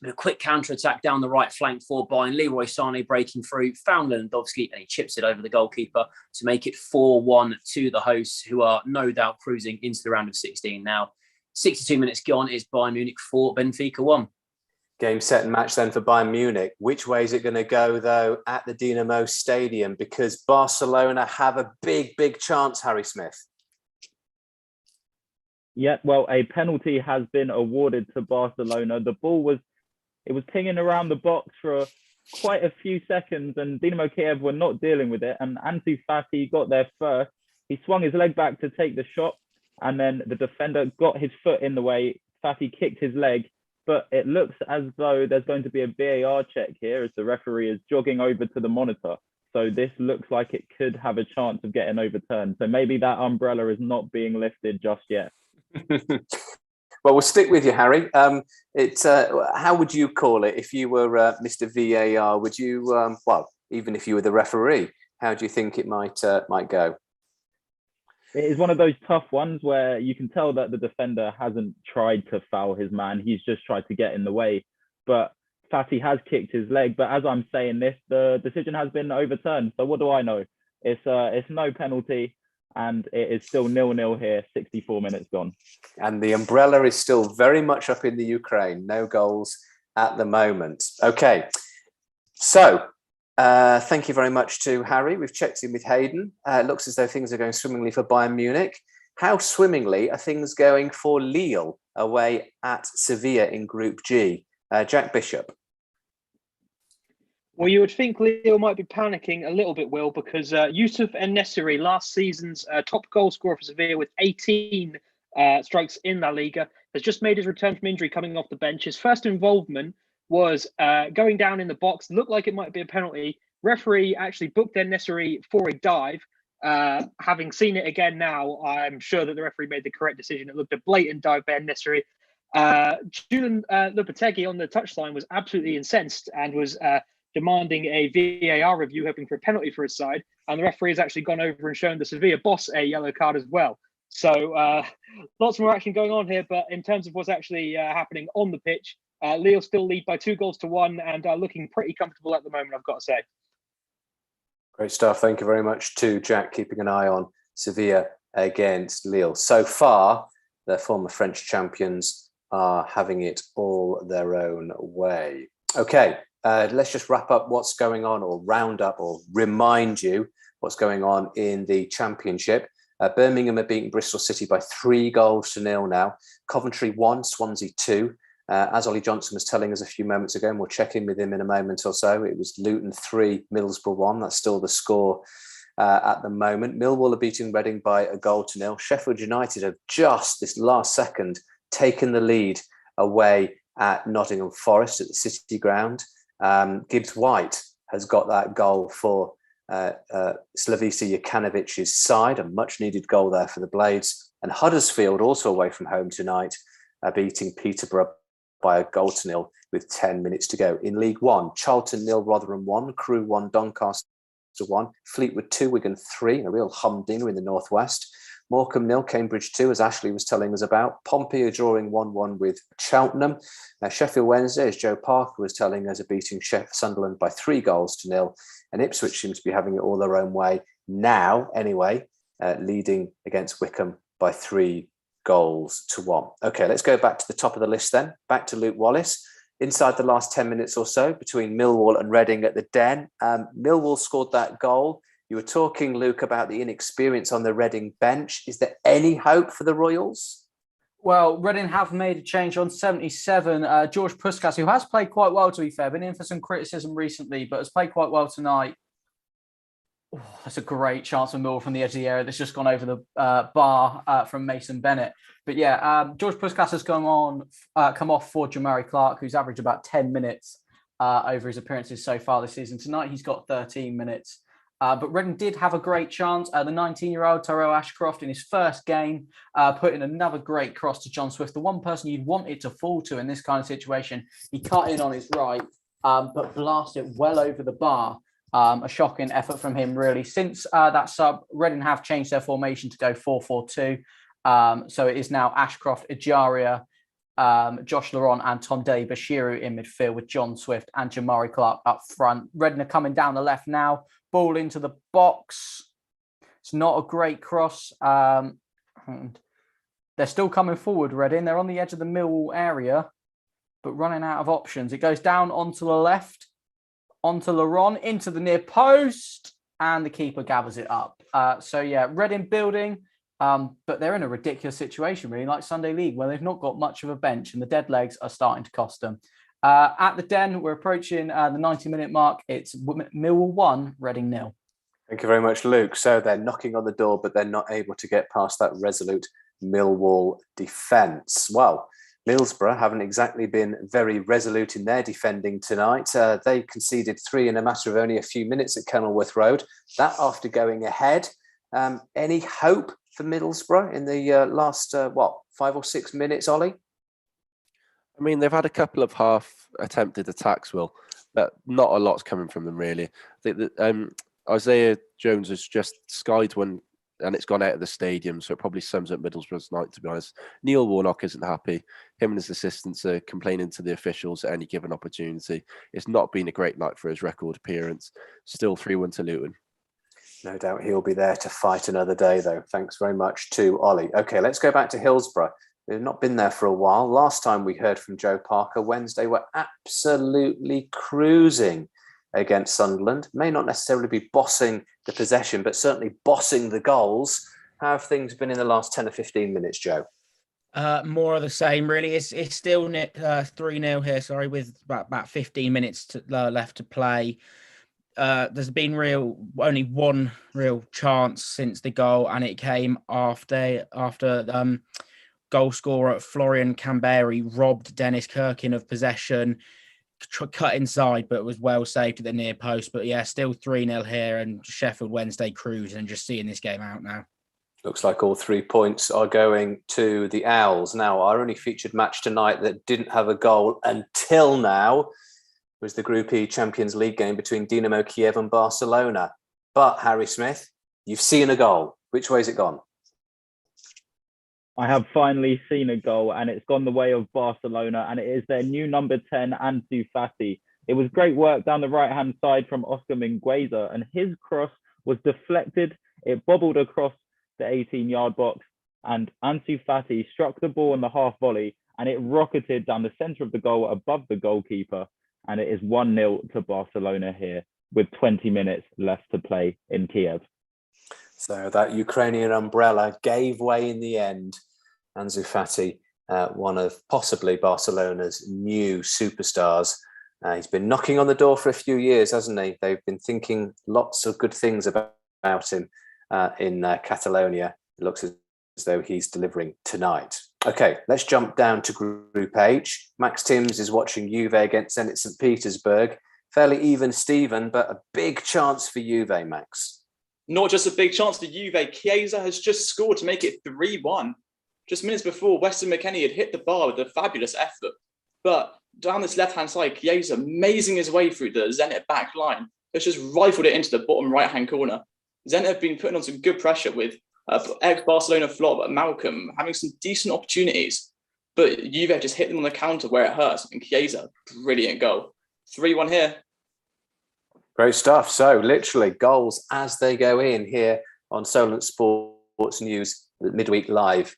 But a quick counter-attack down the right flank for Bayern. Leroy Sané breaking through, found Lewandowski, and he chips it over the goalkeeper to make it 4-1 to the hosts, who are no doubt cruising into the round of 16 now. 62 minutes gone, it's Bayern Munich 4, Benfica 1. Game, set and match then for Bayern Munich. Which way is it going to go, though, at the Dinamo Stadium? Because Barcelona have a big chance, Harry Smith. Yeah, well, a penalty has been awarded to Barcelona. The ball was pinging around the box for quite a few seconds, and Dinamo Kiev were not dealing with it. And Ansu Fati got there first. He swung his leg back to take the shot, and then the defender got his foot in the way. Fati kicked his leg, but it looks as though there's going to be a VAR check here as the referee is jogging over to the monitor. So this looks like it could have a chance of getting overturned. So maybe that umbrella is not being lifted just yet. Well, we'll stick with you, Harry. How would you call it if you were Mr. VAR? Would you, even if you were the referee, how do you think it might go? It is one of those tough ones where you can tell that the defender hasn't tried to foul his man. He's just tried to get in the way. But Fati has kicked his leg. But as I'm saying this, the decision has been overturned. So what do I know? It's no penalty. And it is still 0-0 here, 64 minutes gone. And the umbrella is still very much up in the Ukraine. No goals at the moment. Okay. So thank you very much to Harry. We've checked in with Hayden. It looks as though things are going swimmingly for Bayern Munich. How swimmingly are things going for Lille away at Sevilla in Group G? Jack Bishop. Well, you would think Lille might be panicking a little bit, Will, because Yusuf En-Nesyri, last season's top goal scorer for Sevilla with 18 strikes in La Liga, has just made his return from injury coming off the bench. His first involvement was going down in the box, looked like it might be a penalty. Referee actually booked En-Nesyri for a dive. Having seen it again now, I'm sure that the referee made the correct decision. It looked a blatant dive by En-Nesyri. Julian Lopetegui on the touchline was absolutely incensed and was demanding a VAR review, hoping for a penalty for his side. And the referee has actually gone over and shown the Sevilla boss a yellow card as well. So lots more action going on here. But in terms of what's actually happening on the pitch, Lille still lead by 2-1 and are looking pretty comfortable at the moment, I've got to say. Great stuff. Thank you very much to Jack, keeping an eye on Sevilla against Lille. So far, the former French champions are having it all their own way. Okay, let's just wrap up what's going on, or round up, or remind you what's going on in the Championship. Birmingham are beating Bristol City by 3-0 now. Coventry 1, Swansea 2. As Ollie Johnson was telling us a few moments ago, and we'll check in with him in a moment or so, it was Luton 3, Middlesbrough 1. That's still the score at the moment. Millwall are beating Reading by 1-0. Sheffield United have just this last second taken the lead away at Nottingham Forest at the City Ground. Gibbs White has got that goal for Slavisa Jukanovic's side, a much needed goal there for the Blades. And Huddersfield, also away from home tonight, beating Peterborough by 1-0 with 10 minutes to go. In League One, Charlton 0, Rotherham 1, Crewe 1, Doncaster 1, Fleetwood 2, Wigan 3, a real humdinger in the northwest. Morecambe 0, Cambridge 2, as Ashley was telling us about. Pompey are drawing 1-1 with Cheltenham. Sheffield Wednesday, as Joe Parker was telling us, are beating Sunderland by 3-0. And Ipswich seems to be having it all their own way now, anyway, leading against Wycombe by 3-1. Okay, let's go back to the top of the list then. Back to Luke Wallace. Inside the last 10 minutes or so, between Millwall and Reading at the Den, Millwall scored that goal. You were talking, Luke, about the inexperience on the Reading bench. Is there any hope for the Royals? Well, Reading have made a change on 77. George Puskas, who has played quite well, to be fair, been in for some criticism recently, but has played quite well tonight. Oh, that's a great chance for Millwall from the edge of the area that's just gone over the bar from Mason Bennett. But yeah, George Puskas has come off for Jamari Clark, who's averaged about 10 minutes over his appearances so far this season. Tonight, he's got 13 minutes. But Reading did have a great chance. The 19-year-old Tyrell Ashcroft in his first game put in another great cross to John Swift, the one person you'd want it to fall to in this kind of situation. He cut in on his right, but blasted well over the bar. A shocking effort from him, really. Since that sub, Reading have changed their formation to go 4-4-2. So it is now Ashcroft, Ejaria, Josh Laurent and Tom Bashiru in midfield, with John Swift and Jamari Clark up front. Reading are coming down the left now. Ball into the box. It's not a great cross. And they're still coming forward, Reading. They're on the edge of the Millwall area, but running out of options. It goes down onto the left, onto Laurent, into the near post, and the keeper gathers it up. So yeah, Reading building, but they're in a ridiculous situation, really, like Sunday League, where they've not got much of a bench, and the dead legs are starting to cost them. At the Den, we're approaching the 90-minute mark. It's Millwall 1, Reading 0. Thank you very much, Luke. So they're knocking on the door, but they're not able to get past that resolute Millwall defence. Well, Middlesbrough haven't exactly been very resolute in their defending tonight. They conceded 3 in a matter of only a few minutes at Kenilworth Road. That after going ahead. Any hope for Middlesbrough in the last, 5 or 6 minutes, Ollie? I mean, they've had a couple of half attempted attacks, Will, but not a lot's coming from them, really. I think that Isaiah Jones has just skied one, and it's gone out of the stadium, so it probably sums up Middlesbrough's night, to be honest. Neil Warnock isn't happy. Him and his assistants are complaining to the officials at any given opportunity. It's not been a great night for his record appearance. Still 3-1 to Luton. No doubt he'll be there to fight another day, though. Thanks very much to Ollie. Okay, let's go back to Hillsborough. They've not been there for a while. Last time we heard from Joe Parker, Wednesday were absolutely cruising against Sunderland. May not necessarily be bossing the possession, but certainly bossing the goals. How have things been in the last 10 or 15 minutes, Joe? More of the same, really. It's still 3-0 here, sorry, with about 15 minutes left to play. There's been only one real chance since the goal, and it came after goal scorer Florian Camberi robbed Dennis Kirkin of possession, cut inside, but was well saved at the near post. But yeah, still 3-0 here, and Sheffield Wednesday cruise and just seeing this game out now. Looks like all 3 points are going to the Owls. Now, our only featured match tonight that didn't have a goal until now was the Group E Champions League game between Dinamo Kiev and Barcelona. But, Harry Smith, you've seen a goal. Which way has it gone? I have finally seen a goal, and it's gone the way of Barcelona, and it is their new number 10, Ansu Fati. It was great work down the right-hand side from Oscar Mingueza, and his cross was deflected. It bobbled across the 18-yard box, and Ansu Fati struck the ball on the half volley, and it rocketed down the center of the goal above the goalkeeper. And it is 1-0 to Barcelona here with 20 minutes left to play in Kiev. So that Ukrainian umbrella gave way in the end. Ansu Fati, one of possibly Barcelona's new superstars. He's been knocking on the door for a few years, hasn't he? They've been thinking lots of good things about him in Catalonia. It looks as though he's delivering tonight. Okay, let's jump down to Group H. Max Timms is watching Juve against Zenit St. Petersburg. Fairly even Steven, but a big chance for Juve, Max. Not just a big chance for Juve. Chiesa has just scored to make it 3-1. Just minutes before, Weston McKennie had hit the bar with a fabulous effort. But down this left-hand side, Chiesa amazing his way through the Zenit back line. It's just rifled it into the bottom right-hand corner. Zenit have been putting on some good pressure with ex-Barcelona flop Malcolm having some decent opportunities. But Juve just hit them on the counter where it hurts. And Chiesa, brilliant goal. 3-1 here. Great stuff. So literally goals as they go in here on Solent Sports News Midweek Live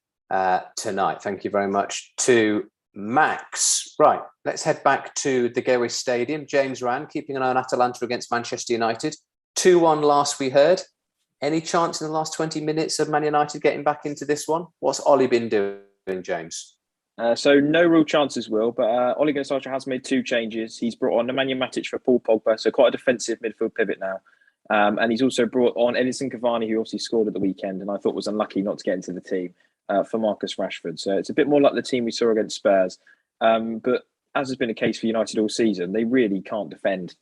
tonight. Thank you very much to Max. Right, let's head back to the Gewiss Stadium. James Rand keeping an eye on Atalanta against Manchester United. 2-1 last we heard. Any chance in the last 20 minutes of Man United getting back into this one? What's Ollie been doing, James? So no real chances, Will, but Ole Gunnar Solskjaer has made 2 changes. He's brought on Nemanja Matic for Paul Pogba, so quite a defensive midfield pivot now. And he's also brought on Edinson Cavani, who obviously scored at the weekend, and I thought was unlucky not to get into the team, for Marcus Rashford. So it's a bit more like the team we saw against Spurs. But as has been the case for United all season, they really can't defend.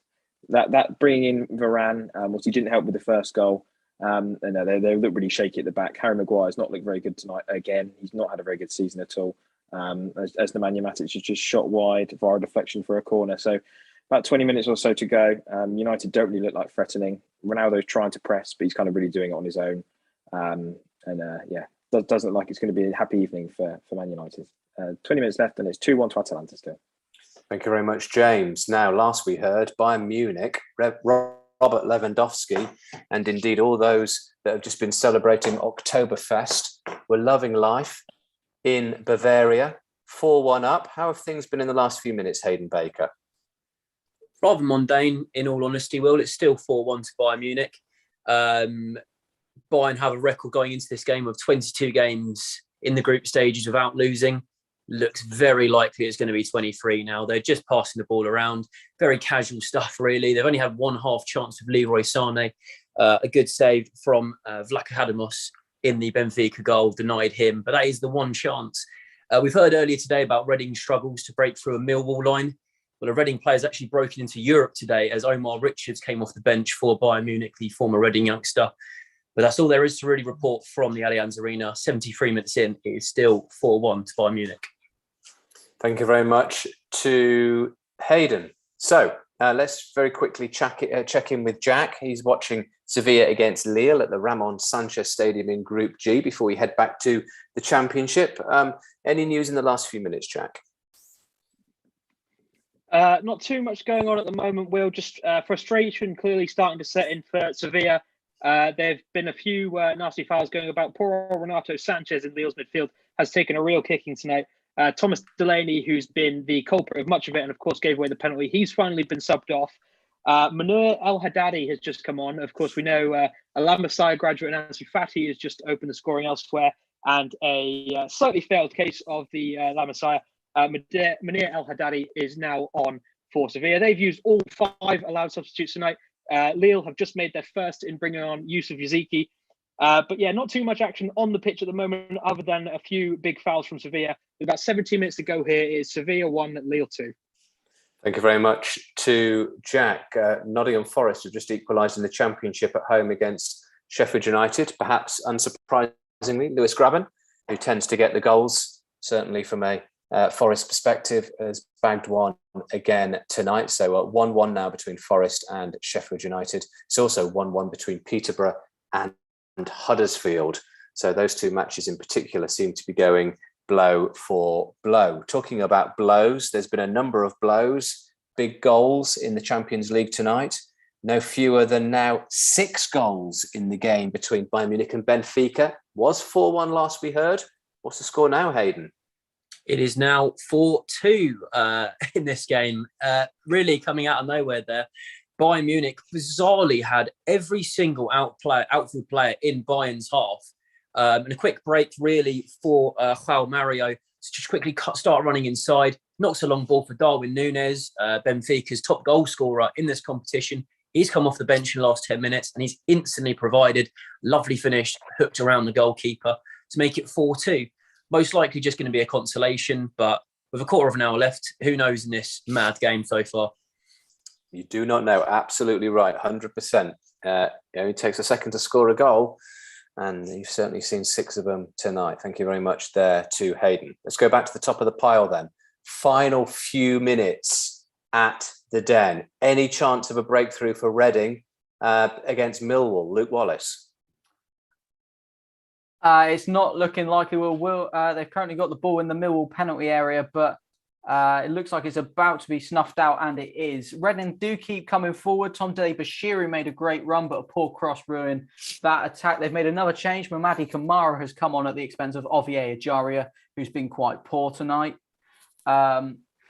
That bringing in Varane, obviously didn't help with the first goal. And they look really shaky at the back. Harry Maguire's not looked very good tonight again. He's not had a very good season at all. As Nemanja Matic has just shot wide via a deflection for a corner. So about 20 minutes or so to go. United don't really look like threatening. Ronaldo's trying to press, but he's kind of really doing it on his own. Doesn't look like it's going to be a happy evening for Man United. 20 minutes left and it's 2-1 to Atalanta still. Thank you very much, James. Now, last we heard, Bayern Munich, Robert Lewandowski, and indeed all those that have just been celebrating Oktoberfest were loving life in Bavaria. 4-1 up. How have things been in the last few minutes, Hayden Baker? Rather mundane, in all honesty, Will. It's still 4-1 to Bayern Munich. Bayern have a record going into this game of 22 games in the group stages without losing. Looks very likely it's going to be 23 now. They're just passing the ball around. Very casual stuff, really. They've only had one half chance of Leroy Sané. A good save from Vlachodimos in the Benfica goal, denied him. But that is the one chance. We've heard earlier today about Reading's struggles to break through a Millwall line. Well, a Reading player's actually broken into Europe today as Omar Richards came off the bench for Bayern Munich, the former Reading youngster. But that's all there is to really report from the Allianz Arena. 73 minutes in, it is still 4-1 to Bayern Munich. Thank you very much to Hayden. So let's very quickly check in with Jack. He's watching Sevilla against Lille at the Ramon Sanchez Stadium in Group G before we head back to the Championship. Any news in the last few minutes, Jack? Not too much going on at the moment, Will. Just frustration clearly starting to set in for Sevilla. There have been a few nasty fouls going about. Poor Renato Sanchez in Lille's midfield has taken a real kicking tonight. Thomas Delaney, who's been the culprit of much of it and, of course, gave away the penalty, he's finally been subbed off. Manur El Haddadi has just come on. Of course, we know a La Masia graduate, Ansu Fati, has just opened the scoring elsewhere. And a slightly failed case of the La Masia, Manir El Haddadi, is now on for Sevilla. They've used all 5 allowed substitutes tonight. Lille have just made their first in bringing on Yusuf Yaziki. But yeah, not too much action on the pitch at the moment, other than a few big fouls from Sevilla. With about 17 minutes to go here, is Sevilla 1, Lille 2. Thank you very much to Jack. Nottingham Forest have just equalised in the Championship at home against Sheffield United. Perhaps unsurprisingly, Lewis Grabban, who tends to get the goals, certainly from a Forest perspective, has bagged one again tonight. So 1-1 now between Forest and Sheffield United. It's also 1-1 between Peterborough and Huddersfield. So those two matches in particular seem to be going blow for blow. Talking about blows, there's been a number of blows, big goals in the Champions League tonight. No fewer than now 6 goals in the game between Bayern Munich and Benfica. Was 4-1 last we heard. What's the score now, Hayden? It is now 4-2 in this game. Really coming out of nowhere there. Bayern Munich bizarrely had every single outfield player in Bayern's half. And a quick break really for João Mario to just quickly start running inside. Knocks a long ball for Darwin Núñez, Benfica's top goal scorer in this competition. He's come off the bench in the last 10 minutes and he's instantly provided. Lovely finish, hooked around the goalkeeper to make it 4-2. Most likely just going to be a consolation, but with a quarter of an hour left, who knows in this mad game so far? You do not know. Absolutely right. 100%. It only takes a second to score a goal. And you've certainly seen 6 of them tonight. Thank you very much there to Hayden. Let's go back to the top of the pile then. Final few minutes at the Den. Any chance of a breakthrough for Reading against Millwall? Luke Wallace. It's not looking likely. They've currently got the ball in the Millwall penalty area, but it looks like it's about to be snuffed out, and it is. Reading do keep coming forward. Tom Bashiru made a great run, but a poor cross ruined that attack. They've made another change. Mamadi Kamara has come on at the expense of Ovie Ejaria, who's been quite poor tonight.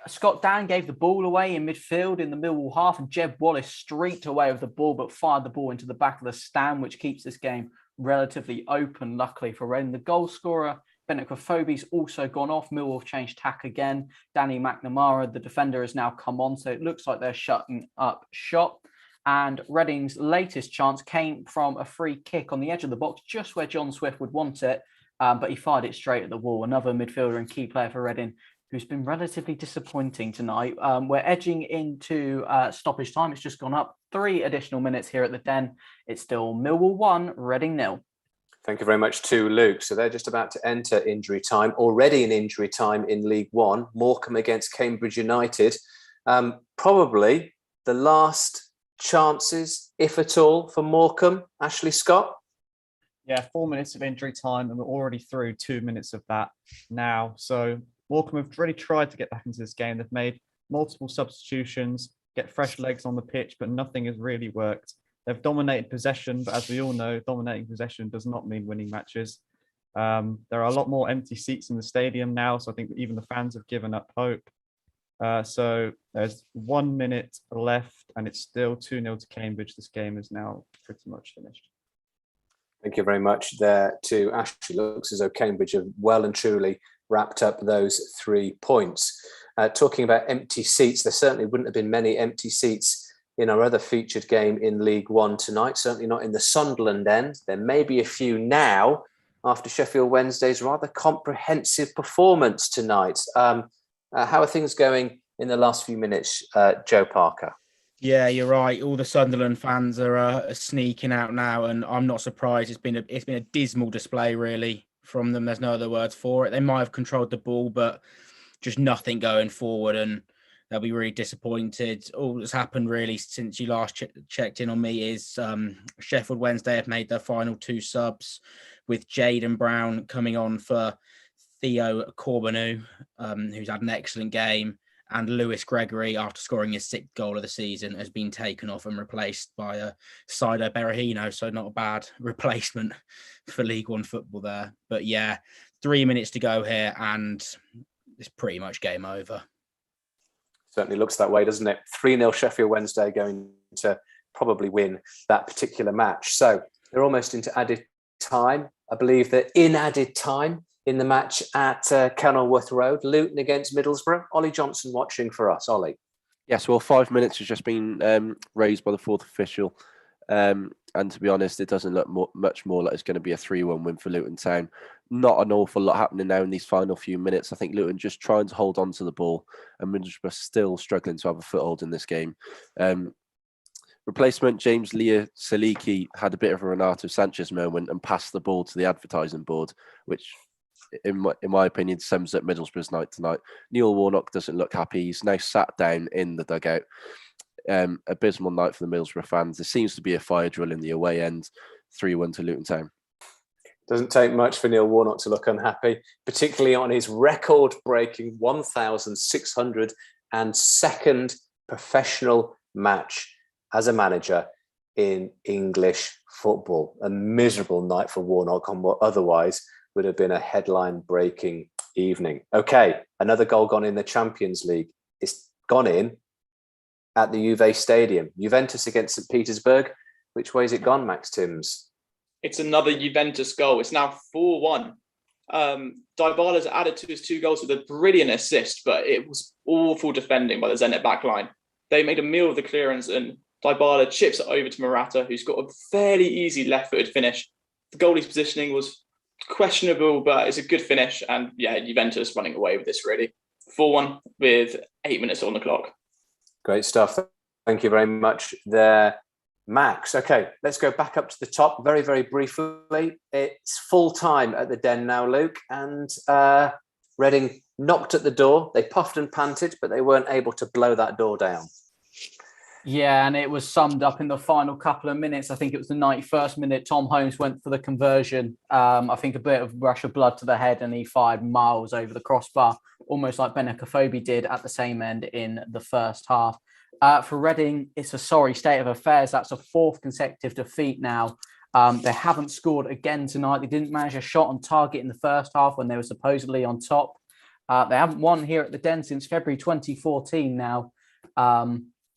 Scott Dan gave the ball away in midfield in the Millwall half, and Jeb Wallace streaked away with the ball, but fired the ball into the back of the stand, which keeps this game relatively open, luckily for Reading. The goal scorer, Bennett Kofobi's also gone off. Millwall changed tack again. Danny McNamara, the defender, has now come on, so it looks like they're shutting up shop. And Reading's latest chance came from a free kick on the edge of the box, just where John Swift would want it, but he fired it straight at the wall. Another midfielder and key player for Reading, who's been relatively disappointing tonight. We're edging into stoppage time. It's just gone up 3 additional minutes here at the Den. It's still Millwall 1, Reading 0. Thank you very much to Luke. So they're just about to enter injury time. Already in injury time in League One. Morecambe against Cambridge United. Probably the last chances, if at all, for Morecambe. Ashley Scott? Yeah, 4 minutes of injury time, and we're already through 2 minutes of that now. So Morecambe have really tried to get back into this game. They've made multiple substitutions, get fresh legs on the pitch, but nothing has really worked. They've dominated possession, but as we all know, dominating possession does not mean winning matches. There are a lot more empty seats in the stadium now, so I think even the fans have given up hope. So there's 1 minute left, and it's still 2-0 to Cambridge. This game is now pretty much finished. Thank you very much there to Ashley. Looks as though Cambridge have well and truly wrapped up those 3 points. Talking about empty seats, there certainly wouldn't have been many empty seats in our other featured game in League One tonight, certainly not in the Sunderland end. There may be a few now after Sheffield Wednesday's rather comprehensive performance tonight. How are things going in the last few minutes, Joe Parker? Yeah, you're right. All the Sunderland fans are sneaking out now, and I'm not surprised. It's been a dismal display, really, from them. There's no other words for it. They might have controlled the ball, but just nothing going forward, and they'll be really disappointed. All that's happened really since you last checked in on me is Sheffield Wednesday have made their final 2 subs, with Jaden Brown coming on for Theo Corbeanu, who's had an excellent game, and Lewis Gregory, after scoring his 6th goal of the season, has been taken off and replaced by Saido Berahino, so not a bad replacement for League One football there. But yeah, 3 minutes to go here, and it's pretty much game over. Certainly looks that way, doesn't it? 3-0 Sheffield Wednesday going to probably win that particular match. So they're almost into added time. I believe that in added time in the match at Kenilworth Road, Luton against Middlesbrough. Ollie Johnson watching for us. Ollie. Yes, well, 5 minutes has just been raised by the 4th official. And to be honest, it doesn't look much more like it's going to be a 3-1 win for Luton Town. Not an awful lot happening now in these final few minutes. I think Luton just trying to hold on to the ball, and Middlesbrough still struggling to have a foothold in this game. Replacement James Leah Saliki had a bit of a Renato Sanchez moment and passed the ball to the advertising board, which, in my opinion, sums up Middlesbrough's night tonight. Neil Warnock doesn't look happy. He's now sat down in the dugout. Abysmal night for the Middlesbrough fans. There seems to be a fire drill in the away end. 3-1 to Luton Town. Doesn't take much for Neil Warnock to look unhappy, particularly on his record-breaking 1,602nd professional match as a manager in English football. A miserable night for Warnock on what otherwise would have been a headline-breaking evening. Okay, another goal gone in the Champions League. It's gone in at the Juve Stadium. Juventus against St. Petersburg. Which way has it gone, Max Timms? It's another Juventus goal. It's now 4-1. Dybala's added to his 2 goals with a brilliant assist, but it was awful defending by the Zenit backline. They made a meal of the clearance, and Dybala chips it over to Morata, who's got a fairly easy left-footed finish. The goalie's positioning was questionable, but it's a good finish. And yeah, Juventus running away with this, really. 4-1 with 8 minutes on the clock. Great stuff. Thank you very much there, Max. Okay, let's go back up to the top very, very briefly. It's full time at the Den now, Luke, and Reading knocked at the door. They puffed and panted, but they weren't able to blow that door down. Yeah, and it was summed up in the final couple of minutes. I think it was the 91st minute. Tom Holmes went for the conversion. I think a bit of rush of blood to the head, and he fired miles over the crossbar, almost like Benakofobi did at the same end in the first half. For Reading, it's a sorry state of affairs. That's a 4th consecutive defeat now. They haven't scored again tonight. They didn't manage a shot on target in the first half when they were supposedly on top. They haven't won here at the Den since February 2014 now.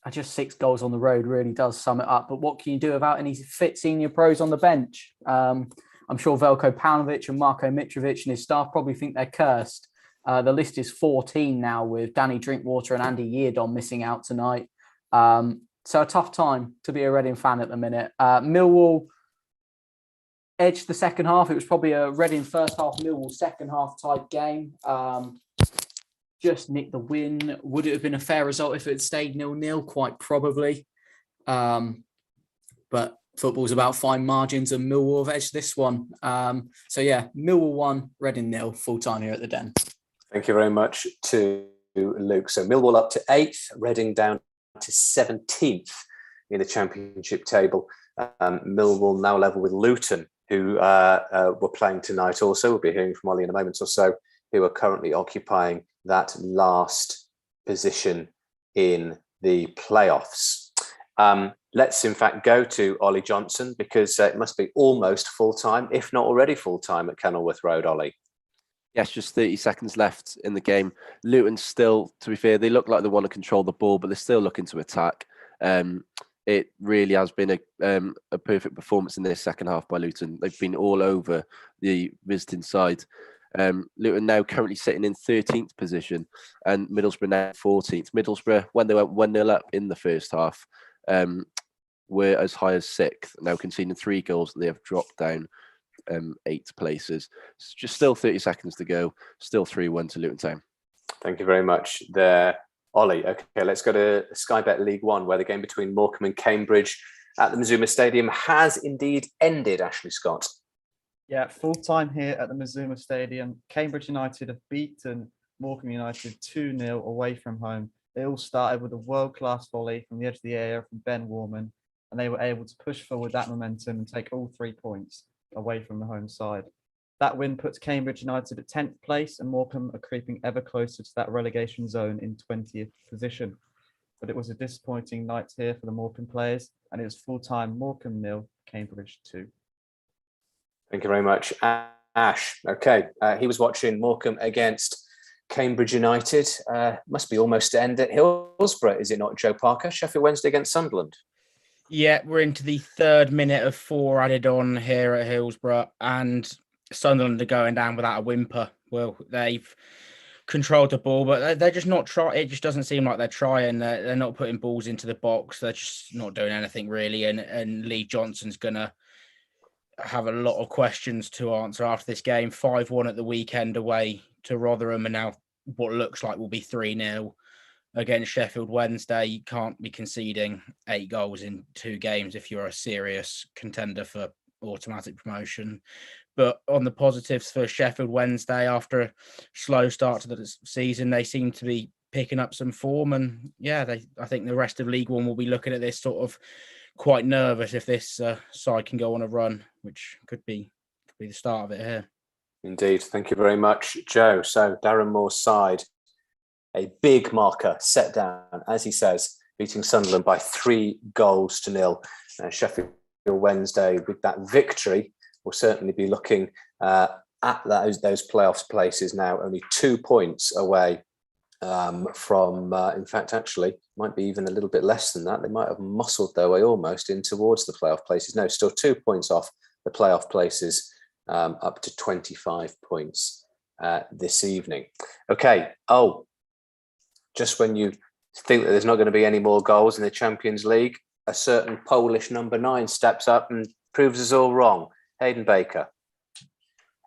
Just 6 goals on the road really does sum it up. But what can you do without any fit senior pros on the bench? I'm sure Veljko Paunovic and Marko Mitrovic and his staff probably think they're cursed. The list is 14 now, with Danny Drinkwater and Andy Yeardon missing out tonight. So a tough time to be a Reading fan at the minute. Millwall edged the second half. It was probably a Reading first half, Millwall second half type game. Just nicked the win. Would it have been a fair result if it had stayed 0-0? Quite probably. But football's about fine margins, and Millwall have edged this one. So yeah, Millwall 1, Reading 0, full time here at the Den. Thank you very much to Luke. So Millwall up to 8th, Reading down to 17th in the Championship table. Millwall now level with Luton, who were playing tonight also. We'll be hearing from Ollie in a moment or so, who are currently occupying that last position in the playoffs. Let's in fact go to Ollie Johnson, because it must be almost full-time, if not already full-time at Kenilworth Road, Ollie. Yes, just 30 seconds left in the game. Luton still, to be fair, they look like they want to control the ball, but they're still looking to attack. It really has been a perfect performance in this second half by Luton. They've been all over the visiting side. Luton now currently sitting in 13th position, and Middlesbrough now 14th. Middlesbrough, when they went 1-0 up in the first half, were as high as 6th, now conceding 3 goals. They have dropped down 8 places. It's just still 30 seconds to go. Still 3-1 to Luton Town. Thank you very much there, Ollie. Okay, let's go to Sky Bet League One, where the game between Morecambe and Cambridge at the Mazuma Stadium has indeed ended. Ashley Scott. Yeah, full time here at the Mazuma Stadium. Cambridge United have beaten Morecambe United 2-0 away from home. They all started with a world-class volley from the edge of the area from Ben Warman, and they were able to push forward that momentum and take all 3 points away from the home side. That win puts Cambridge United at 10th place, and Morecambe are creeping ever closer to that relegation zone in 20th position. But it was a disappointing night here for the Morecambe players, and it was full-time Morecambe 0, Cambridge 2. Thank you very much, Ash. Okay, he was watching Morecambe against Cambridge United. Must be almost to end at Hillsborough, is it not, Joe Parker? Sheffield Wednesday against Sunderland. Yeah, we're into the 3rd minute of 4 added on here at Hillsborough, and Sunderland are going down without a whimper. Well, they've controlled the ball, but they're just not trying. It just doesn't seem like they're trying. They're not putting balls into the box. They're just not doing anything really. And Lee Johnson's going to have a lot of questions to answer after this game. 5-1 at the weekend away to Rotherham, and now what looks like will be 3-0 against Sheffield Wednesday. You can't be conceding 8 goals in 2 games if you're a serious contender for automatic promotion. But on the positives for Sheffield Wednesday, after a slow start to the season, they seem to be picking up some form. And yeah, I think the rest of League One will be looking at this sort of quite nervous if this side can go on a run, which could be be the start of it here. Indeed. Thank you very much, Joe. So Darren Moore's side, a big marker set down, as he says, beating Sunderland by 3-0. Sheffield Wednesday, with that victory, will certainly be looking at those playoffs places now, only 2 points away from, in fact, actually, might be even a little bit less than that. They might have muscled their way almost in towards the playoff places. No, still 2 points off the playoff places, up to 25 points this evening. Okay. Oh, just when you think that there's not going to be any more goals in the Champions League, a certain Polish number 9 steps up and proves us all wrong. Hayden Baker.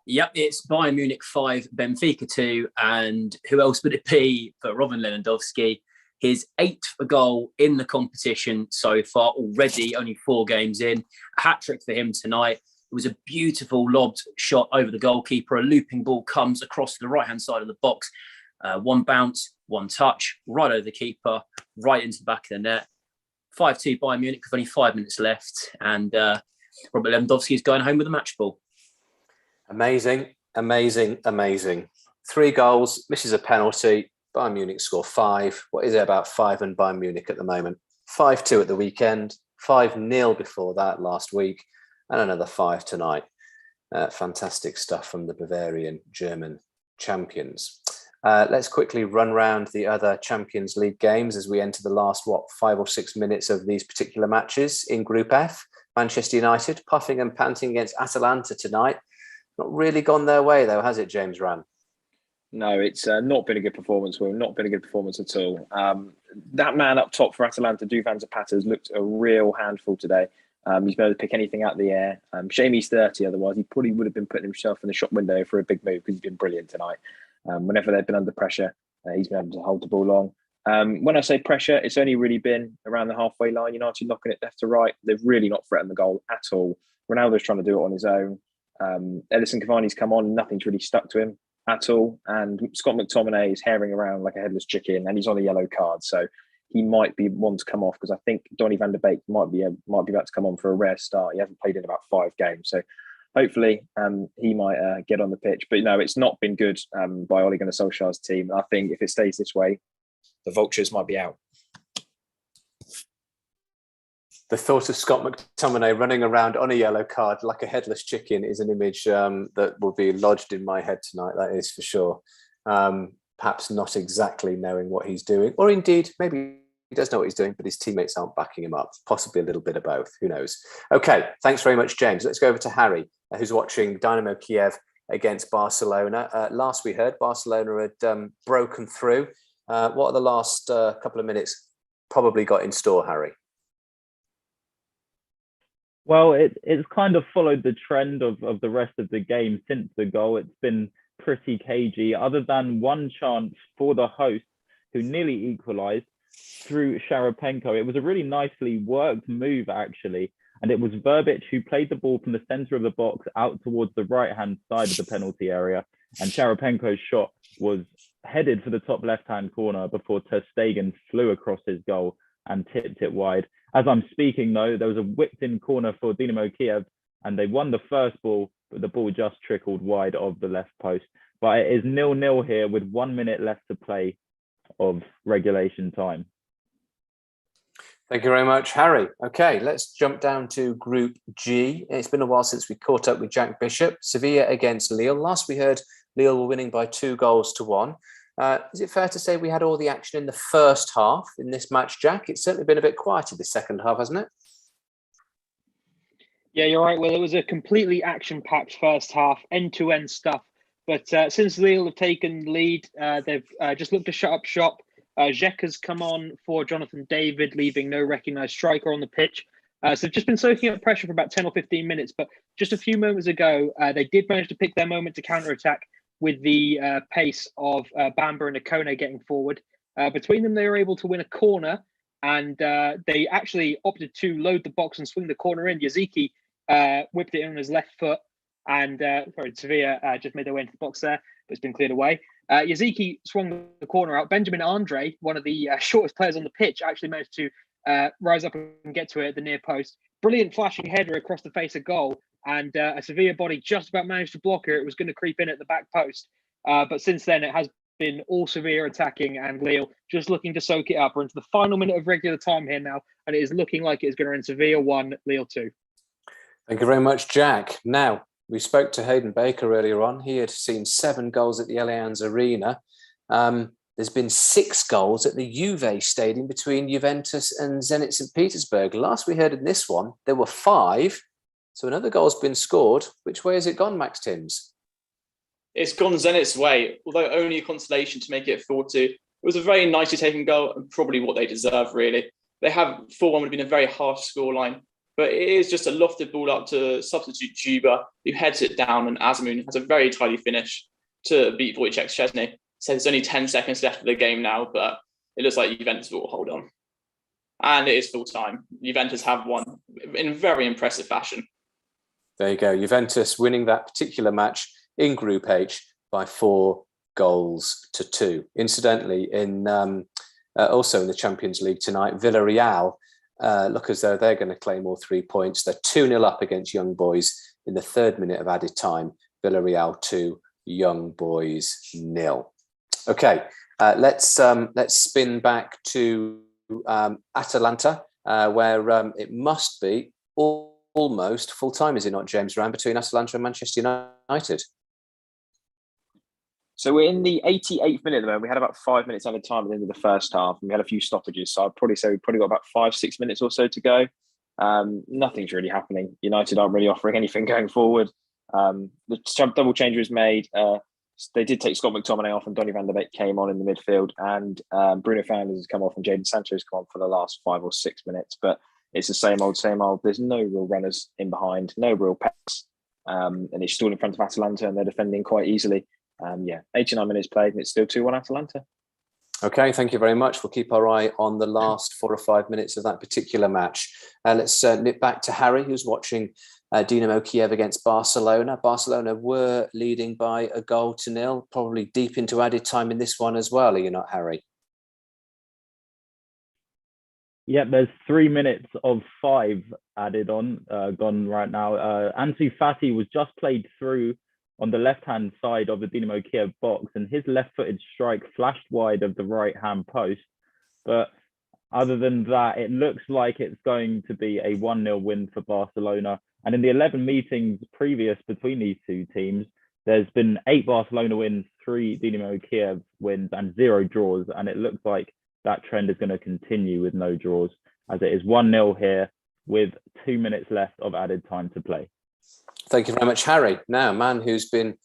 Yep, it's Bayern Munich 5, Benfica 2, and who else would it be for Robin Lewandowski? His 8th goal in the competition so far, already only 4 games in. A hat-trick for him tonight. It was a beautiful lobbed shot over the goalkeeper. A looping ball comes across the right-hand side of the box. One bounce, one touch, right over the keeper, right into the back of the net. 5-2 Bayern Munich with only 5 minutes left, and Robert Lewandowski is going home with a match ball. Amazing, amazing, amazing. 3 goals, misses a penalty. Bayern Munich score 5. What is it about 5 and Bayern Munich at the moment? 5-2 at the weekend, 5-0 before that last week, and another 5 tonight. Fantastic stuff from the Bavarian German champions. Let's quickly run round the other Champions League games as we enter the last, 5 or 6 minutes of these particular matches. In Group F, Manchester United puffing and panting against Atalanta tonight. Not really gone their way, though, has it, James Rann? No, it's not been a good performance, Will. Not been a good performance at all. That man up top for Atalanta, Duvan Zapata, has looked a real handful today. He's been able to pick anything out of the air. Shame he's 30, otherwise he probably would have been putting himself in the shop window for a big move because he's been brilliant tonight. Whenever they've been under pressure, he's been able to hold the ball long. When I say pressure, it's only really been around the halfway line. United knocking it left to right. They've really not threatened the goal at all. Ronaldo's trying to do it on his own. Edison Cavani's come on, nothing's really stuck to him at all. And Scott McTominay is herring around like a headless chicken, and he's on a yellow card. So he might be one to come off because I think Donny van der Beek might be about to come on for a rare start. He hasn't played in about 5 games. So hopefully he might get on the pitch. But no, it's not been good by Ole Gunnar Solskjaer's team. I think if it stays this way, the Vultures might be out. The thought of Scott McTominay running around on a yellow card like a headless chicken is an image that will be lodged in my head tonight, that is for sure. Perhaps not exactly knowing what he's doing, or indeed, maybe he does know what he's doing, but his teammates aren't backing him up. Possibly a little bit of both, who knows? Okay, thanks very much, James. Let's go over to Harry, who's watching Dynamo Kiev against Barcelona. Last we heard, Barcelona had broken through. What are the last couple of minutes probably got in store, Harry? Well, it's kind of followed the trend of the rest of the game since the goal. It's been pretty cagey, other than one chance for the hosts who nearly equalised through Sharapenko. It was a really nicely worked move, actually. And it was Verbic who played the ball from the centre of the box out towards the right-hand side of the penalty area. And Sharapenko's shot was headed for the top left-hand corner before Ter Stegen flew across his goal and tipped it wide. As I'm speaking, though, there was a whipped-in corner for Dynamo Kiev, and they won the first ball, but the ball just trickled wide of the left post. But it is 0-0 here with 1 minute left to play of regulation time. Thank you very much, Harry. Okay, let's jump down to Group G. It's been a while since we caught up with Jack Bishop. Sevilla against Lille. Last we heard, Lille were winning by 2-1. Is it fair to say we had all the action in the first half in this match, Jack? It's certainly been a bit quieter this second half, hasn't it? Yeah, you're right. Well, it was a completely action-packed first half, end-to-end stuff. But since Lille have taken the lead, they've just looked to shut up shop. Zek has come on for Jonathan David, leaving no recognised striker on the pitch. So they've just been soaking up pressure for about 10 or 15 minutes. But just a few moments ago, they did manage to pick their moment to counter-attack with the pace of Bamba and Akone getting forward. Between them, they were able to win a corner, and they actually opted to load the box and swing the corner in. Yaziki whipped it in on his left foot, and Sevilla just made their way into the box there, but it's been cleared away. Yaziki swung the corner out. Benjamin Andre, one of the shortest players on the pitch, actually managed to rise up and get to it at the near post. Brilliant flashing header across the face of goal. and a Sevilla body just about managed to block her. It was going to creep in at the back post. But since then, it has been all Sevilla attacking and Lille just looking to soak it up. We're into the final minute of regular time here now, and it is looking like it's going to end Sevilla 1, Lille 2. Thank you very much, Jack. Now, we spoke to Hayden Baker earlier on. He had seen 7 goals at the Allianz Arena. There's been 6 goals at the Juve Stadium between Juventus and Zenit St. Petersburg. Last we heard in this one, there were 5. So another goal's been scored. Which way has it gone, Max Timms? It's gone Zenit's way, although only a consolation to make it 4-2. It was a very nicely taken goal and probably what they deserve, really. They have 4-1 would have been a very harsh scoreline, but it is just a lofted ball up to substitute Juba, who heads it down, and Azmoun has a very tidy finish to beat Wojciech Szczesny. So there's only 10 seconds left of the game now, but it looks like Juventus will hold on. And it is full time. Juventus have won in very impressive fashion. There you go. Juventus winning that particular match in Group H by 4-2. Incidentally, also in the Champions League tonight, Villarreal look as though they're going to claim all 3 points. They're 2-0 up against Young Boys in the 3rd minute of added time. Villarreal 2, Young Boys 0. Okay, let's spin back to Atalanta, where it must be almost full time, is it not, James Rand, between Atalanta and Manchester United? So we're in the 88th minute at the moment. We had about 5 minutes added time at the end of the first half, and we had a few stoppages. So I'd probably say we've probably got about 5-6 minutes or so to go. Nothing's really happening. United aren't really offering anything going forward. The double change was made. They did take Scott McTominay off, and Donny van der Beek came on in the midfield, and Bruno Fernandes has come off, and Jadon Sancho has come on for the last 5 or 6 minutes. But it's the same old, same old. There's no real runners in behind, no real pace, and it's still in front of Atalanta, and they're defending quite easily. 89 minutes played, and it's still 2-1 Atalanta. Okay, thank you very much. We'll keep our eye on the last 4 or 5 minutes of that particular match. Let's nip back to Harry, who's watching Dinamo Kiev against Barcelona. Barcelona were leading by 1-0, probably deep into added time in this one as well, are you not, Harry? Yeah, there's 3 minutes of 5 added on, gone right now. Ansu Fati was just played through on the left-hand side of the Dinamo Kiev box, and his left-footed strike flashed wide of the right-hand post. But other than that, it looks like it's going to be a 1-0 win for Barcelona. And in the 11 meetings previous between these two teams, there's been 8 Barcelona wins, 3 Dinamo Kiev wins, and 0 draws. And it looks like that trend is going to continue with no draws, as it is 1-0 here with 2 minutes left of added time to play. Thank you very much, Harry. Now, man who's been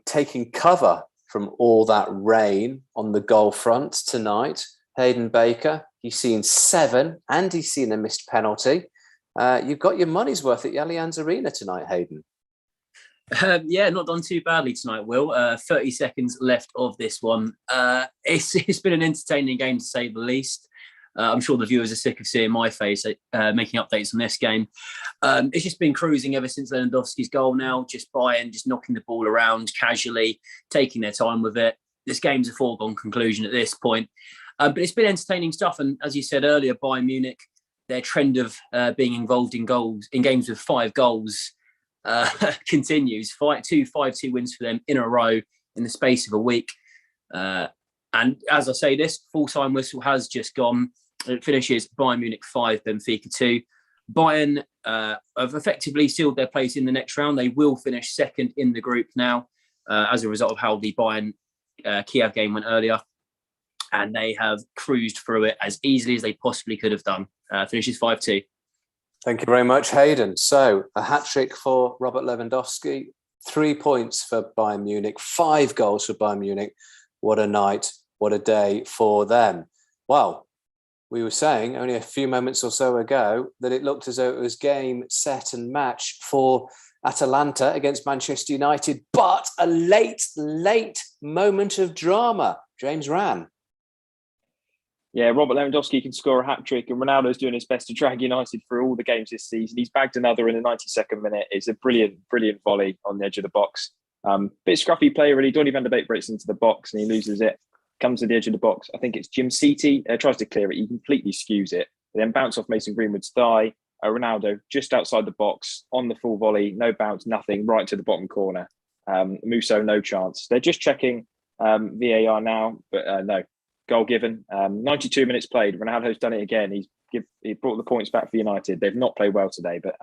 taking cover from all that rain on the goal front tonight, Hayden Baker. He's seen 7 and he's seen a missed penalty. You've got your money's worth at the Allianz Arena tonight, Hayden. Yeah, not done too badly tonight, Will. 30 seconds left of this one. It's been an entertaining game, to say the least. I'm sure the viewers are sick of seeing my face making updates on this game. It's just been cruising ever since Lewandowski's goal now, just knocking the ball around casually, taking their time with it. This game's a foregone conclusion at this point. But it's been entertaining stuff. And as you said earlier, Bayern Munich, their trend of being involved in games with 5 goals continues. 5-2 wins for them in a row in the space of a week. And as I say this, full-time whistle has just gone. It finishes Bayern Munich 5, Benfica 2. Bayern have effectively sealed their place in the next round. They will finish second in the group now as a result of how the Bayern Kiev game went earlier. And they have cruised through it as easily as they possibly could have done. Finishes 5-2. Thank you very much, Hayden. So a hat-trick for Robert Lewandowski, 3 points for Bayern Munich, 5 goals for Bayern Munich. What a night, what a day for them. Well, we were saying only a few moments or so ago that it looked as though it was game, set and match for Atalanta against Manchester United, but a late moment of drama. James Rann. Yeah, Robert Lewandowski can score a hat-trick, and Ronaldo's doing his best to drag United through all the games this season. He's bagged another in the 92nd minute. It's a brilliant volley on the edge of the box. Bit scruffy play, really. Donny van der Beek breaks into the box and he loses it. Comes to the edge of the box. I think it's Jim Seaty. Tries to clear it. He completely skews it. They then bounce off Mason Greenwood's thigh. Ronaldo just outside the box on the full volley, no bounce, nothing, right to the bottom corner. Musso, no chance. They're just checking VAR now, but no, goal given. 92 minutes played. Ronaldo's done it again. He brought the points back for United. They've not played well today, but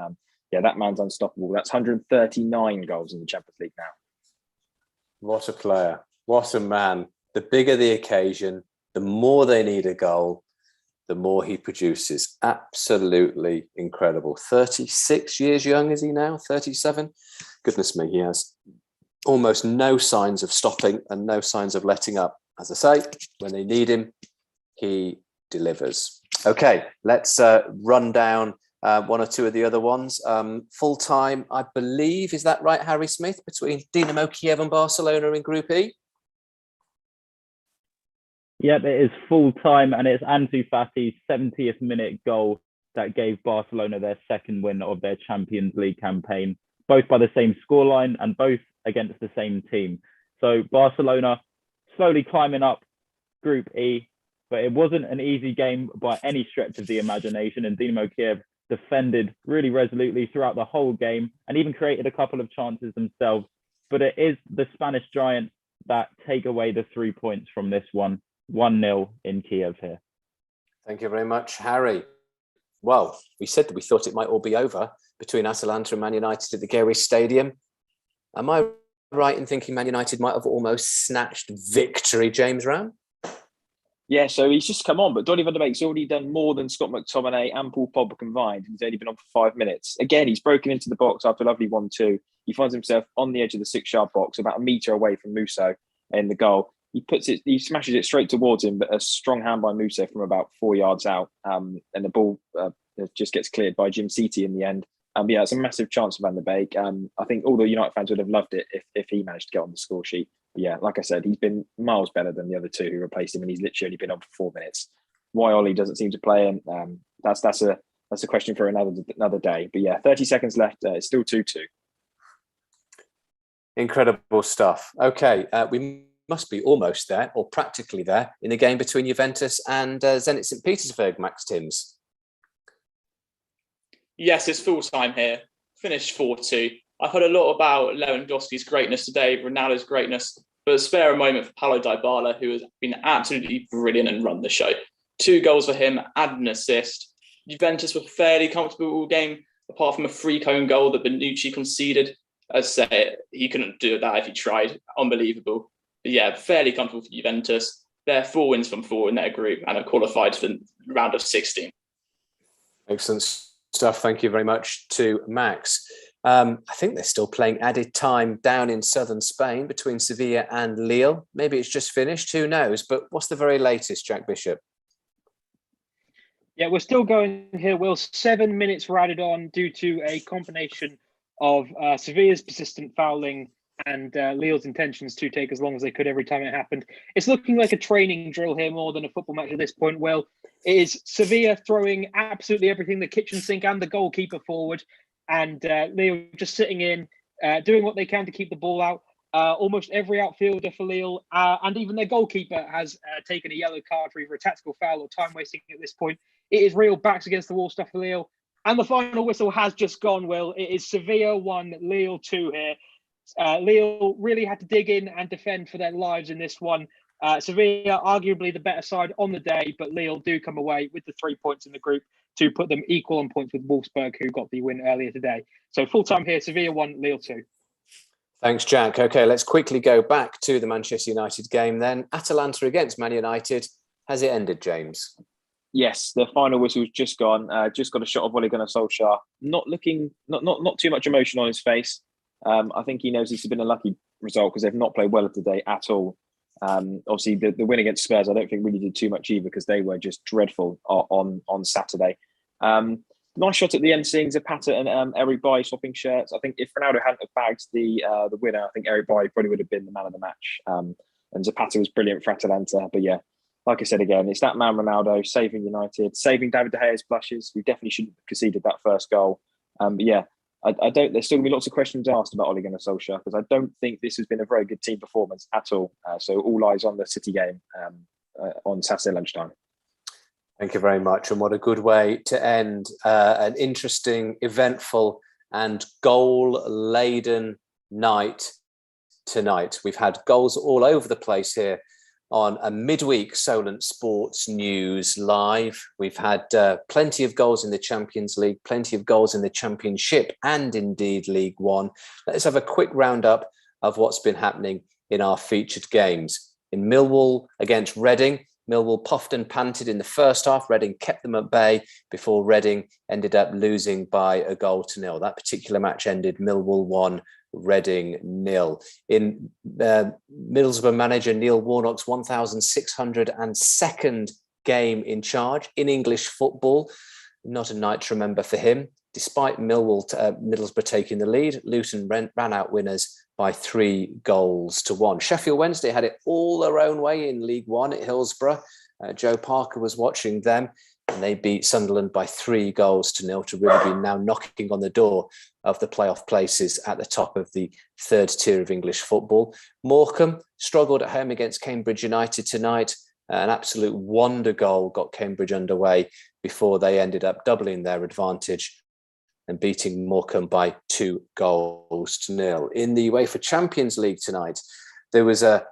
yeah, that man's unstoppable. That's 139 goals in the Champions League now. What a player. What a man. The bigger the occasion, the more they need a goal, the more he produces. Absolutely incredible. 36 years young, is he now? 37? Goodness me, he has almost no signs of stopping and no signs of letting up. As I say, when they need him, he delivers. Okay, let's run down one or two of the other ones. Full time, I believe, is that right, Harry Smith, between Dinamo Kiev and Barcelona in Group E? Yep, it is full time, and it's Ansu Fati's 70th minute goal that gave Barcelona their second win of their Champions League campaign, both by the same scoreline and both against the same team. So Barcelona slowly climbing up Group E, but it wasn't an easy game by any stretch of the imagination, and Dinamo Kiev defended really resolutely throughout the whole game and even created a couple of chances themselves. But it is the Spanish Giants that take away the 3 points from this one. 1-0 in Kiev here. Thank you very much, Harry. Well, we said that we thought it might all be over between Atalanta and Man United at the Geary Stadium. Am I right in thinking Man United might have almost snatched victory, James Ram? Yeah, so he's just come on, but Donny van der Beek's already done more than Scott McTominay and Paul Pogba combined. He's only been on for 5 minutes. Again, he's broken into the box after a lovely 1-2. He finds himself on the edge of the 6-yard box, about a metre away from Musso in the goal. He smashes it straight towards him, but a strong hand by Musso from about 4 yards out. And the ball just gets cleared by Jim Seaty in the end. Yeah, it's a massive chance for Van der Beek. I think all the United fans would have loved it if he managed to get on the score sheet. But yeah, like I said, he's been miles better than the other two who replaced him, and he's literally only been on for 4 minutes. Why Ollie doesn't seem to play him, that's a question for another day. But yeah, 30 seconds left. It's still 2-2. Incredible stuff. Okay, we must be almost there, or practically there, in the game between Juventus and Zenit St. Petersburg, Max Timms. Yes, it's full time here. Finished 4-2. I've heard a lot about Lewandowski's greatness today, Ronaldo's greatness, but spare a moment for Paulo Dybala, who has been absolutely brilliant and run the show. 2 goals for him and an assist. Juventus were fairly comfortable all game, apart from a free-cone goal that Bonucci conceded. As I say, he couldn't do that if he tried. Unbelievable. But yeah, fairly comfortable for Juventus. They're 4 wins from 4 in their group and have qualified for the round of 16. Excellent stuff. Thank you very much to Max. I think they're still playing added time down in southern Spain between Sevilla and Lille. Maybe it's just finished, who knows? But what's the very latest, Jack Bishop? Yeah, we're still going here, Will. 7 minutes were added on due to a combination of Sevilla's persistent fouling and Lille's intentions to take as long as they could every time it happened. It's looking like a training drill here more than a football match at this point. Well, it is Sevilla throwing absolutely everything, the kitchen sink and the goalkeeper forward, and Lille just sitting in, doing what they can to keep the ball out. Almost every outfielder for Lille and even their goalkeeper has taken a yellow card for either a tactical foul or time wasting at this point. It is real backs against the wall stuff for Lille. And the final whistle has just gone, Will. It is Sevilla 1, Lille 2 here. Lille really had to dig in and defend for their lives in this one. Sevilla, arguably the better side on the day, but Lille do come away with the 3 points in the group to put them equal on points with Wolfsburg, who got the win earlier today. So full time here, Sevilla 1, Lille 2. Thanks, Jack. Okay, let's quickly go back to the Manchester United game then. Atalanta against Man United. Has it ended, James? Yes, the final whistle's just gone. Just got a shot of Ole Gunnar Solskjaer. Not too much emotion on his face. I think he knows this has been a lucky result because they've not played well today at all. Obviously, the win against Spurs, I don't think really did too much either because they were just dreadful on Saturday. Nice shot at the end, seeing Zapata and Eric Bailly swapping shirts. I think if Ronaldo hadn't have bagged the winner, I think Eric Bailly probably would have been the man of the match. And Zapata was brilliant for Atalanta. But yeah, like I said again, it's that man Ronaldo saving United, saving David De Gea's blushes. We definitely shouldn't have conceded that first goal. But yeah, I don't. There's still gonna be lots of questions asked about Ole Gunnar Solskjaer because I don't think this has been a very good team performance at all. So all eyes on the City game on Saturday lunchtime. Thank you very much. And what a good way to end an interesting, eventful and goal-laden night tonight. We've had goals all over the place here on a midweek Solent Sports News Live. We've had plenty of goals in the Champions League, plenty of goals in the Championship and indeed League One. Let's have a quick roundup of what's been happening in our featured games. In Millwall against Reading, Millwall puffed and panted in the first half. Reading kept them at bay before Reading ended up losing by 1-0. That particular match ended Millwall 1, Reading 0. In Middlesbrough manager Neil Warnock's 1,602nd game in charge in English football. Not a night to remember for him. Despite Middlesbrough taking the lead, Luton ran out winners by 3-1. Sheffield Wednesday had it all their own way in League One at Hillsborough. Joe Parker was watching them, and they beat Sunderland by 3-0 to really be now knocking on the door of the playoff places at the top of the third tier of English football. Morecambe struggled at home against Cambridge United tonight. An absolute wonder goal got Cambridge underway before they ended up doubling their advantage and beating Morecambe by 2-0. In the UEFA Champions League tonight, there was a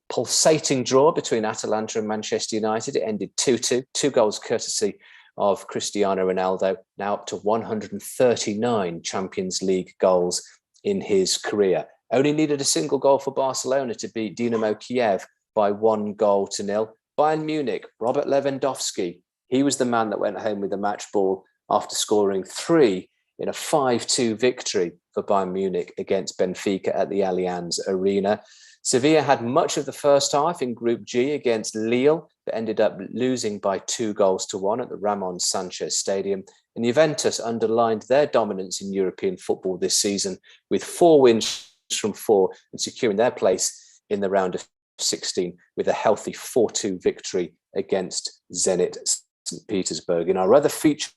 pulsating draw between Atalanta and Manchester United. It ended 2-2, 2 goals courtesy of Cristiano Ronaldo, now up to 139 Champions League goals in his career. Only needed a single goal for Barcelona to beat Dinamo Kiev by 1-0. Bayern Munich, Robert Lewandowski, he was the man that went home with the match ball after scoring 3 in a 5-2 victory for Bayern Munich against Benfica at the Allianz Arena. Sevilla had much of the first half in Group G against Lille, but ended up losing by 2-1 at the Ramon Sanchez Stadium. And Juventus underlined their dominance in European football this season with 4 wins from 4 and securing their place in the round of 16 with a healthy 4-2 victory against Zenit St. Petersburg. In our other featured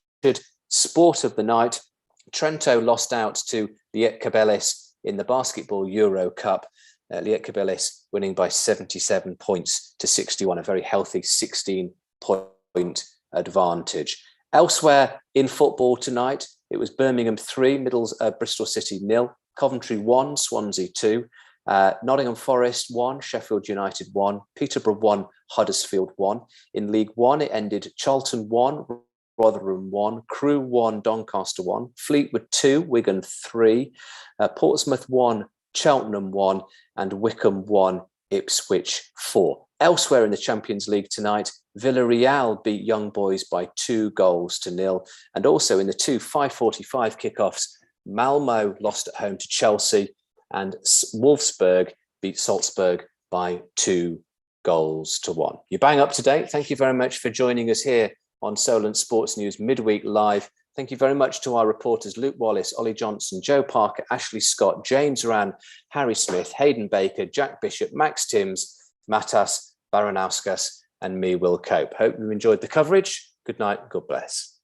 sport of the night, Trento lost out to Lietkabelis in the Basketball Euro Cup. Lietkabelis winning by 77 points to 61, a very healthy 16-point advantage. Elsewhere in football tonight, it was Birmingham 3, Bristol City 0, Coventry 1, Swansea 2, Nottingham Forest 1, Sheffield United 1, Peterborough 1, Huddersfield 1. In League One, it ended Charlton 1, Rotherham 1, Crewe 1, Doncaster 1, Fleetwood 2, Wigan 3, Portsmouth 1, Cheltenham 1, and Wycombe 1, Ipswich 4. Elsewhere in the Champions League tonight, Villarreal beat Young Boys by 2-0. And also in the 2 5:45 kickoffs, Malmo lost at home to Chelsea and Wolfsburg beat Salzburg by 2-1. You're bang up to date. Thank you very much for joining us here on Solent Sports News Midweek Live. Thank you very much to our reporters, Luke Wallace, Ollie Johnson, Joe Parker, Ashley Scott, James Rann, Harry Smith, Hayden Baker, Jack Bishop, Max Timms, Matas Baranauskas, and me, Will Cope. Hope you enjoyed the coverage. Good night. God bless.